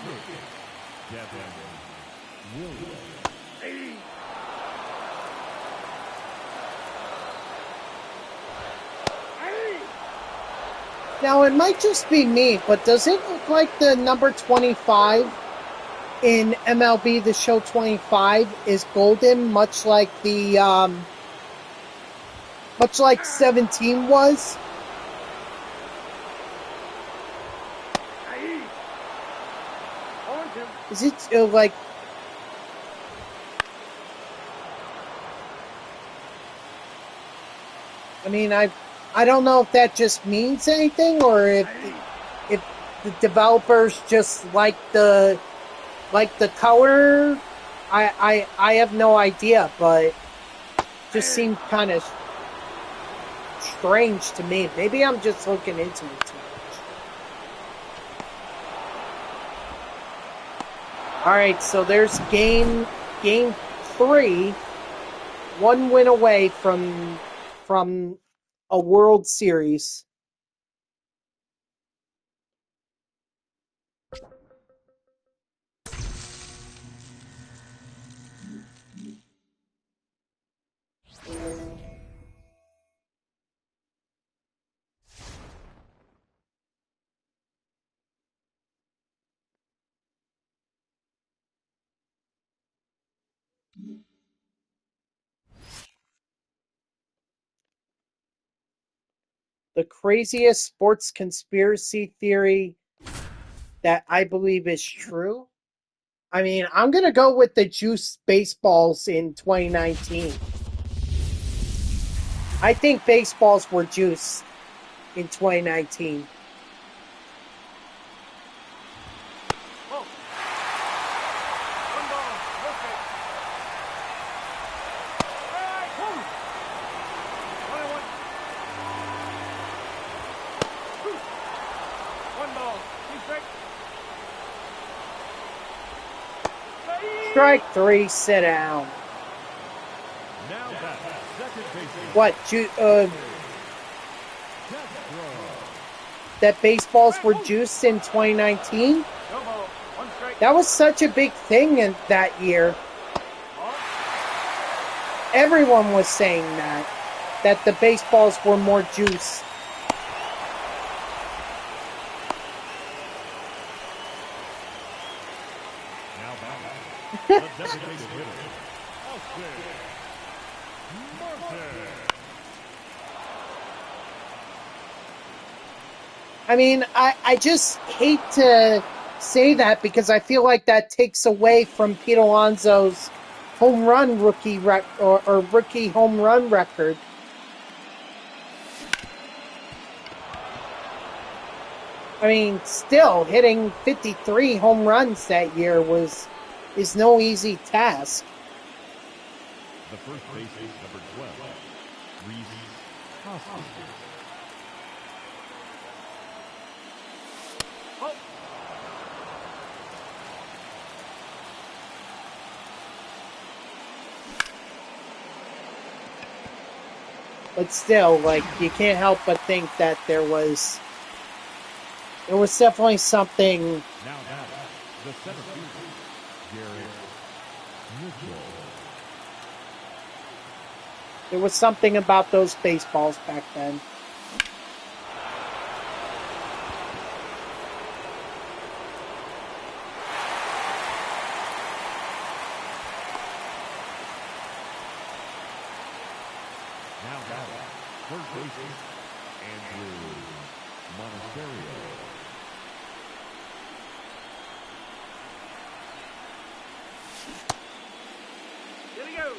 Devin Williams. Hey. Hey. Now, it might just be me, but does it look like the number 25 in MLB The Show 25 is golden, much like the, much like 17 was? Hey. On him. Is it, like... I mean, I don't know if that just means anything, or if the developers just like the color. I have no idea, but just seemed kind of strange to me. Maybe I'm just looking into it too much. All right, so there's game 3, 1 win away from a World Series. The craziest sports conspiracy theory that I believe is true. I mean, I'm going to go with the juice baseballs in 2019. I think baseballs were juiced in 2019. Oh. One ball, no strike. Strike. Woo. 1-1. One ball, 2 strikes. Strike 3, sit down. Now back, second baseman. What, that baseballs were juiced in 2019? No ball, 1 strike. That was such a big thing in that year. Everyone was saying that the baseballs were more juiced. Now back, the designated hitter, Austin Martin. I mean, I just hate to say that because I feel like that takes away from Pete Alonso's home run rookie or rookie home run record. I mean, still hitting 53 home runs that year is no easy task. The first baseman, number 12, Reese Hoskins. But still, like, you can't help but think that there was definitely something. Now back, the center fielder, Garrett Mitchell. There was something about those baseballs back then. Now back, third baseman, Andrew Monasterio. Here we go.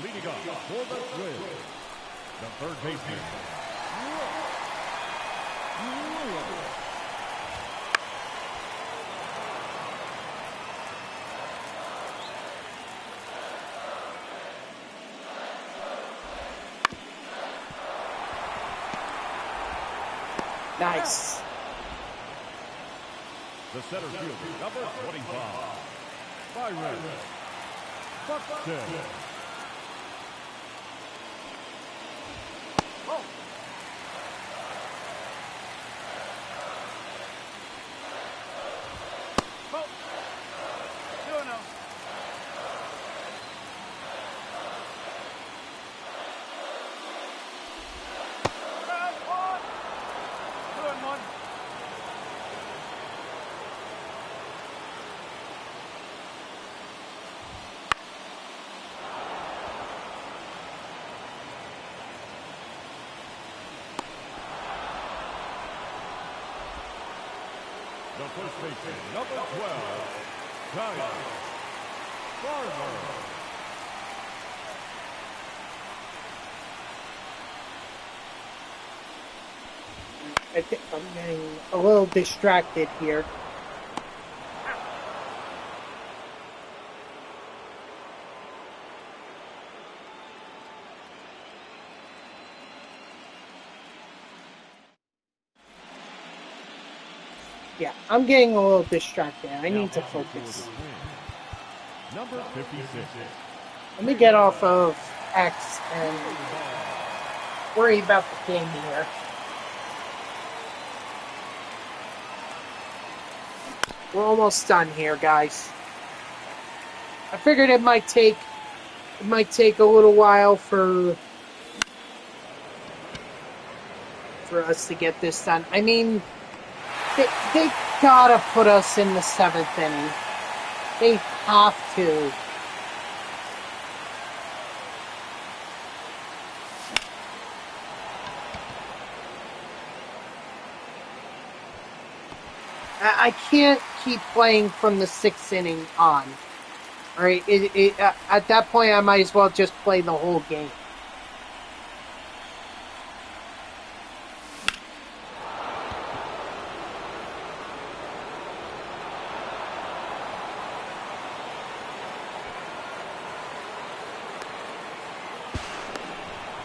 Leading off for the Twins, the third baseman, Nice. the center fielder, number 25, Byron Buxton. Oh. 2-0. Strike 1. 2-1. The first baseman, number 12, Kyle Farmer. I think I'm getting a little distracted here. Yeah, I'm getting a little distracted. I need to focus. Number 56. Let me get off of X and worry about the game here. We're almost done here, guys. I figured it might take a little while for us to get this done. I mean, gotta put us in the 7th inning. They have to. I can't keep playing from the 6th inning on. All right, at that point, I might as well just play the whole game.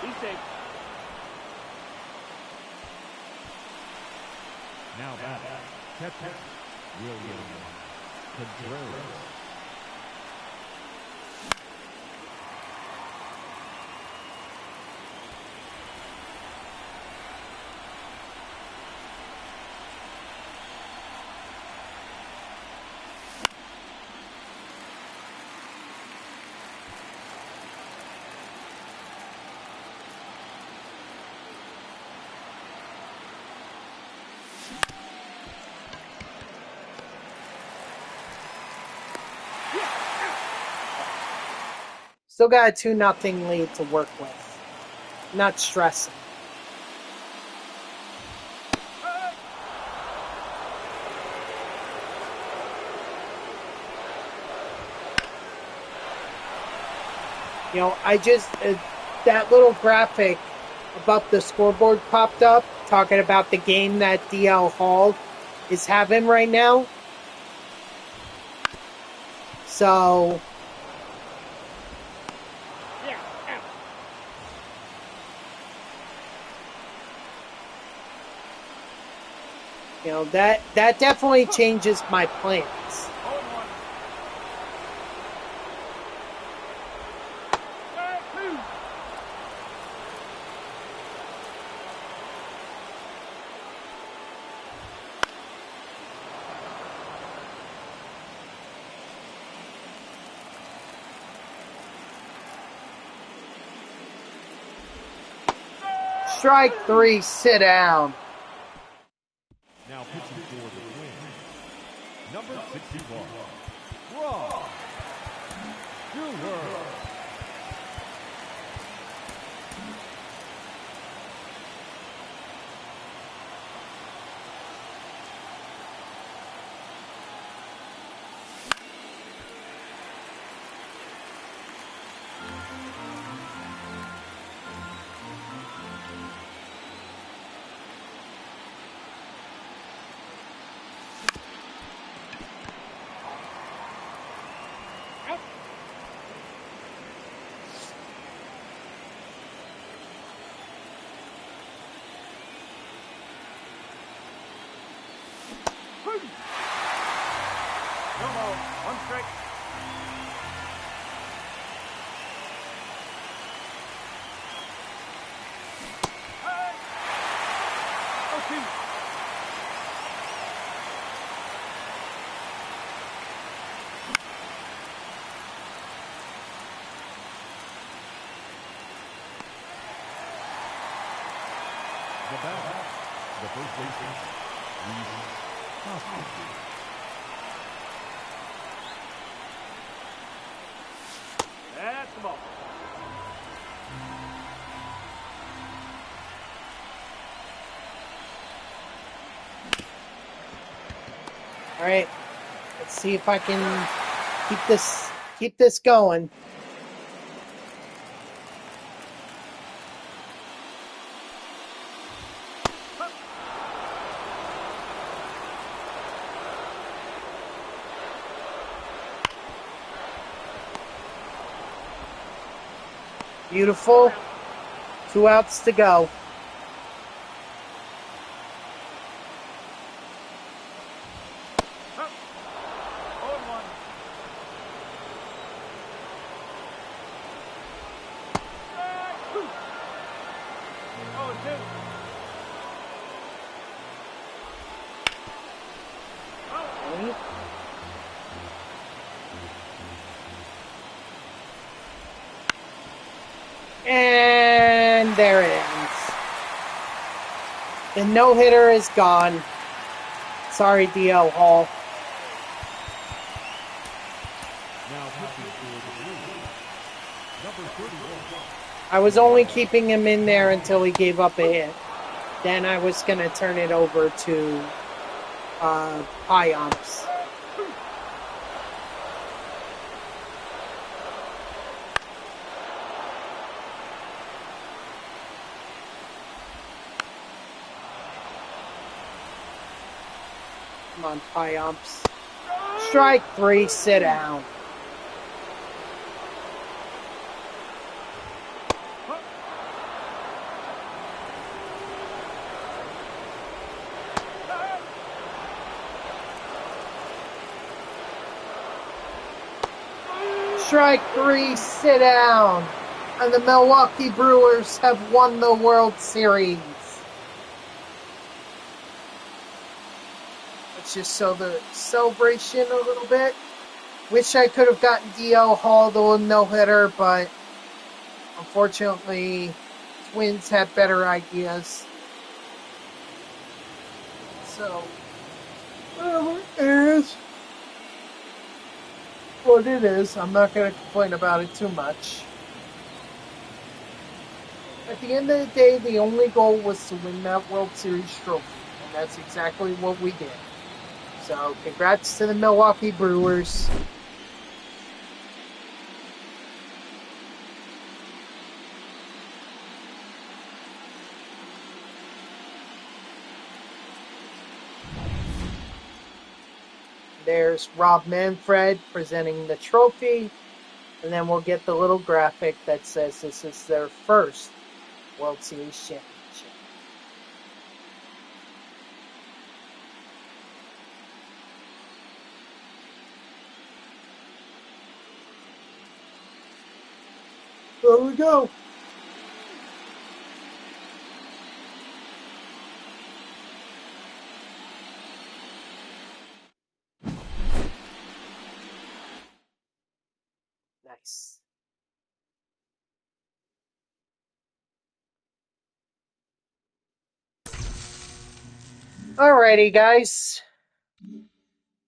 He's safe. Now back, catcher, William Contreras. Still got a 2-0 lead to work with. Not stressing. You know, I just, that little graphic above the scoreboard popped up talking about the game that DL Hall is having right now. So, Yeah, out. you know, that definitely changes my plans. 0-1. Move. Strike 3, sit down. Now pitching for the Twins, number 61, Ross Brewer. Out. Move. No more. One strike. Hey. 0-2. The batter, the first baseman, Reese Hoskins. That's the ball. All right, let's see if I can keep this going. Beautiful. 2 outs to go. Up. 0-1. Strike 2. 0-2. Okay. And there it ends. The no-hitter is gone. Sorry, DL Hall. Now pitching for the Brewers, number 31. I was only keeping him in there until he gave up a hit. Then I was going to turn it over to high umps. Come on, high umps. Strike 3, sit down. Strike 3, sit down. And the Milwaukee Brewers have won the World Series. Let's just show the celebration a little bit. Wish I could have gotten DL Hall the no-hitter, but unfortunately, Twins had better ideas. So, whatever it is what it is. I'm not going to complain about it too much. At the end of the day, the only goal was to win that World Series trophy, and that's exactly what we did. So, congrats to the Milwaukee Brewers. There's Rob Manfred presenting the trophy, and then we'll get the little graphic that says this is their first World Series championship. There we go. Nice. Alrighty, guys.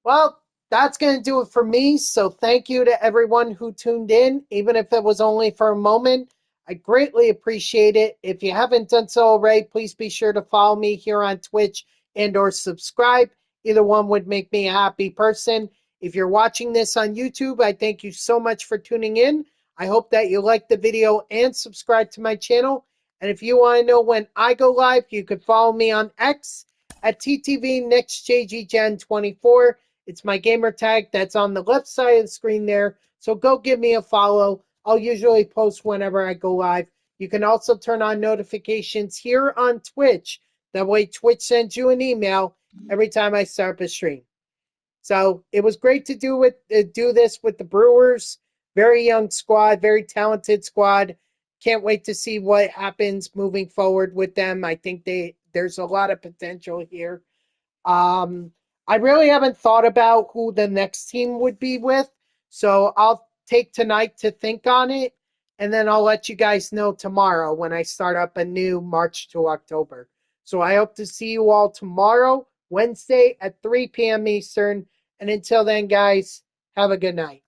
Well, that's going to do it for me. So thank you to everyone who tuned in, even if it was only for a moment. I greatly appreciate it. If you haven't done so already, please be sure to follow me here on Twitch and or subscribe. Either one would make me a happy person. If you're watching this on YouTube, I thank you so much for tuning in. I hope that you like the video and subscribe to my channel. And if you want to know when I go live, you could follow me on X at TTVNextJGGen24. It's my gamer tag that's on the left side of the screen there. So go give me a follow. I'll usually post whenever I go live. You can also turn on notifications here on Twitch. That way Twitch sends you an email every time I start up a stream. So it was great to do this with the Brewers. Very young squad, very talented squad. Can't wait to see what happens moving forward with them. I think there's a lot of potential here. I really haven't thought about who the next team would be with, so I'll take tonight to think on it, and then I'll let you guys know tomorrow when I start up a new March to October. So I hope to see you all tomorrow, Wednesday at 3 p.m. Eastern, and until then, guys, have a good night.